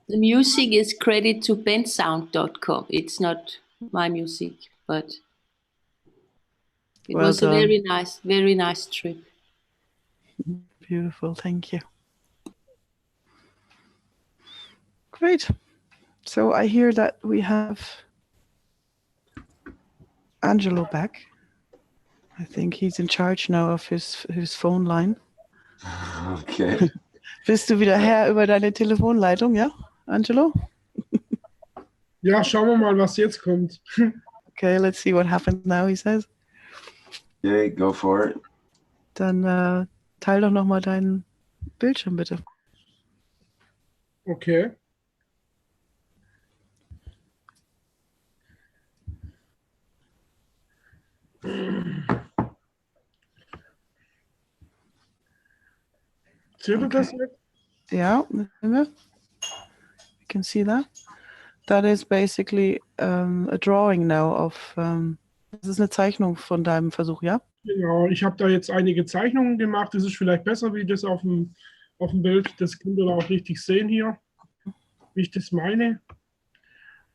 Speaker 3: The music is credit to bensound.com. It's not my music, but it was a very nice trip.
Speaker 14: Beautiful, thank you. Great. So I hear that we have Angelo back. I think he's in charge now of his phone line.
Speaker 1: Okay.
Speaker 14: Bist du wieder Herr über deine Telefonleitung, ja, Angelo?
Speaker 15: Ja, schauen wir mal, was jetzt kommt.
Speaker 14: Okay, let's see what happens now, he says.
Speaker 1: Okay, go for it.
Speaker 14: Dann teil doch nochmal deinen Bildschirm, bitte.
Speaker 15: Okay. Seht ihr das jetzt?
Speaker 14: Yeah, we can see that. That is basically a drawing now of. Das ist eine Zeichnung von deinem Versuch, ja?
Speaker 15: Genau, ich habe da jetzt einige Zeichnungen gemacht. Das ist vielleicht besser, wie das auf dem Bild. Das könnt ihr auch richtig sehen hier, wie ich das meine.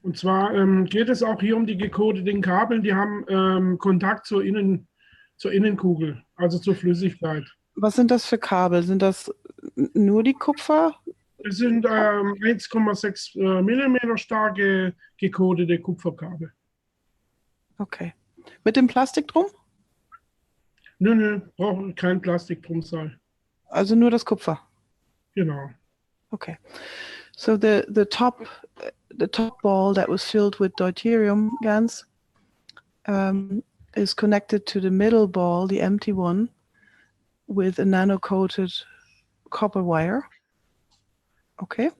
Speaker 15: Und zwar geht es auch hier um die gekodeten Kabel. Die haben Kontakt zur Innenkugel, also zur Flüssigkeit.
Speaker 14: Was sind das für Kabel? Sind das nur die Kupfer?
Speaker 15: Es sind 1,6 Millimeter starke gekodete Kupferkabel.
Speaker 14: Okay. Mit dem Plastik drum?
Speaker 15: Nö, braucht kein Plastik drum sein.
Speaker 14: Also nur das Kupfer?
Speaker 15: Genau.
Speaker 14: Okay. So the top ball that was filled with deuterium GaNs is connected to the middle ball, the empty one, with a nano-coated copper wire. Okay.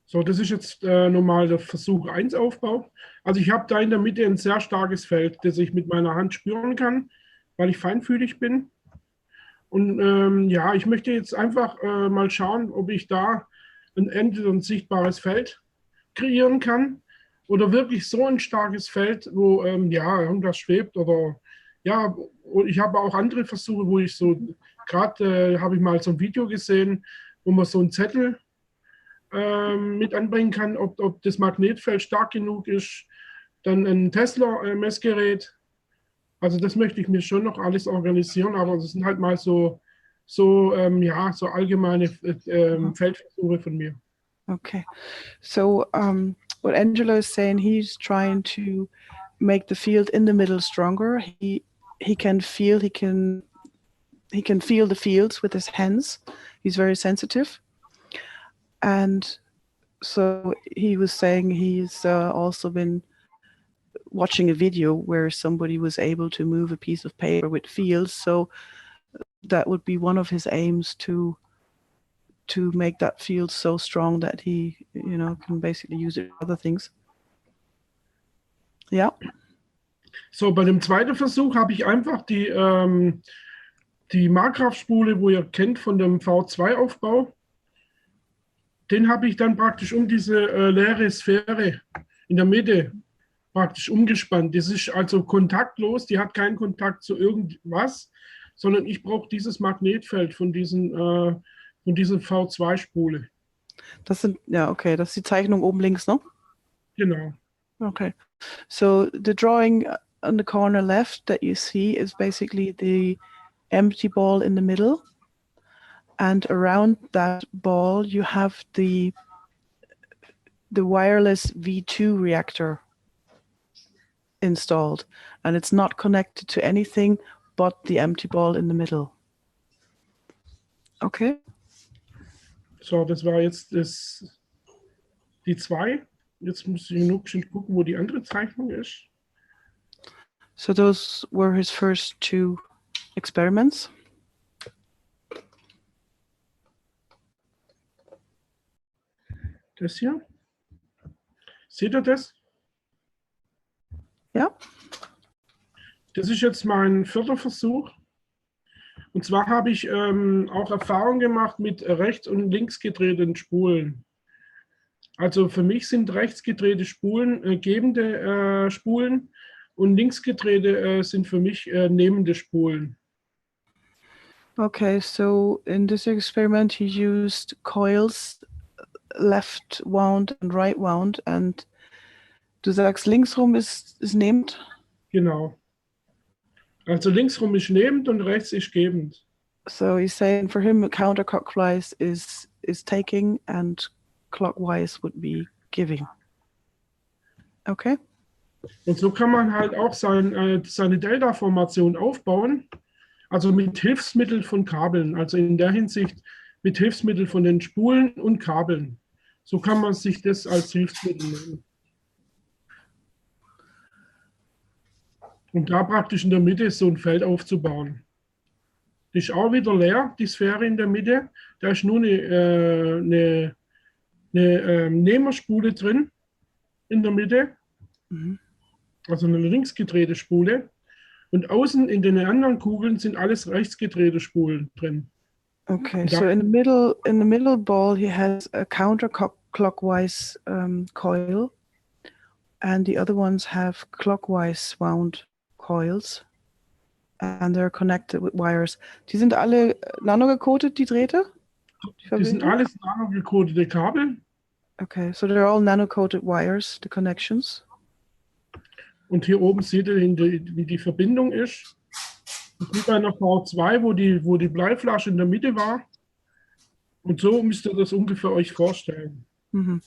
Speaker 15: So, das ist jetzt normal der Versuch 1 Aufbau. Also ich habe da in der Mitte ein sehr starkes Feld, das ich mit meiner Hand spüren kann, weil ich feinfühlig bin. Und ja, ich möchte jetzt einfach mal schauen, ob ich da entweder ein sichtbares Feld kreieren kann oder wirklich so ein starkes Feld, wo ja, irgendwas schwebt oder ja, ich habe auch andere Versuche, wo ich so, gerade habe ich mal so ein Video gesehen, wo man so einen Zettel mit anbringen kann, ob das Magnetfeld stark genug ist, dann ein Tesla-Messgerät. Also das möchte ich mir schon noch alles organisieren, aber das sind halt mal so ja, so allgemeine Feldversuche von mir.
Speaker 14: Okay. So what Angelo is saying, he's trying to make the field in the middle stronger. He can feel the fields with his hands. He's very sensitive. And so he was saying he's also been watching a video where somebody was able to move a piece of paper with fields. So that would be one of his aims, to make that field so strong that he, can basically use it for other things. Ja.
Speaker 15: So, bei dem zweiten Versuch habe ich einfach die Markgrafspule, wo ihr kennt von dem V2-Aufbau, den habe ich dann praktisch um diese leere Sphäre in der Mitte praktisch umgespannt. Das ist also kontaktlos, die hat keinen Kontakt zu irgendwas, sondern ich brauche dieses Magnetfeld von dieser V2-Spule.
Speaker 14: Das sind, ja, okay, das ist die Zeichnung oben links, ne?
Speaker 15: Genau.
Speaker 14: Okay. So the drawing on the corner left that you see is basically the empty ball in the middle. And around that ball, you have the wireless V2 reactor installed. And it's not connected to anything but the empty ball in the middle. Okay.
Speaker 15: So, das war jetzt die 2. Jetzt muss ich nur schon gucken, wo die andere Zeichnung ist.
Speaker 14: So those were his first 2 experiments.
Speaker 15: Das hier. Seht ihr das?
Speaker 14: Ja.
Speaker 15: Das ist jetzt mein 4. Versuch. Und zwar habe ich auch Erfahrung gemacht mit rechts- und links gedrehten Spulen. Also für mich sind rechts gedrehte Spulen gebende Spulen und links gedrehte sind für mich nehmende Spulen.
Speaker 14: Okay, so in this experiment he used coils, left wound and right wound, and du sagst linksrum ist nehmend?
Speaker 15: Genau. Also linksrum ist nehmend und rechts ist gebend.
Speaker 14: So he's saying for him counterclockwise is taking and clockwise would be giving. Okay.
Speaker 15: Und so kann man halt auch seine Delta-Formation aufbauen, also mit Hilfsmitteln von Kabeln, also in der Hinsicht mit Hilfsmitteln von den Spulen und Kabeln. So kann man sich das als Hilfsmittel nehmen. Und da praktisch in der Mitte so ein Feld aufzubauen. Die ist auch wieder leer, die Sphäre in der Mitte. Da ist nur eine Nehmerspule drin in der Mitte.
Speaker 14: Mhm.
Speaker 15: Also eine links gedrehte Spule. Und außen in den anderen Kugeln sind alles rechts gedrehte Spulen drin.
Speaker 14: Okay, so in the middle ball he has a counterclockwise coil, and the other ones have clockwise wound coils, and they're connected with wires. Die sind alle nano-gecoated, die Drähte?
Speaker 15: Die sind alles nano-gecodete Kabel.
Speaker 14: Okay, so they're all nano-coated wires, the connections.
Speaker 15: Und hier oben seht ihr, wie die Verbindung ist. Das ist bei einer V2, wo die Bleiflasche in der Mitte war. Und so müsst ihr das ungefähr euch vorstellen.
Speaker 14: Mm-hmm.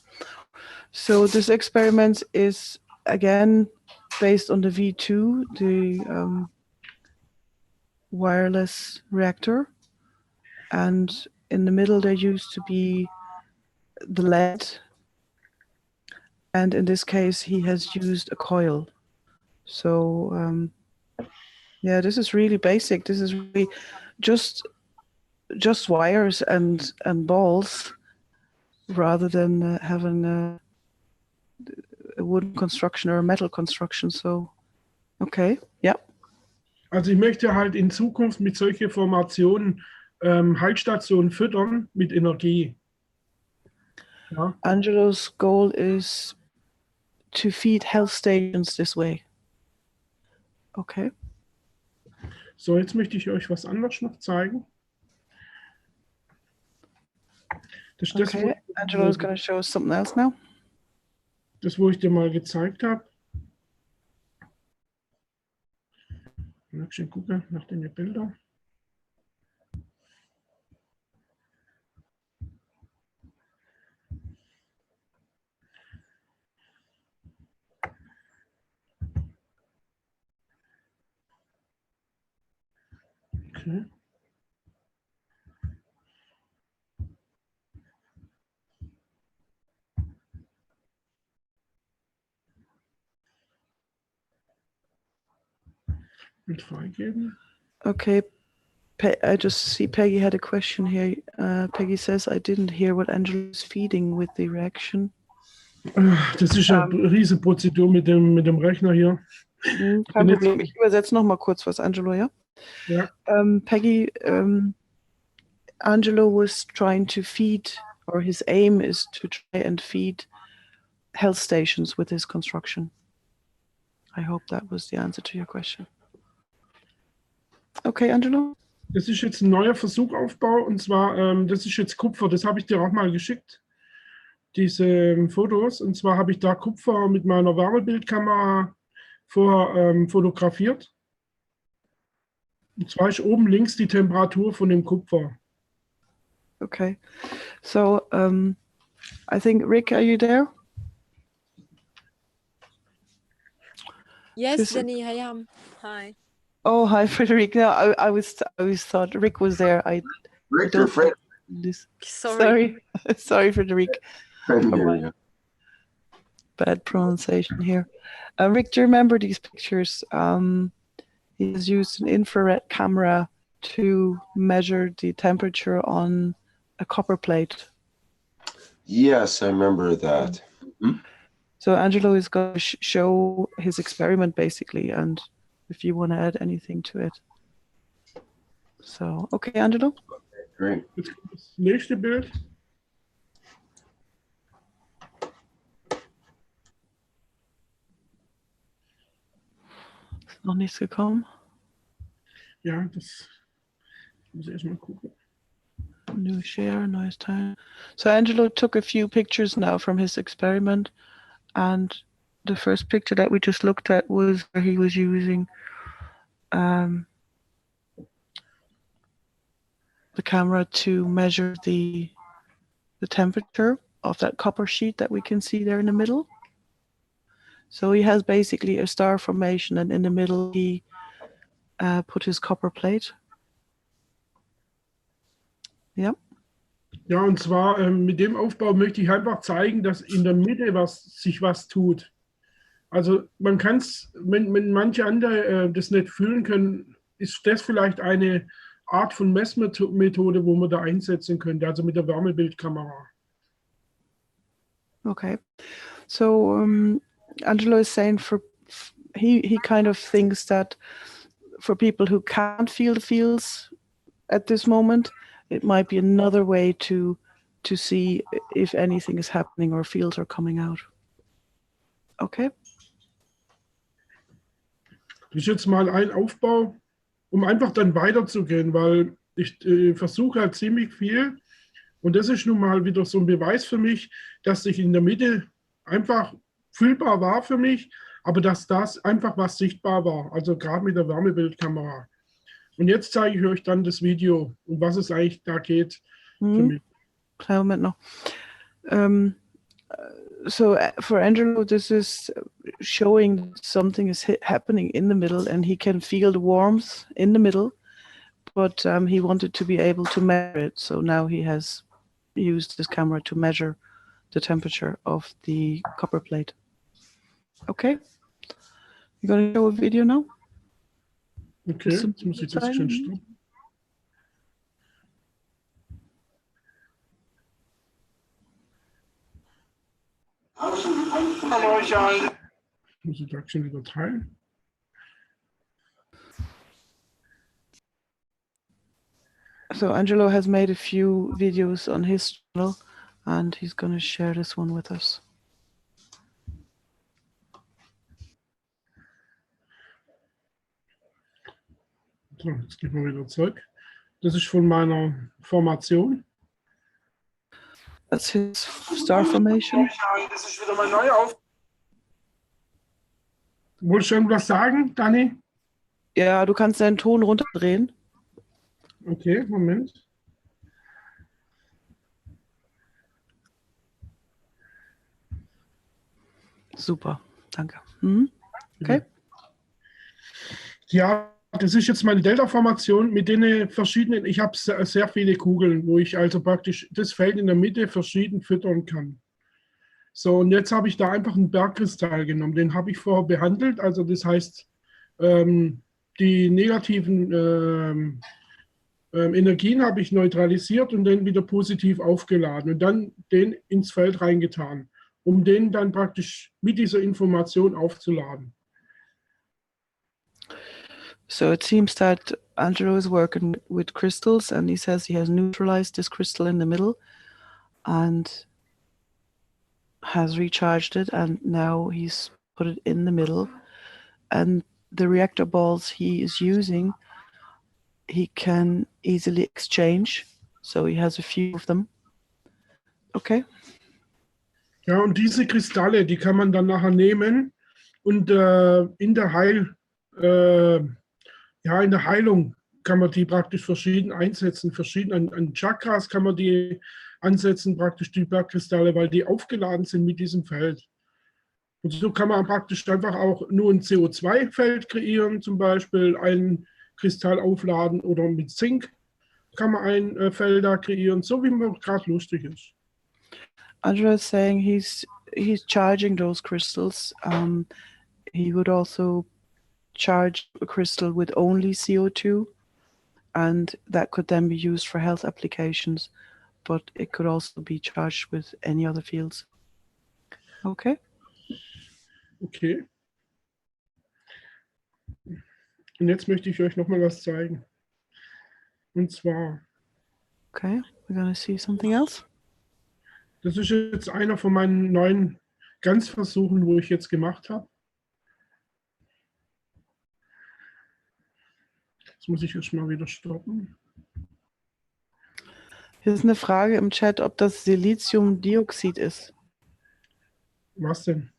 Speaker 14: So this experiment is again based on the V2, the wireless reactor. And in the middle there used to be the lead. And in this case he has used a coil. So yeah, this is really basic. This is really just wires and balls, rather than having a wooden construction or a metal construction. So, okay, yeah.
Speaker 15: Also ich möchte halt in Zukunft mit solchen Formationen Heilstationen füttern mit Energie. Ja.
Speaker 14: Angelo's goal is to feed health stations this way. Okay.
Speaker 15: So, jetzt möchte ich euch was anderes noch zeigen. Das ist
Speaker 14: Okay, Angelo is going to show us something else now.
Speaker 15: Das, wo ich dir mal gezeigt habe. Ich schon gucken nach den Bildern. Okay. Mit freigeben.
Speaker 14: Okay. I just see Peggy had a question here. Peggy says, I didn't hear what Angelo is feeding with the reaction.
Speaker 15: Das ist eine riesige Prozedur mit dem Rechner hier.
Speaker 14: Kein Problem. Ich übersetze noch mal kurz was, Angelo, ja?
Speaker 15: Ja.
Speaker 14: Peggy, Angelo was trying to feed, or his aim is to try and feed health stations with his construction. I hope that was the answer to your question. Okay, Angelo?
Speaker 15: Das ist jetzt ein neuer Versuchaufbau, und zwar, das ist jetzt Kupfer, das habe ich dir auch mal geschickt, diese Fotos. Und zwar habe ich da Kupfer mit meiner Wärmebildkamera vorher fotografiert. Und zwar ist oben links die Temperatur von dem Kupfer.
Speaker 14: Okay, so I think, Rick, are you there?
Speaker 6: Yes, Jenny, I am. Hi.
Speaker 14: Oh, hi, Frederic. No, I was thought Rick was there.
Speaker 1: Rick or Fred?
Speaker 14: Sorry, sorry, Frederic.
Speaker 1: Yeah.
Speaker 14: Bad pronunciation here. Rick, do you remember these pictures? He has used an infrared camera to measure the temperature on a copper plate.
Speaker 1: Yes, I remember that. Mm-hmm.
Speaker 14: So Angelo is going to show his experiment basically, and if you want to add anything to it. So, okay, Angelo?
Speaker 1: Great.
Speaker 15: Jetzt kommt das nächste Bild.
Speaker 14: Ist noch nichts gekommen?
Speaker 15: Ja, das muss ich erstmal gucken.
Speaker 14: New share, nice time. So Angelo took a few pictures now from his experiment, and the first picture that we just looked at was where he was using the camera to measure the temperature of that copper sheet that we can see there in the middle. So he has basically a star formation, and in the middle he put his copper plate. Ja.
Speaker 15: Ja, und zwar mit dem Aufbau möchte ich einfach zeigen, dass in der Mitte sich was tut. Also man kann es, wenn manche andere das nicht fühlen können, ist das vielleicht eine Art von Messmethode, wo man da einsetzen könnte, also mit der Wärmebildkamera.
Speaker 14: Okay. So Angelo is saying he kind of thinks that for people who can't feel the fields at this moment, it might be another way to see if anything is happening or fields are coming out. Okay.
Speaker 15: Das ist jetzt mal ein Aufbau, um einfach dann weiterzugehen, weil ich versuche halt ziemlich viel, und das ist nun mal wieder so ein Beweis für mich, dass sich in der Mitte einfach fühlbar war für mich, aber dass das einfach was sichtbar war, also gerade mit der Wärmebildkamera. Und jetzt zeige ich euch dann das Video, um was es eigentlich da geht für mich.
Speaker 14: Kleinen Moment noch. So for Angelo, this is showing something is happening in the middle, and he can feel the warmth in the middle, but he wanted to be able to measure it. So now he has used this camera to measure the temperature of the copper plate. Okay. You're going to show a video now?
Speaker 15: Okay, jetzt muss ich das schon stoppen. Hallo euch allen. Muss ich das schon wieder teilen?
Speaker 14: So Angelo has made a few videos on his channel, and he's going to share this one with us.
Speaker 15: So, jetzt gehen wir wieder zurück. Das ist von meiner Formation.
Speaker 14: That's his star formation.
Speaker 15: Das ist wieder mal neu auf. Wolltest du irgendwas sagen, Dani?
Speaker 14: Ja, du kannst deinen Ton runterdrehen.
Speaker 15: Okay, Moment.
Speaker 14: Super, danke. Okay.
Speaker 15: Ja, das ist jetzt meine Delta-Formation mit den verschiedenen, ich habe sehr viele Kugeln, wo ich also praktisch das Feld in der Mitte verschieden füttern kann. So, und jetzt habe ich da einfach einen Bergkristall genommen, den habe ich vorher behandelt, also das heißt, die negativen Energien habe ich neutralisiert und dann wieder positiv aufgeladen und dann den ins Feld reingetan, um den dann praktisch mit dieser Information aufzuladen.
Speaker 14: So it seems that Angelo is working with crystals, and he says he has neutralized this crystal in the middle and has recharged it, and now he's put it in the middle. And the reactor balls he is using, he can easily exchange. So he has a few of them. Okay.
Speaker 15: Ja, und diese Kristalle, die kann man dann nachher nehmen und in der in der Heilung kann man die praktisch verschieden einsetzen. An Chakras kann man die ansetzen, praktisch die Bergkristalle, weil die aufgeladen sind mit diesem Feld. Und so kann man praktisch einfach auch nur ein CO2-Feld kreieren, zum Beispiel einen Kristall aufladen, oder mit Zink kann man ein Feld da kreieren, so wie man gerade lustig ist.
Speaker 14: Angelo is saying he's charging those crystals. He would also charge a crystal with only CO2, and that could then be used for health applications, but it could also be charged with any other fields. Okay.
Speaker 15: Okay. Und jetzt möchte ich euch noch mal was zeigen. Und zwar.
Speaker 14: Okay, we're gonna see something else.
Speaker 15: Das ist jetzt einer von meinen neuen Ganzversuchen, wo ich jetzt gemacht habe. Jetzt muss ich erst mal wieder stoppen.
Speaker 14: Hier ist eine Frage im Chat, ob das Siliziumdioxid ist.
Speaker 15: Was denn?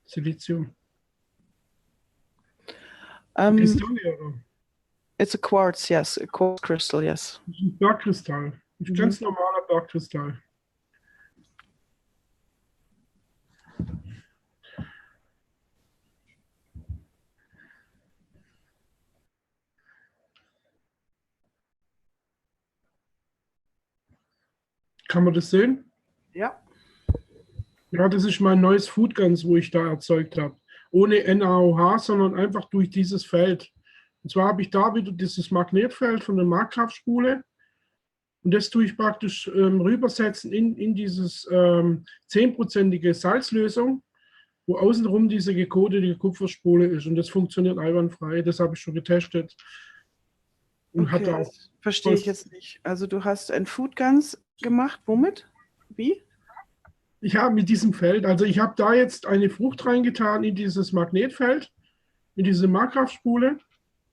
Speaker 15: Silizium? Kristalle, oder?
Speaker 14: It's a quartz, yes. A quartz crystal, yes.
Speaker 15: Das ist ein Bergkristall. Ein ganz normaler Bergkristall. Kann man das sehen?
Speaker 14: Ja.
Speaker 15: Ja, das ist mein neues Foodguns, wo ich da erzeugt habe. Ohne NaOH, sondern einfach durch dieses Feld. Und zwar habe ich da wieder dieses Magnetfeld von der Magkraftspule. Und das tue ich praktisch rübersetzen in dieses 10%ige Salzlösung, wo außenrum diese gekodete Kupferspule ist. Und das funktioniert einwandfrei. Das habe ich schon getestet. Und
Speaker 14: Okay,
Speaker 15: hatte auch.
Speaker 14: das verstehe ich jetzt nicht. Also du hast ein Foodguns gemacht. Womit? Wie?
Speaker 15: Ich habe mit diesem Feld, also ich habe da jetzt eine Frucht reingetan in dieses Magnetfeld, in diese Magkraftspule.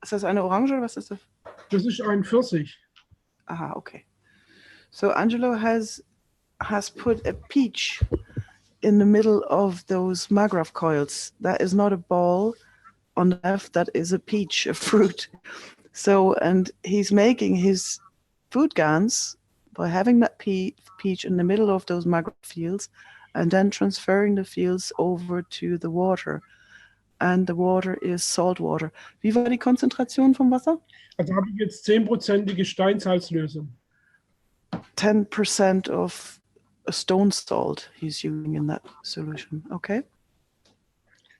Speaker 14: Ist das eine Orange oder was ist das?
Speaker 15: Das ist ein Pfirsich.
Speaker 14: Aha, okay. So Angelo has put a peach in the middle of those Maggrav coils. That is not a ball on the left, that is a peach, a fruit. So, and he's making his food GANs by having that peach in the middle of those Maggrav fields and then transferring the fields over to the water. And the water is salt water. Wie war die Konzentration vom Wasser?
Speaker 15: Also habe ich jetzt 10%ige Steinsalzlösung.
Speaker 14: 10% of a stone salt he's using in that solution. Okay.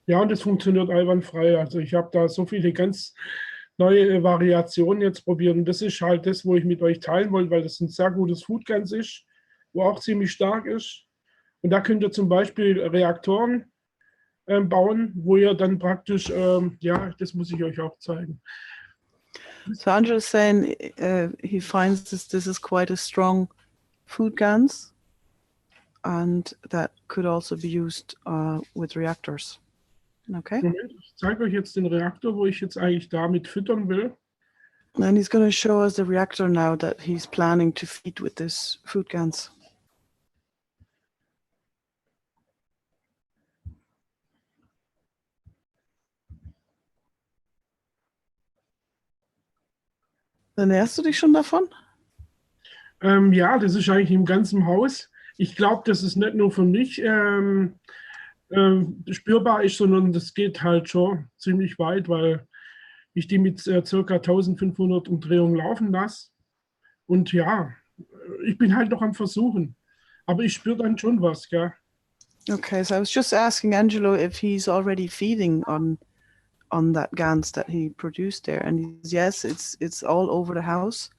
Speaker 15: Ja, und das funktioniert einwandfrei. Also ich habe da so viele ganz neue Variationen jetzt probiert. Und das ist halt das, wo ich mit euch teilen wollte, weil das ein sehr gutes Foodguns ist, wo auch ziemlich stark ist. Und da könnt ihr zum Beispiel Reaktoren bauen, wo ihr dann praktisch, ja, das muss ich euch auch zeigen.
Speaker 14: So Angelo is saying he finds this is quite a strong food GANs, and that could also be used with reactors. Okay.
Speaker 15: Moment, ich zeige euch jetzt den Reaktor, wo ich jetzt eigentlich damit füttern will.
Speaker 14: And he's going to show us the reactor now that he's planning to feed with this food GANs. Ernährst du dich schon davon?
Speaker 15: Ja, das ist eigentlich im ganzen Haus. Ich glaube, das ist nicht nur für mich spürbar ist, sondern das geht halt schon ziemlich weit, weil ich die mit ca. 1500 Umdrehungen laufen lasse. Und ja, ich bin halt noch am Versuchen. Aber ich spüre dann schon was, gell?
Speaker 14: Okay, so I was just asking Angelo if he's already feeding on on that GANs that he produced there. And he says, yes, it's all over the house.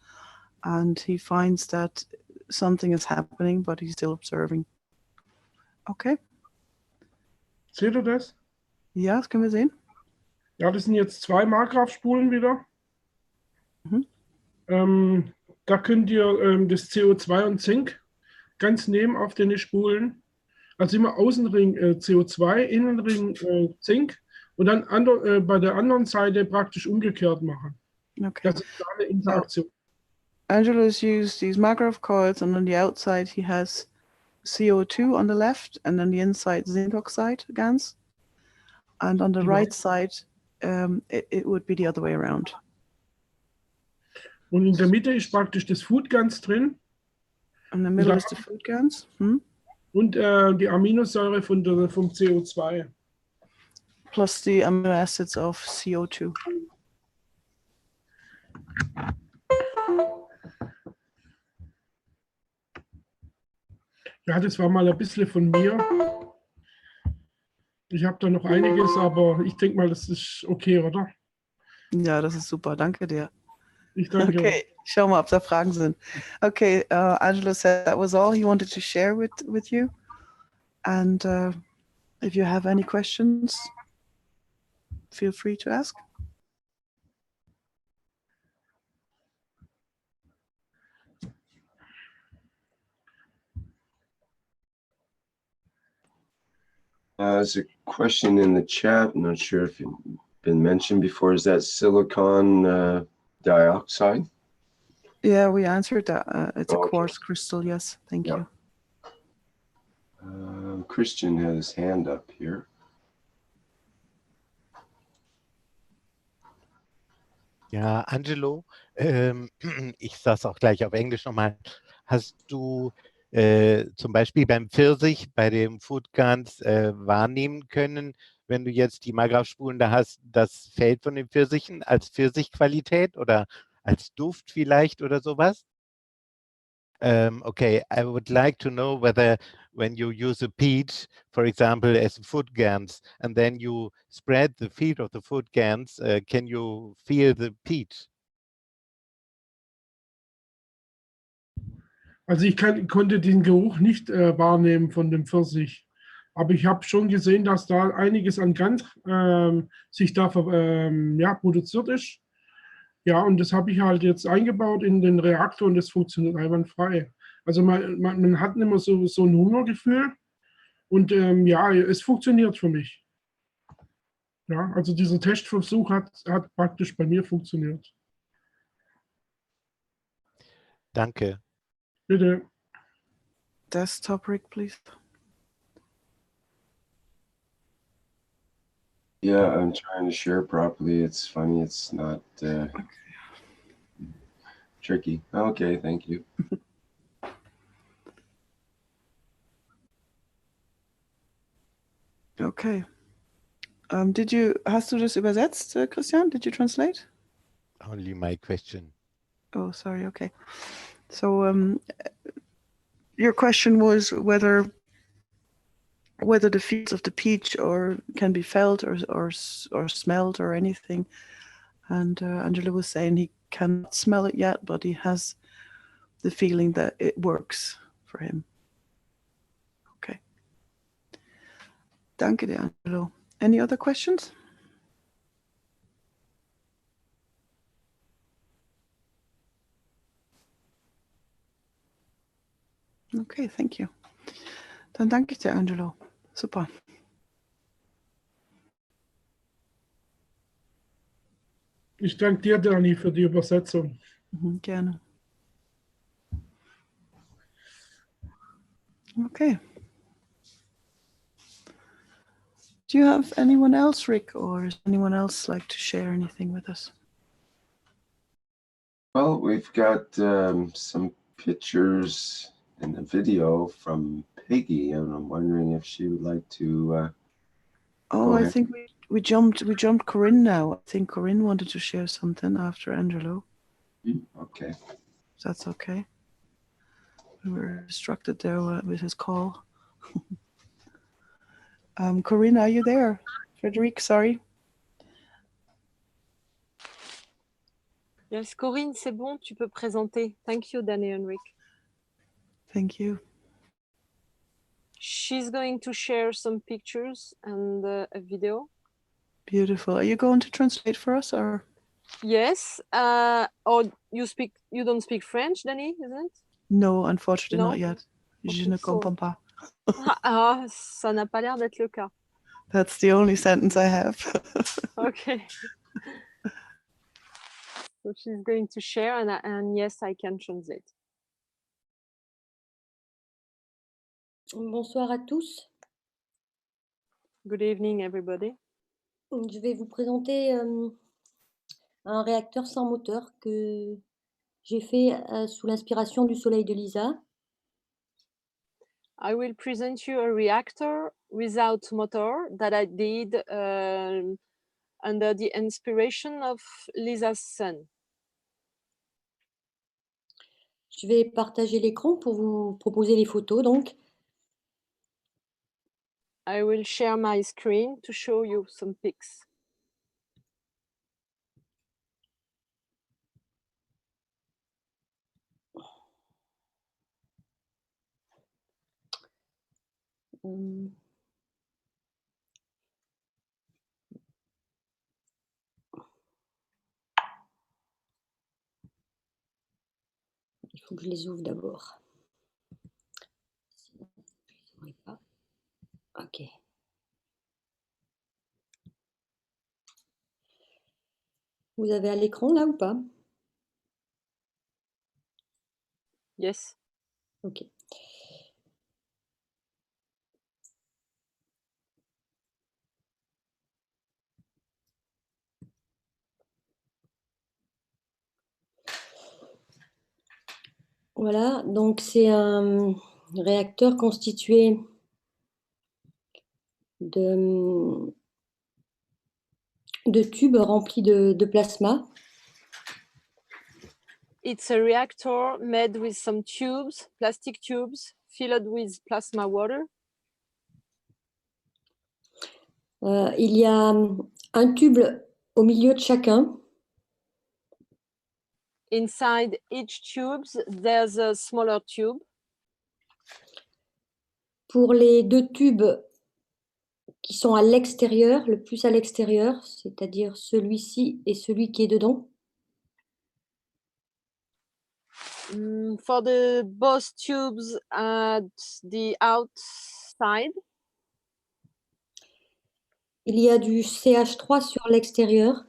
Speaker 14: And he finds that something is happening, but he's still observing. Okay.
Speaker 15: Seht ihr das?
Speaker 14: Ja, das können wir sehen.
Speaker 15: Ja, das sind jetzt 2 Markgrafspulen wieder. Da könnt ihr das CO2 und Zink ganz nehmen auf den Spulen. Also immer Außenring CO2, Innenring Zink und dann bei der anderen Seite praktisch umgekehrt machen.
Speaker 14: Okay.
Speaker 15: Das ist eine Interaktion.
Speaker 14: Angelo has used these Markgraf coils, and on the outside he has CO2 on the left, and on the inside zinc oxide GANs. And on the right side, it would be the other way around.
Speaker 15: Und in der Mitte ist praktisch das Food GANs drin.
Speaker 14: In the middle is the food GANs.
Speaker 15: Und die Aminosäure vom CO2.
Speaker 14: Plus the amino acids of CO2.
Speaker 15: Ja, das war mal ein bisschen von mir. Ich habe da noch einiges, aber ich denke mal, das ist okay, oder?
Speaker 14: Ja, das ist super. Danke dir.
Speaker 15: Ich danke.
Speaker 14: Okay, schau mal, ob da Fragen sind. Okay, Angelo said that was all he wanted to share with you. And if you have any questions, feel free to ask.
Speaker 1: There's a question in the chat. I'm not sure if it's been mentioned before. Is that silicon dioxide?
Speaker 14: Yeah, we answered that. It's a quartz crystal. Yes, thank you.
Speaker 1: Christian has his hand up here.
Speaker 16: Ja, Angelo, ich sage es auch gleich auf Englisch nochmal. Hast du zum Beispiel beim Pfirsich, bei dem Food GANs wahrnehmen können, wenn du jetzt die Markgrafspulen da hast, das Feld von den Pfirsichen als Pfirsichqualität oder als Duft vielleicht oder sowas? Okay, I would like to know whether when you use a peach, for example, as food GANs, and then you spread the feed of the food GANs, can you feel the peach?
Speaker 15: Also ich konnte den Geruch nicht wahrnehmen von dem Pfirsich. Aber ich habe schon gesehen, dass da einiges an Gant sich da produziert ist. Ja, und das habe ich halt jetzt eingebaut in den Reaktor und das funktioniert einwandfrei. Also man hat immer so ein Hungergefühl und ja, es funktioniert für mich. Ja, also dieser Testversuch hat praktisch bei mir funktioniert.
Speaker 16: Danke.
Speaker 15: Bitte.
Speaker 14: Desktop rig, please.
Speaker 1: Yeah, I'm trying to share properly. It's funny. It's not tricky. Okay, thank you.
Speaker 14: Okay. Hast du das übersetzt, Christian? Did you translate?
Speaker 16: Only my question.
Speaker 14: Oh, sorry. Okay. So your question was whether the fields of the peach can be felt or smelled or anything. And Angelo was saying he can't smell it yet, but he has the feeling that it works for him. Okay. Danke dir, Angelo. Any other questions? Okay, thank you. Dann danke ich dir, Angelo. Super.
Speaker 15: Ich danke dir, Dani, für die Übersetzung.
Speaker 14: Gerne. Okay. Do you have anyone else, Rick, or does anyone else like to share anything with us?
Speaker 1: Well, we've got some pictures and a video from Peggy, and I'm wondering if she would like to.
Speaker 14: I think we jumped Corinne now. I think Corinne wanted to share something after Angelo.
Speaker 1: Okay.
Speaker 14: If that's okay. We were distracted there with his call. Corinne, are you there? Frederic, sorry.
Speaker 6: Yes, Corinne, c'est bon, tu peux présenter. Thank you, Danny Henrik.
Speaker 14: Thank you.
Speaker 6: She's going to share some pictures and a video.
Speaker 14: Beautiful. Are you going to translate for us, or?
Speaker 6: Yes. Or you don't speak French, Danny, isn't it?
Speaker 14: No, unfortunately
Speaker 6: No?
Speaker 14: not yet. Je
Speaker 6: Okay,
Speaker 14: ne
Speaker 6: so-
Speaker 14: comprends pas.
Speaker 6: Ça n'a pas l'air d'être le cas.
Speaker 14: That's the only sentence I have.
Speaker 6: Okay. So she's going to share, and yes, I can translate.
Speaker 17: Bonsoir à tous.
Speaker 6: Good evening, everybody.
Speaker 17: Je vais vous présenter un réacteur sans moteur que j'ai fait sous l'inspiration du soleil de Lisa.
Speaker 6: I will present you a reactor without motor that I did under the inspiration of Lisa's sun.
Speaker 17: Je vais partager l'écran pour vous proposer les photos. Donc,
Speaker 6: I will share my screen to show you some pics.
Speaker 17: il faut que je les ouvre d'abord. Sinon, je les ouvrirai pas. Ok. Vous avez à l'écran là ou pas?
Speaker 6: Yes.
Speaker 17: Ok. Voilà, donc c'est un réacteur constitué de tubes remplis de plasma.
Speaker 6: It's a reactor made with some tubes, plastic tubes, filled with plasma water.
Speaker 17: Il y a un tube au milieu de chacun.
Speaker 6: Inside each tube, there's a smaller tube.
Speaker 17: Pour les deux tubes qui sont à l'extérieur, le plus à l'extérieur, c'est-à-dire celui-ci et celui qui est dedans.
Speaker 6: For the both tubes at the outside.
Speaker 17: Il y a du CH3 sur l'extérieur.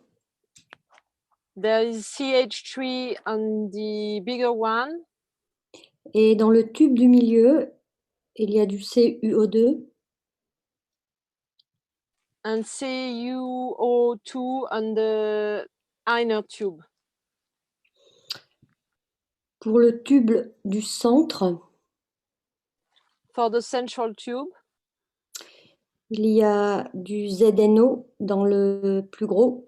Speaker 6: There is CH3 on the bigger one.
Speaker 17: Et dans le tube du milieu, il y a du CuO2.
Speaker 6: And CuO2 on the inner tube.
Speaker 17: Pour le tube du centre,
Speaker 6: For the central tube,
Speaker 17: il y a du ZNO dans le plus gros.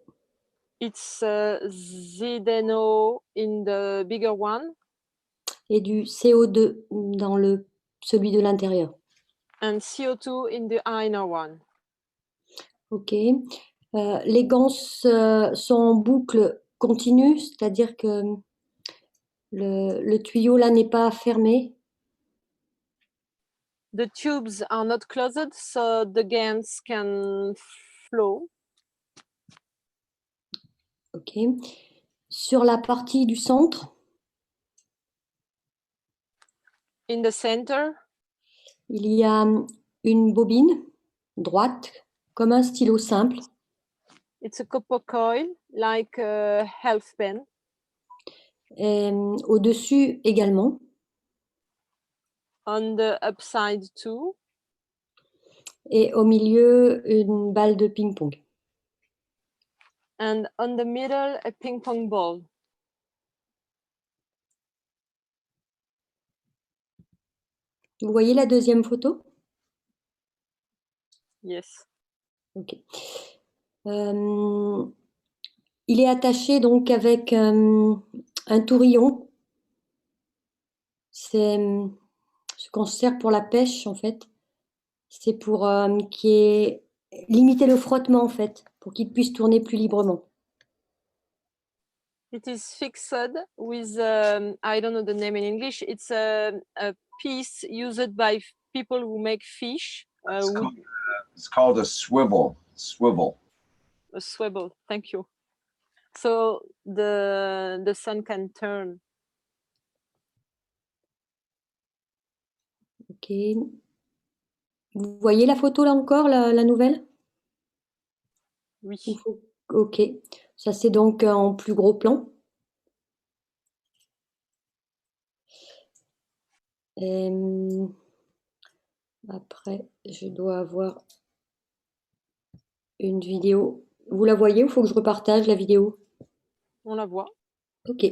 Speaker 6: It's ZNO in the bigger one.
Speaker 17: Et du CO2 dans celui de l'intérieur.
Speaker 6: And CO2 in the inner one.
Speaker 17: Ok. Les gants sont en boucle continue, c'est-à-dire que le tuyau là n'est pas fermé.
Speaker 6: The tubes are not closed, so the GANs can flow.
Speaker 17: Ok. Sur la partie du centre,
Speaker 6: in the center,
Speaker 17: il y a une bobine droite, comme un stylo simple.
Speaker 6: It's a copper coil, like a health pen.
Speaker 17: Au-dessus également.
Speaker 6: On the upside too.
Speaker 17: Et au milieu, une balle de ping-pong.
Speaker 6: And on the middle, a ping pong ball.
Speaker 17: Vous voyez la deuxième photo?
Speaker 6: Yes.
Speaker 17: Ok. Il est attaché donc avec un tourillon. C'est ce qu'on se sert pour la pêche en fait. C'est pour limiter le frottement en fait, pour qu'il puisse tourner plus librement.
Speaker 6: It is fixed with, I don't know the name in English. It's a piece used by people who make fish.
Speaker 1: It's called a swivel. Swivel.
Speaker 6: A swivel. Thank you. So the sun can turn.
Speaker 17: Ok. Vous voyez la photo là encore, la nouvelle?
Speaker 6: Oui.
Speaker 17: Ok. Ça c'est donc en plus gros plan. Après, je dois avoir une vidéo. Vous la voyez ou il faut que je repartage la vidéo?
Speaker 6: On la voit.
Speaker 17: Ok.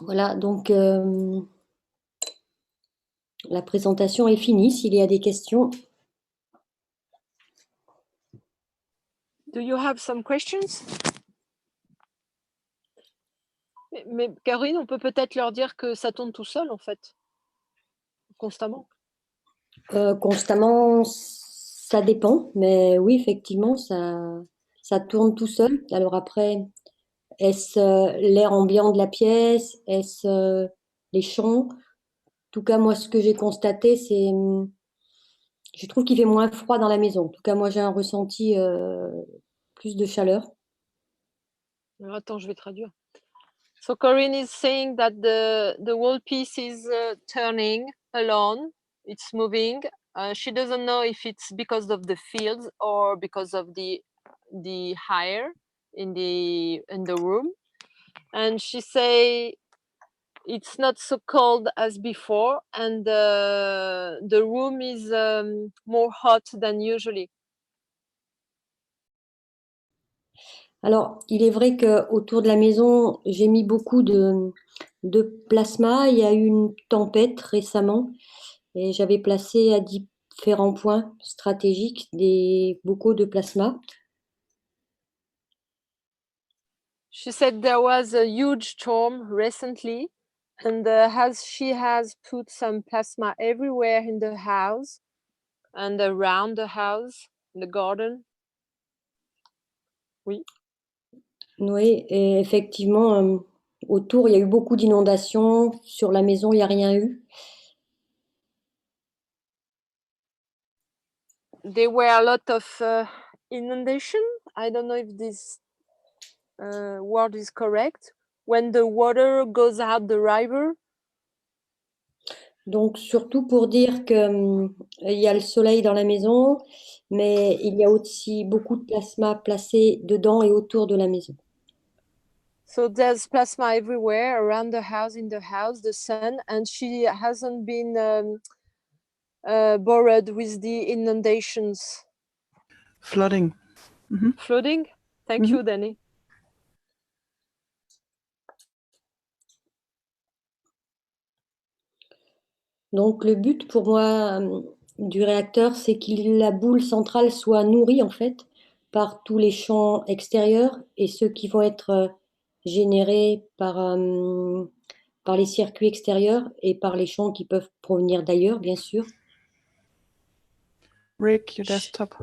Speaker 17: Voilà, donc la présentation est finie. S'il y a des questions.
Speaker 6: Do you have some questions? Mais Corinne, on peut peut-être leur dire que ça tourne tout seul en fait, constamment.
Speaker 17: Constamment, ça dépend, mais oui, effectivement, ça tourne tout seul. Alors après, est-ce l'air ambiant de la pièce? Est-ce les champs? En tout cas, moi, ce que j'ai constaté, c'est je trouve qu'il fait moins froid dans la maison. En tout cas, moi, j'ai un ressenti plus de chaleur.
Speaker 6: Alors, attends, je vais traduire. So Corinne is saying that the whole piece is turning alone. It's moving. She doesn't know if it's because of the fields or because of the air in the room. And she say it's not so cold as before, and the room is more hot than usually.
Speaker 17: Alors, il est vrai qu'autour de la maison, j'ai mis beaucoup de plasma. Il y a eu une tempête récemment et j'avais placé à différents points stratégiques des bocaux de plasma.
Speaker 6: She said there was a huge storm recently, and she has put some plasma everywhere in the house and around the house, in the garden. Oui.
Speaker 17: Oui, et effectivement, autour, il y a eu beaucoup d'inondations. Sur la maison, il n'y a rien eu.
Speaker 6: There were a lot of inundation. I don't know if this word is correct. When the water goes out the river.
Speaker 17: Donc, surtout pour dire qu'il y a le soleil dans la maison, mais il y a aussi beaucoup de plasma placé dedans et autour de la maison.
Speaker 6: So there's plasma everywhere around the house, in the house, the sun, and she hasn't been bothered with the inundations.
Speaker 14: Flooding. Mm-hmm.
Speaker 6: Flooding? Thank you, Danny.
Speaker 17: Donc le but pour moi du réacteur, c'est que la boule centrale soit nourrie en fait par tous les champs extérieurs et ceux qui vont être générés par les circuits extérieurs et par les champs qui peuvent provenir d'ailleurs, bien sûr.
Speaker 14: Rick, your desktop.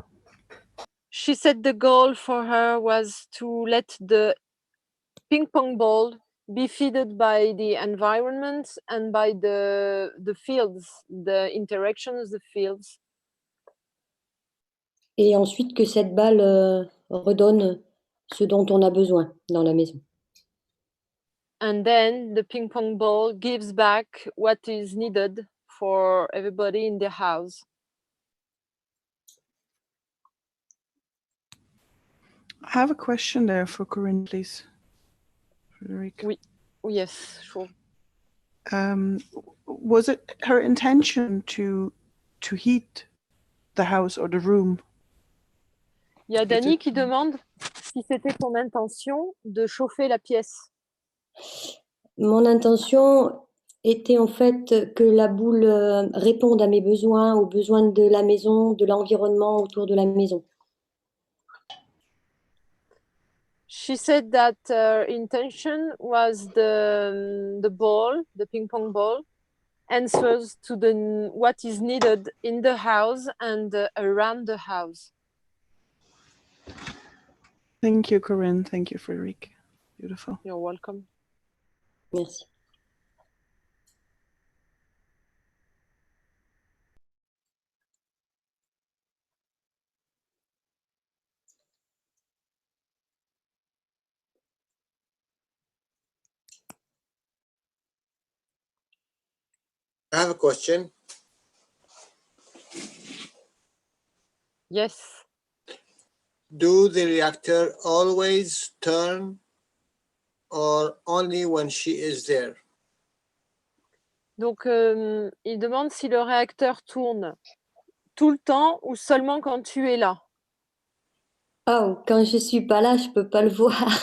Speaker 6: She said the goal for her was to let the ping pong ball be fed by the environment and by the fields, the interactions, the fields.
Speaker 17: Et ensuite que cette balle redonne ce dont on a besoin dans la maison.
Speaker 6: And then the ping pong ball gives back what is needed for everybody in the house.
Speaker 14: I have a question there for Corinne, please. Frederic.
Speaker 6: Oui. Yes, sure.
Speaker 14: Was it her intention to heat the house or the room?
Speaker 6: Il y a Dani qui demande si c'était ton intention de chauffer la pièce.
Speaker 17: Mon intention était en fait que la boule réponde à mes besoins, aux besoins de la maison, de l'environnement autour de la maison.
Speaker 6: She said that her intention was the ball, the ping pong ball, answers to what is needed in the house and around the house.
Speaker 14: Thank you, Corinne. Thank you, Frederic. Beautiful.
Speaker 6: You're welcome.
Speaker 17: Merci.
Speaker 11: I have a question.
Speaker 6: Yes.
Speaker 11: Do the reactor always turn or only when she is there?
Speaker 6: Donc, il demande si le réacteur tourne tout le temps ou seulement quand tu es là.
Speaker 17: Oh, quand je suis pas là, je peux pas le voir.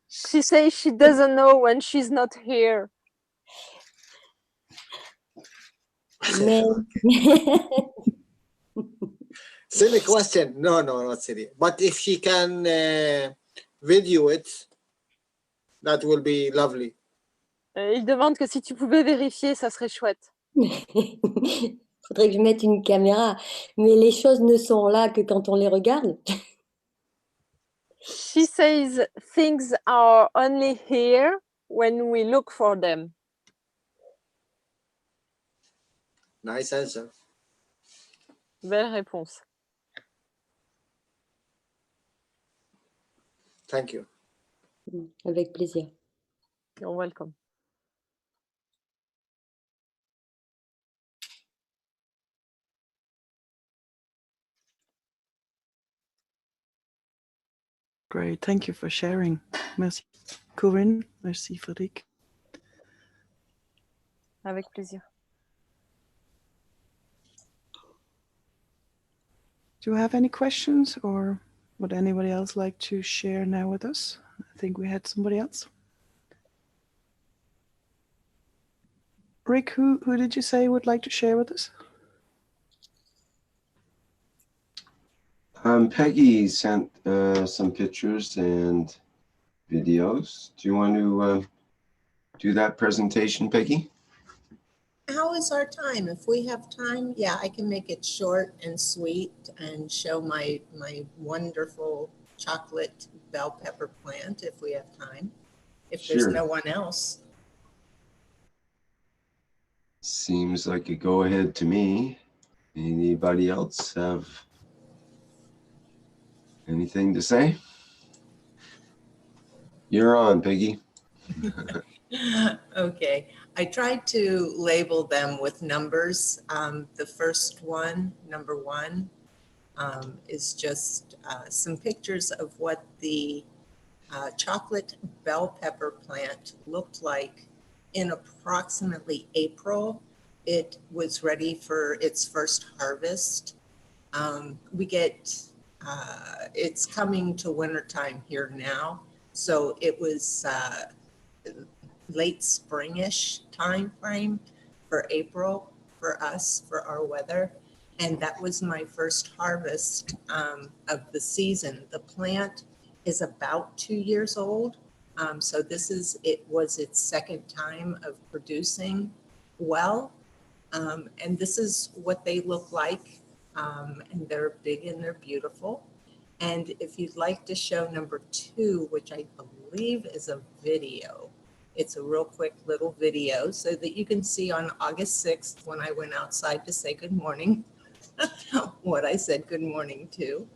Speaker 6: She says she doesn't know when she's not here.
Speaker 17: Mais...
Speaker 11: Silly question. No, not silly. But if she can video it, that will be lovely.
Speaker 6: Il demande que si tu pouvais vérifier, ça serait chouette.
Speaker 17: Faudrait que je mette une caméra. Mais les choses ne sont là que quand on les regarde.
Speaker 6: She says things are only here when we look for them.
Speaker 11: Nice answer.
Speaker 6: Belle réponse.
Speaker 11: Thank you.
Speaker 17: Avec plaisir.
Speaker 6: You're welcome.
Speaker 14: Great. Thank you for sharing. Merci, Corinne. Merci, Frederic.
Speaker 6: Avec plaisir.
Speaker 14: Do you have any questions, or would anybody else like to share now with us? I think we had somebody else. Rick, who did you say would like to share with us?
Speaker 1: Peggy sent some pictures and videos. Do you want to do that presentation, Peggy?
Speaker 18: How is our time? If we have time, yeah, I can make it short and sweet and show my wonderful chocolate bell pepper plant if we have time. If there's
Speaker 1: Sure.
Speaker 18: no one else.
Speaker 1: Seems like a go-ahead to me. Anybody else have anything to say? You're on, Peggy.
Speaker 18: Okay, I tried to label them with numbers. The first one, number one, is just some pictures of what the chocolate bell pepper plant looked like in approximately April. It was ready for its first harvest. We get, it's coming to wintertime here now. So it was late springish time frame for April for us, for our weather. And that was my first harvest of the season. The plant is about 2 years old. So it was its second time of producing well. And this is what they look like. And they're big and they're beautiful. And if you'd like to show number 2, which I believe is a video, it's a real quick little video so that you can see on August 6th when I went outside to say good morning, what I said good morning to.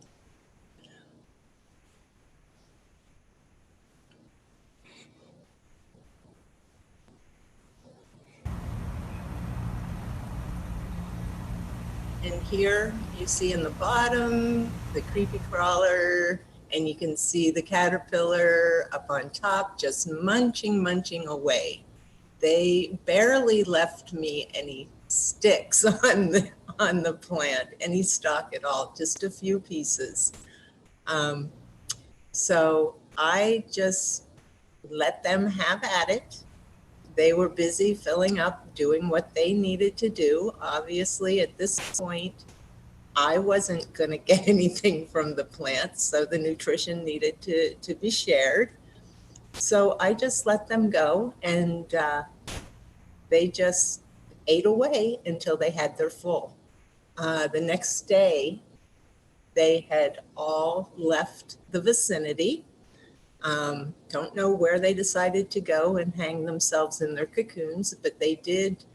Speaker 18: And here you see in the bottom, the creepy crawler, and you can see the caterpillar up on top, just munching away. They barely left me any sticks on the plant, any stalk at all, just a few pieces. So I just let them have at it. They were busy filling up, doing what they needed to do. Obviously, at this point, I wasn't going to get anything from the plants, so the nutrition needed to be shared. So I just let them go, and they just ate away until they had their full. The next day, they had all left the vicinity. Don't know where they decided to go and hang themselves in their cocoons, but they did.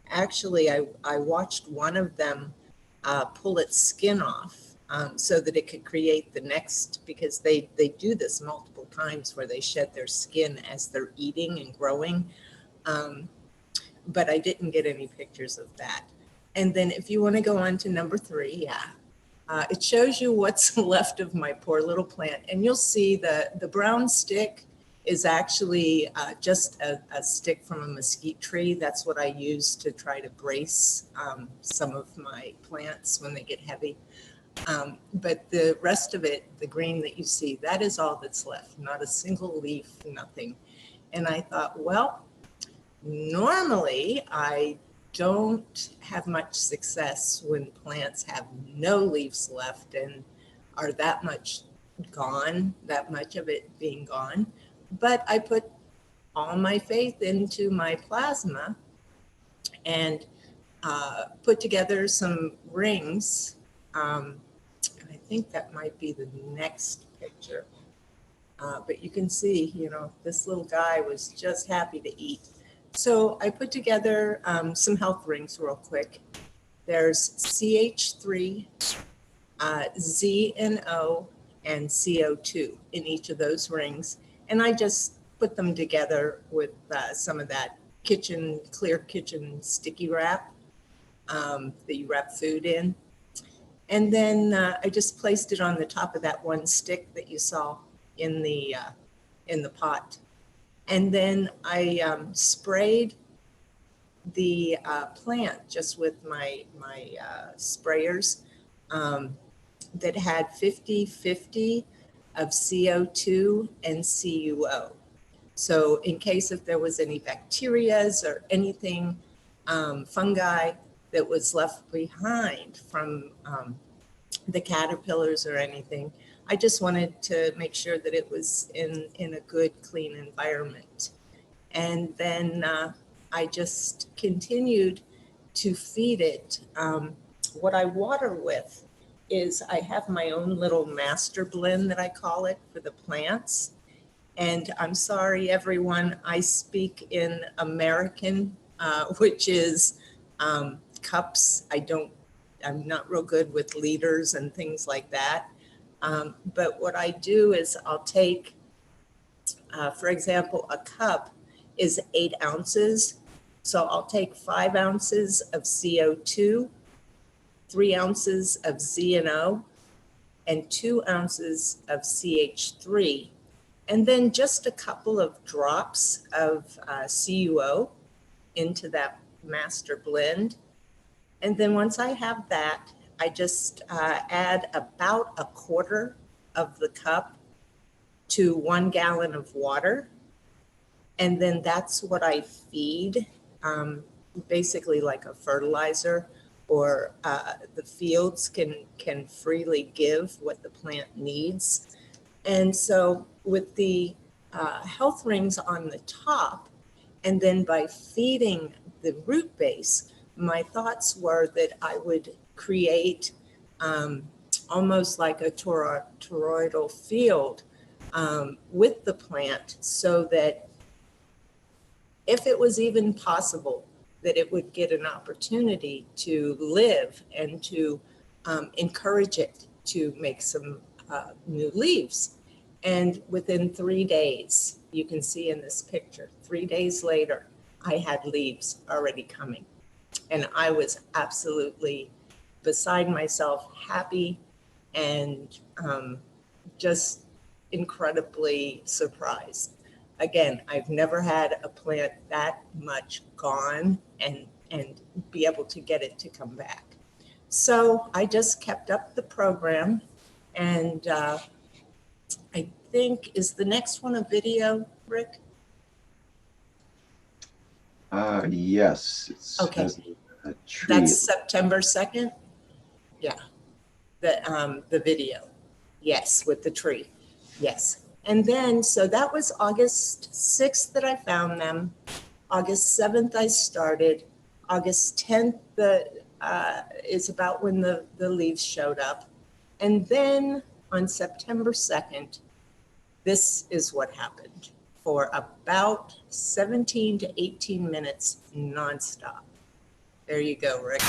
Speaker 18: Actually, I watched one of them pull its skin off so that it could create the next, because they do this multiple times where they shed their skin as they're eating and growing. But I didn't get any pictures of that. And then if you want to go on to number 3, it shows you what's left of my poor little plant. And you'll see the brown stick is actually just a stick from a mesquite tree. That's what I use to try to brace some of my plants when they get heavy. But the rest of it, the green that you see, that is all that's left. Not a single leaf, nothing. And I thought, well, normally I don't have much success when plants have no leaves left and are that much gone, that much of it being gone. But I put all my faith into my plasma and put together some rings. And I think that might be the next picture. But you can see, you know, this little guy was just happy to eat. So I put together some health rings real quick. There's CH3, ZNO, and CO2 in each of those rings. And I just put them together with some of that clear kitchen sticky wrap that you wrap food in. And then I just placed it on the top of that one stick that you saw in the pot. And then I sprayed the plant just with my sprayers that had 50-50 of CO2 and CuO. So in case if there was any bacterias or anything, fungi that was left behind from the caterpillars or anything, I just wanted to make sure that it was in a good, clean environment. And then I just continued to feed it. What I water with is I have my own little master blend that I call it for the plants. And I'm sorry, everyone, I speak in American, which is cups. I'm not real good with liters and things like that. But what I do is I'll take, for example, a cup is 8 ounces. So I'll take 5 ounces of CO2, 3 ounces of ZNO, and 2 ounces of CH3. And then just a couple of drops of CuO into that master blend. And then once I have that, I just add about 1/4 of the cup to 1 gallon of water. And then that's what I feed, basically like a fertilizer, or the fields can freely give what the plant needs. And so with the health rings on the top, and then by feeding the root base, my thoughts were that I would create almost like a toroidal field with the plant, so that if it was even possible that it would get an opportunity to live and to encourage it to make some new leaves. And within 3 days, you can see in this picture, 3 days later, I had leaves already coming. And I was absolutely beside myself, happy, and just incredibly surprised. Again, I've never had a plant that much gone and be able to get it to come back. So I just kept up the program, and I think, is the next one a video, Rick?
Speaker 1: Yes. It's
Speaker 18: Okay.
Speaker 1: a tree.
Speaker 18: That's September 2nd? Yeah, the video. Yes, with the tree. Yes. And then, so that was August 6th that I found them. August 7th I started. August 10th is about when the leaves showed up. And then on September 2nd, this is what happened for about 17 to 18 minutes nonstop. There you go, Rick.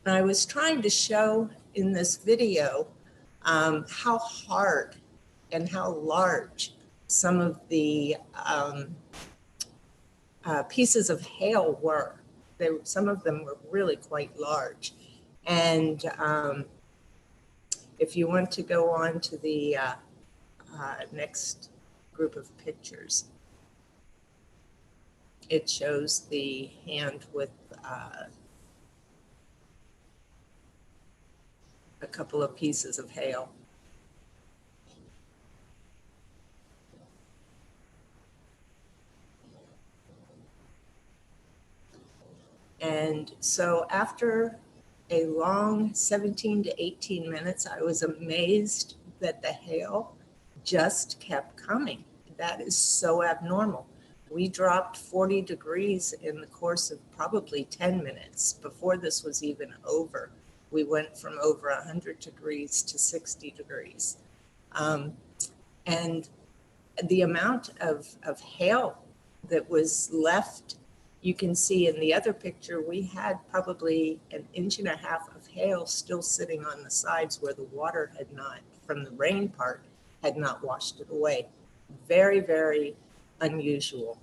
Speaker 18: And I was trying to show in this video how hard and how large some of the pieces of hail were. Some of them were really quite large. And if you want to go on to the next group of pictures, it shows the hand with a couple of pieces of hail. And so after a long 17 to 18 minutes, I was amazed that the hail just kept coming. That is so abnormal. We dropped 40 degrees in the course of probably 10 minutes before this was even over. We went from over 100 degrees to 60 degrees. And the amount of hail that was left, you can see in the other picture, we had probably 1.5 inches of hail still sitting on the sides where the water had not, from the rain part, had not washed it away. Very, very unusual.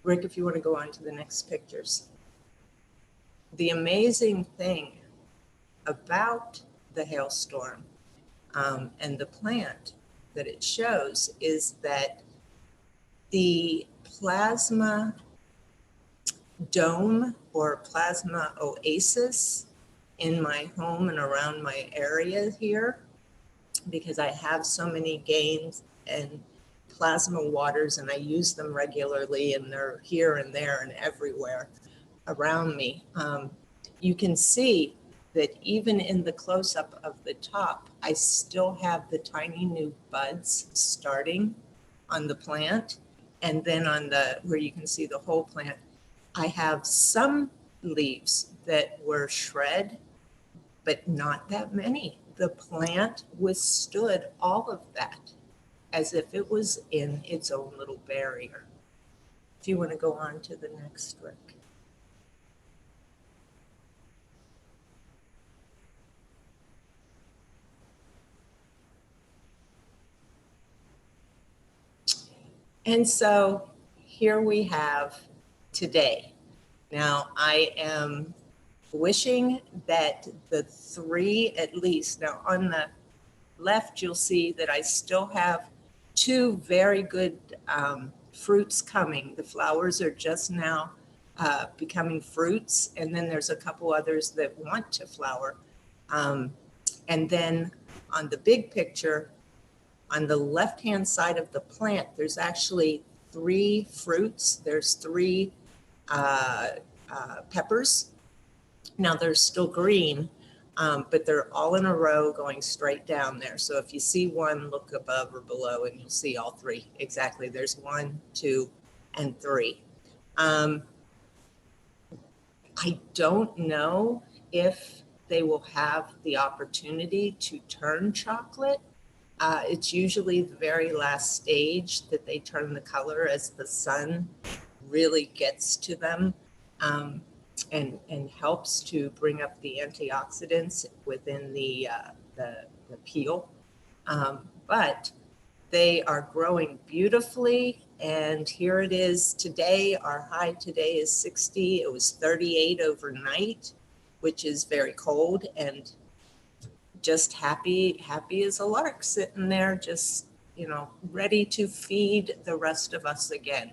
Speaker 18: Rick, if you want to go on to the next pictures. The amazing thing about the hailstorm and the plant that it shows is that the plasma dome or plasma oasis in my home and around my area here, because I have so many gains and plasma waters and I use them regularly, and they're here and there and everywhere around me. You can see that even in the close-up of the top, I still have the tiny new buds starting on the plant. And then on the, where you can see the whole plant, I have some leaves that were shred, but not that many. The plant withstood all of that as if it was in its own little barrier. If you want to go on to the next, Rick. And so here we have today. Now, I am wishing that the 3 at least, now on the left, you'll see that I still have 2 very good fruits coming. The flowers are just now becoming fruits, and then there's a couple others that want to flower. And then on the big picture, on the left-hand side of the plant, there's actually 3 fruits. There's 3 peppers. Now they're still green, but they're all in a row going straight down there. So if you see one, look above or below and you'll see all 3. Exactly, there's 1, 2, and 3. I don't know if they will have the opportunity to turn chocolate. It's usually the very last stage that they turn the color as the sun really gets to them. And helps to bring up the antioxidants within the peel. But they are growing beautifully. And here it is today. Our high today is 60. It was 38 overnight, which is very cold, and just happy as a lark sitting there, just, you know, ready to feed the rest of us again.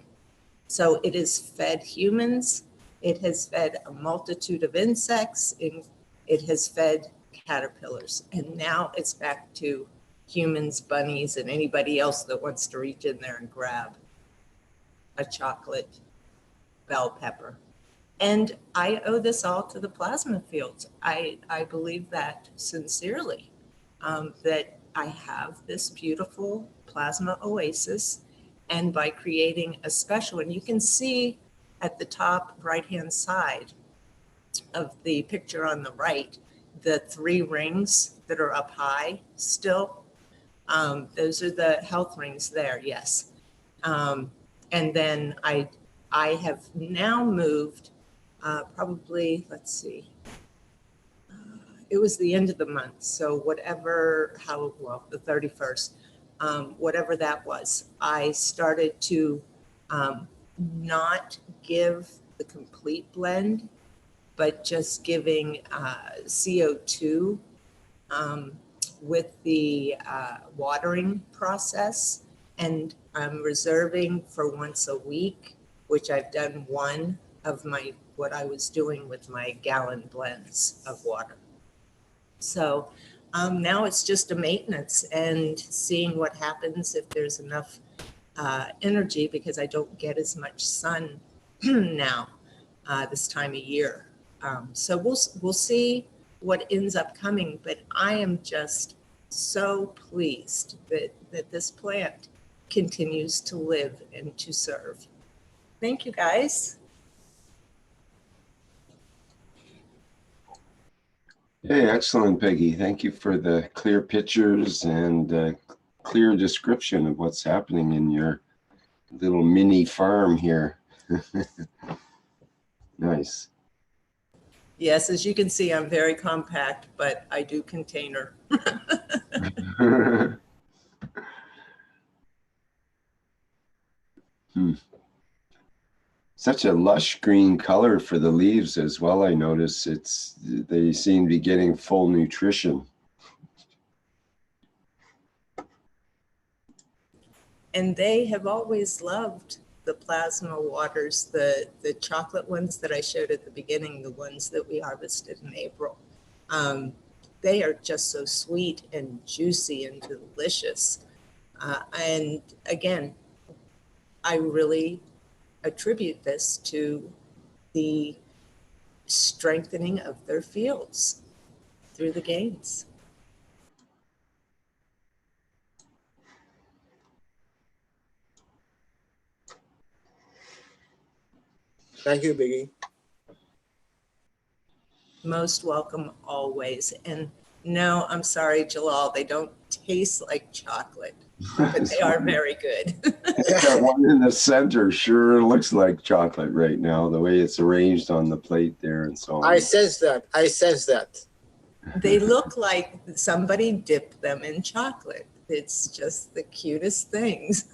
Speaker 18: So it has fed humans. It has fed a multitude of insects. It has fed caterpillars. And now it's back to humans, bunnies, and anybody else that wants to reach in there and grab a chocolate bell pepper. And I owe this all to the plasma fields. I believe that sincerely, that I have this beautiful plasma oasis. And by creating a special, and you can see at the top right-hand side of the picture on the right, the 3 rings that are up high still. Those are the health rings there, yes. And then I have now moved probably, let's see, it was the end of the month. So whatever, the 31st, whatever that was, I started to not give the complete blend, but just giving CO2 with the watering process. And I'm reserving for once a week, which I've done 1 of what I was doing with my gallon blends of water. So now it's just a maintenance and seeing what happens if there's enough energy, because I don't get as much sun now this time of year. So we'll see what ends up coming, but I am just so pleased that this plant continues to live and to serve. Thank you, guys.
Speaker 1: Hey, excellent, Peggy. Thank you for the clear pictures and clear description of what's happening in your little mini farm here. Nice.
Speaker 18: Yes, as you can see, I'm very compact, but I do container.
Speaker 1: Such a lush green color for the leaves as well. I notice they seem to be getting full nutrition.
Speaker 18: And they have always loved the plasma waters, the chocolate ones that I showed at the beginning, the ones that we harvested in April. They are just so sweet and juicy and delicious. And again, I really attribute this to the strengthening of their fields through the gains.
Speaker 11: Thank you, Peggy.
Speaker 18: Most welcome always. And no, I'm sorry, Jalal, they don't taste like chocolate, but they are very good.
Speaker 1: That one in the center sure looks like chocolate right now, the way it's arranged on the plate there and so on.
Speaker 11: I sense that. I sense that.
Speaker 18: They look like somebody dipped them in chocolate. It's just the cutest things.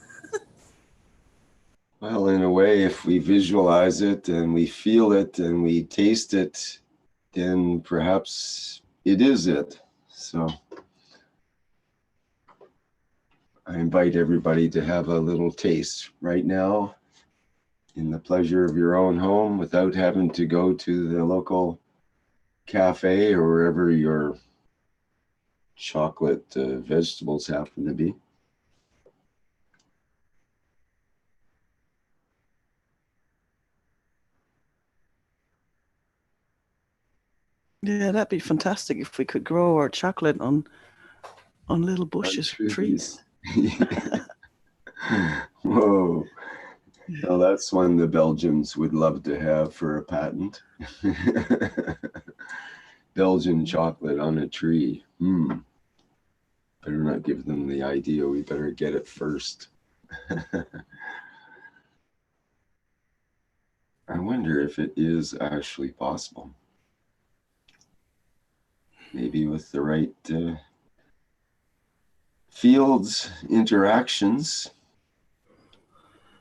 Speaker 1: Well, in a way, if we visualize it and we feel it and we taste it, then perhaps it is it. So I invite everybody to have a little taste right now in the pleasure of your own home without having to go to the local cafe or wherever your chocolate vegetables happen to be.
Speaker 14: Yeah, that'd be fantastic if we could grow our chocolate on little bushes, trees.
Speaker 1: Whoa. Well, that's one the Belgians would love to have for a patent. Belgian chocolate on a tree. Better not give them the idea. We better get it first. I wonder if it is actually possible. Maybe with the right fields, interactions.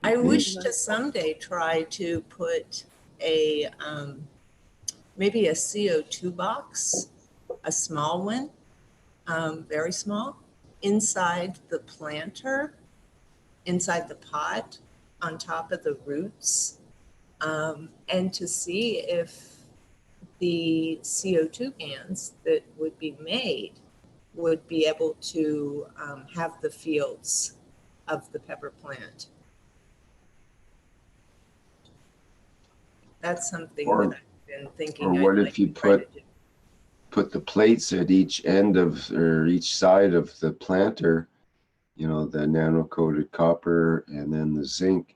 Speaker 18: I wish to someday try to put a maybe a CO2 box, a small one, very small, inside the planter, inside the pot, on top of the roots, and to see if the CO2 cans that would be made would be able to have the fields of the pepper plant. That's something that I've been thinking.
Speaker 1: Or what if you put the plates at each end of, or each side of the planter, you know, the nano-coated copper and then the zinc.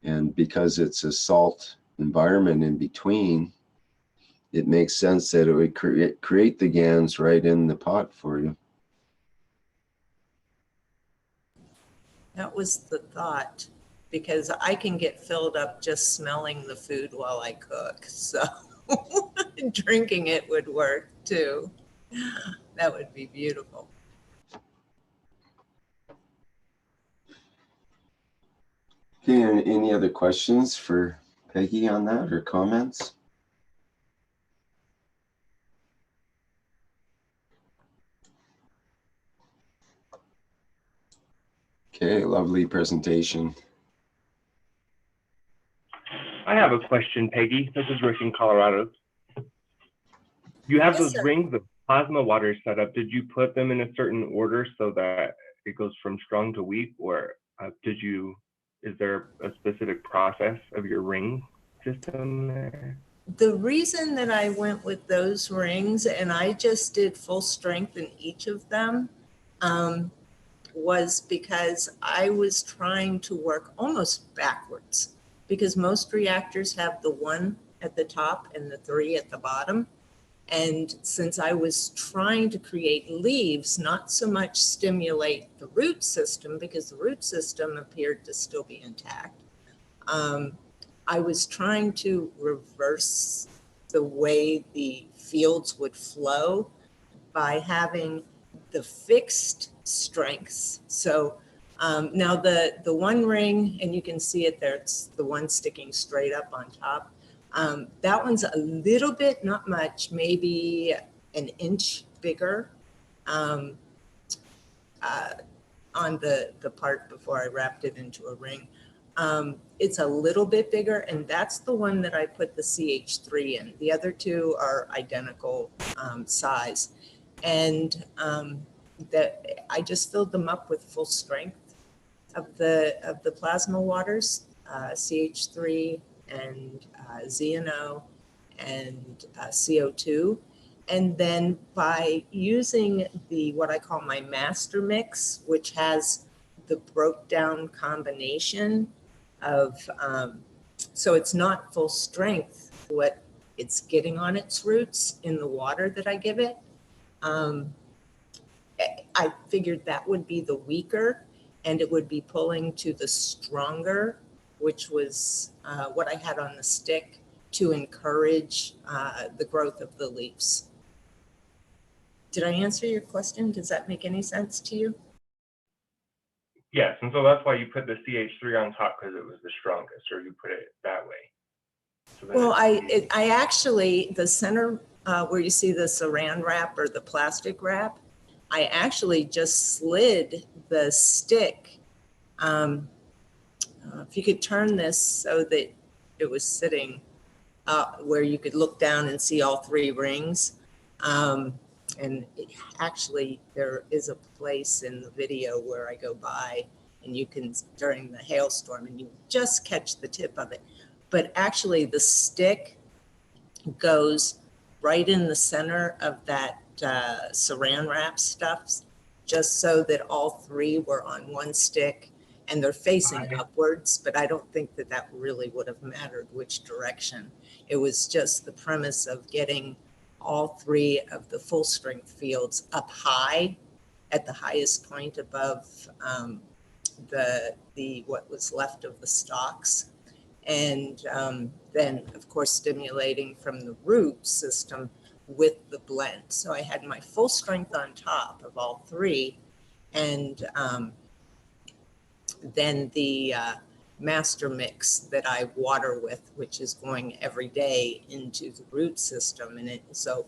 Speaker 1: And because it's a salt environment in between, it makes sense that it would create the GANs right in the pot for you.
Speaker 18: That was the thought, because I can get filled up just smelling the food while I cook. So drinking it would work too. That would be beautiful.
Speaker 1: Okay, any other questions for Peggy on that or comments? Okay, lovely presentation.
Speaker 5: I have a question, Peggy. This is Rick in Colorado. You have those rings of plasma water set up. Did you put them in a certain order so that it goes from strong to weak, or is there a specific process of your ring system there?
Speaker 18: The reason that I went with those rings, and I just did full strength in each of them, was because I was trying to work almost backwards, because most reactors have the 1 at the top and the 3 at the bottom. And since I was trying to create leaves, not so much stimulate the root system, because the root system appeared to still be intact, I was trying to reverse the way the fields would flow by having the fixed strengths. So now the one ring, and you can see it there, it's the one sticking straight up on top. That one's a little bit, not much, maybe an inch bigger on the part before I wrapped it into a ring. It's a little bit bigger, and that's the one that I put the CH3 in. The other two are identical size. And that I just filled them up with full strength of the plasma waters, CH3 and ZNO and CO2. And then by using what I call my master mix, which has the broke down combination of, so it's not full strength what it's getting on its roots in the water that I give it. I figured that would be the weaker, and it would be pulling to the stronger, which was what I had on the stick to encourage the growth of the leaves. Did I answer your question? Does that make any sense to you?
Speaker 5: Yes, and so that's why you put the CH3 on top, because it was the strongest, or you put it that way. So
Speaker 18: well, I actually, the center where you see the saran wrap or the plastic wrap, I actually just slid the stick. If you could turn this so that it was sitting where you could look down and see all three rings. And actually, there is a place in the video where I go by and you can, during the hailstorm, and you just catch the tip of it. But actually, the stick goes right in the center of that saran wrap stuff, just so that all three were on one stick and they're facing upwards. But I don't think that that really would have mattered which direction. It was just the premise of getting all three of the full strength fields up high at the highest point above the what was left of the stalks. And then, of course, stimulating from the root system with the blend. So I had my full strength on top of all three, and then the master mix that I water with, which is going every day into the root system. And so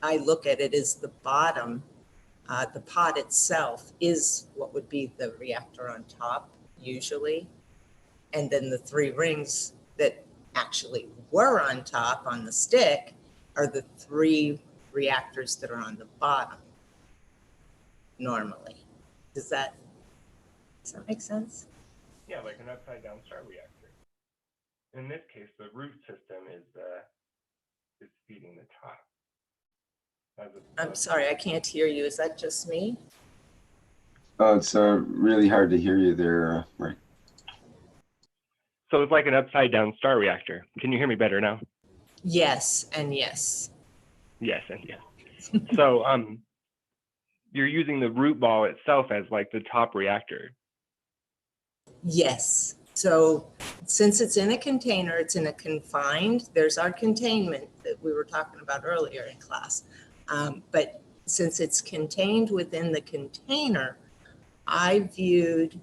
Speaker 18: I look at it as the bottom, the pot itself is what would be the reactor on top usually. And then the three rings that actually were on top on the stick are the three reactors that are on the bottom normally. Does that make sense?
Speaker 5: Yeah, like an upside down star reactor. In this case, the root system is feeding the top.
Speaker 18: I'm sorry, I can't hear you. Is that just me?
Speaker 1: Oh, it's really hard to hear you there, right?
Speaker 5: So it's like an upside down star reactor. Can you hear me better now?
Speaker 18: Yes, and yes.
Speaker 5: Yes, and yes. So you're using the root ball itself as like the top reactor.
Speaker 18: Yes. So since it's in a container, it's in a confined, there's our containment that we were talking about earlier in class. But since it's contained within the container, I viewed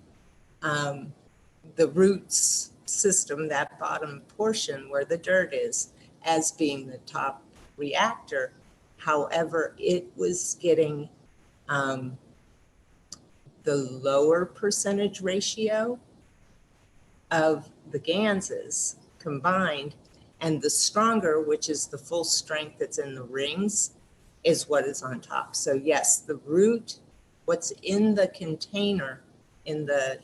Speaker 18: the roots system, that bottom portion where the dirt is, as being the top reactor. However, it was getting the lower percentage ratio of the Ganses combined, and the stronger, which is the full strength that's in the rings, is what is on top. So yes, the root, what's in the container in the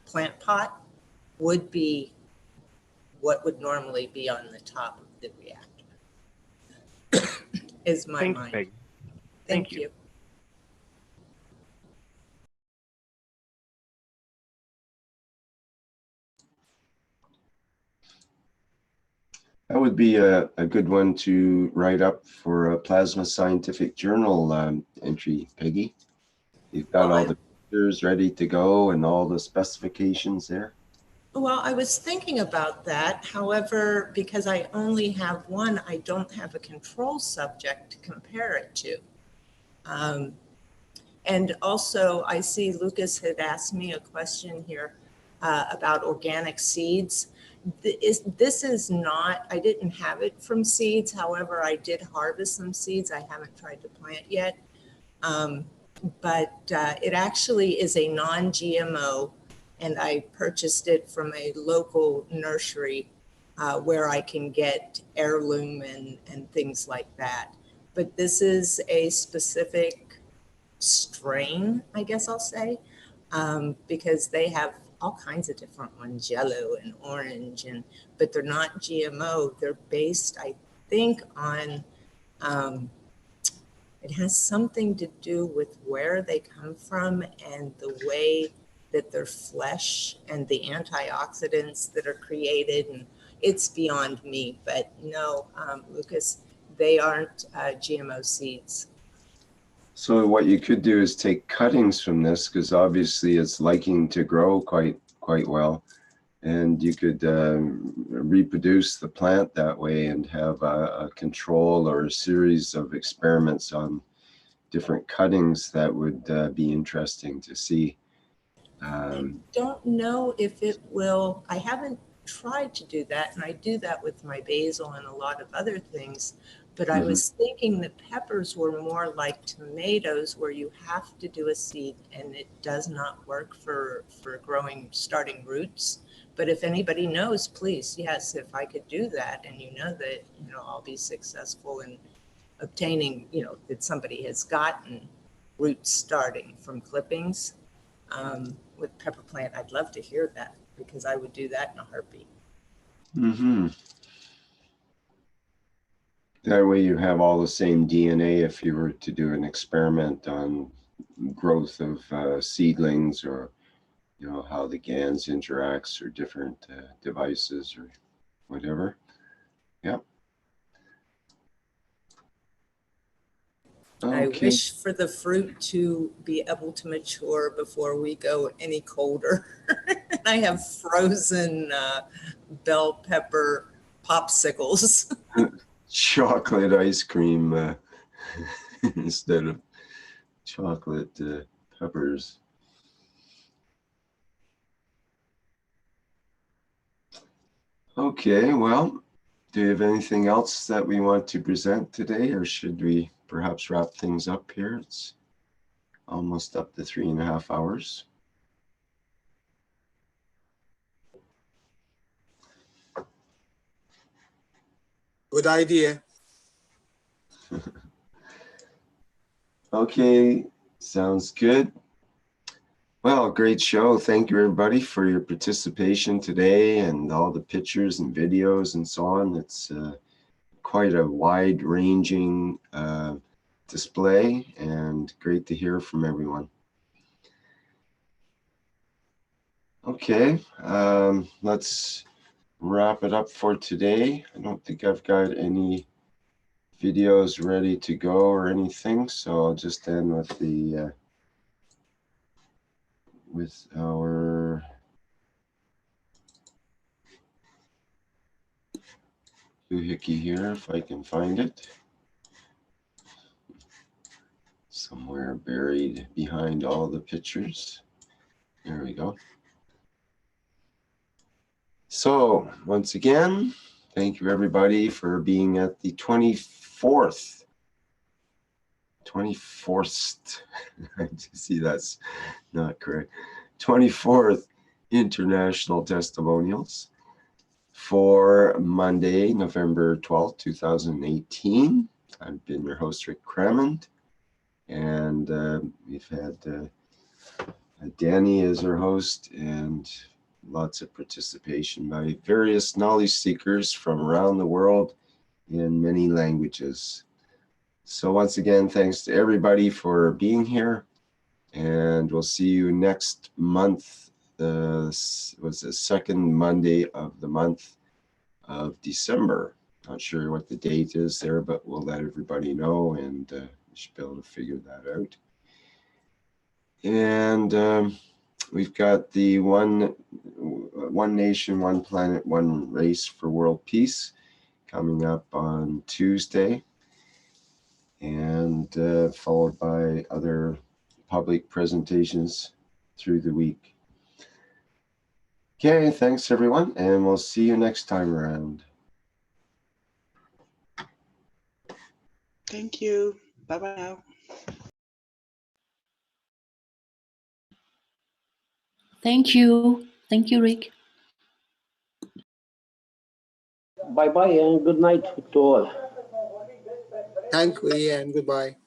Speaker 18: plant pot would be what would normally be on the top of the reactor. Is my
Speaker 5: Thanks,
Speaker 18: mind.
Speaker 5: Peggy.
Speaker 18: Thank you.
Speaker 1: That would be a good one to write up for a Plasma Scientific Journal entry, Peggy. You've got all the pictures ready to go and all the specifications there.
Speaker 18: Well, I was thinking about that. However, because I only have one, I don't have a control subject to compare it to. And also, I see Lucas had asked me a question here about organic seeds. This is not, I didn't have it from seeds. However, I did harvest some seeds. I haven't tried to plant yet. But it actually is a non-GMO, and I purchased it from a local nursery where I can get heirloom and things like that. But this is a specific strain, I guess I'll say, because they have all kinds of different ones, yellow and orange, but they're not GMO. They're based, I think, on, it has something to do with where they come from and the way that their flesh and the antioxidants that are created. And it's beyond me, but no, Lucas, they aren't GMO seeds.
Speaker 1: So what you could do is take cuttings from this, because obviously it's liking to grow quite well, and you could reproduce the plant that way and have a control or a series of experiments on different cuttings that would be interesting to see.
Speaker 18: Don't know if it will. I haven't tried to do that, and I do that with my basil and a lot of other things. But I was thinking that peppers were more like tomatoes, where you have to do a seed, and it does not work for starting roots. But if anybody knows, please, yes, if I could do that, and that I'll be successful in obtaining that somebody has gotten roots starting from clippings. With pepper plant, I'd love to hear that, because I would do that in a heartbeat.
Speaker 1: That way you have all the same DNA if you were to do an experiment on growth of seedlings, or how the GANs interacts, or different devices or whatever. Yep.
Speaker 18: I
Speaker 1: Okay.
Speaker 18: wish for the fruit to be able to mature before we go any colder. I have frozen bell pepper popsicles.
Speaker 1: Chocolate ice cream instead of chocolate peppers. Okay, well, do you have anything else that we want to present today, or should we perhaps wrap things up here? It's almost up to 3.5 hours.
Speaker 11: Good idea.
Speaker 1: Okay, sounds good. Well, great show. Thank you, everybody, for your participation today, and all the pictures and videos and so on. It's quite a wide-ranging display, and great to hear from everyone. Okay, let's wrap it up for today. I don't think I've got any videos ready to go or anything, so I'll just end with the with our doohickey here, if I can find it. Somewhere buried behind all the pictures. There we go. So once again, thank you everybody for being at the 24th. I see that's not correct. 24th International Testimonials for Monday, November 12th, 2018. I've been your host, Rick Crammond, and we've had Danny as our host, and lots of participation by various knowledge seekers from around the world in many languages. So once again, thanks to everybody for being here, and we'll see you next month. Was the second Monday of the month of December. Not sure what the date is there, but we'll let everybody know, and you should be able to figure that out. And we've got the one nation, one planet, one race for world peace coming up on Tuesday, and followed by other public presentations through the week. Okay, thanks everyone, and we'll see you next time around.
Speaker 19: Thank you. Bye-bye now.
Speaker 3: Thank you. Thank you, Rick.
Speaker 13: Bye-bye and good night to all.
Speaker 11: Thank you and goodbye.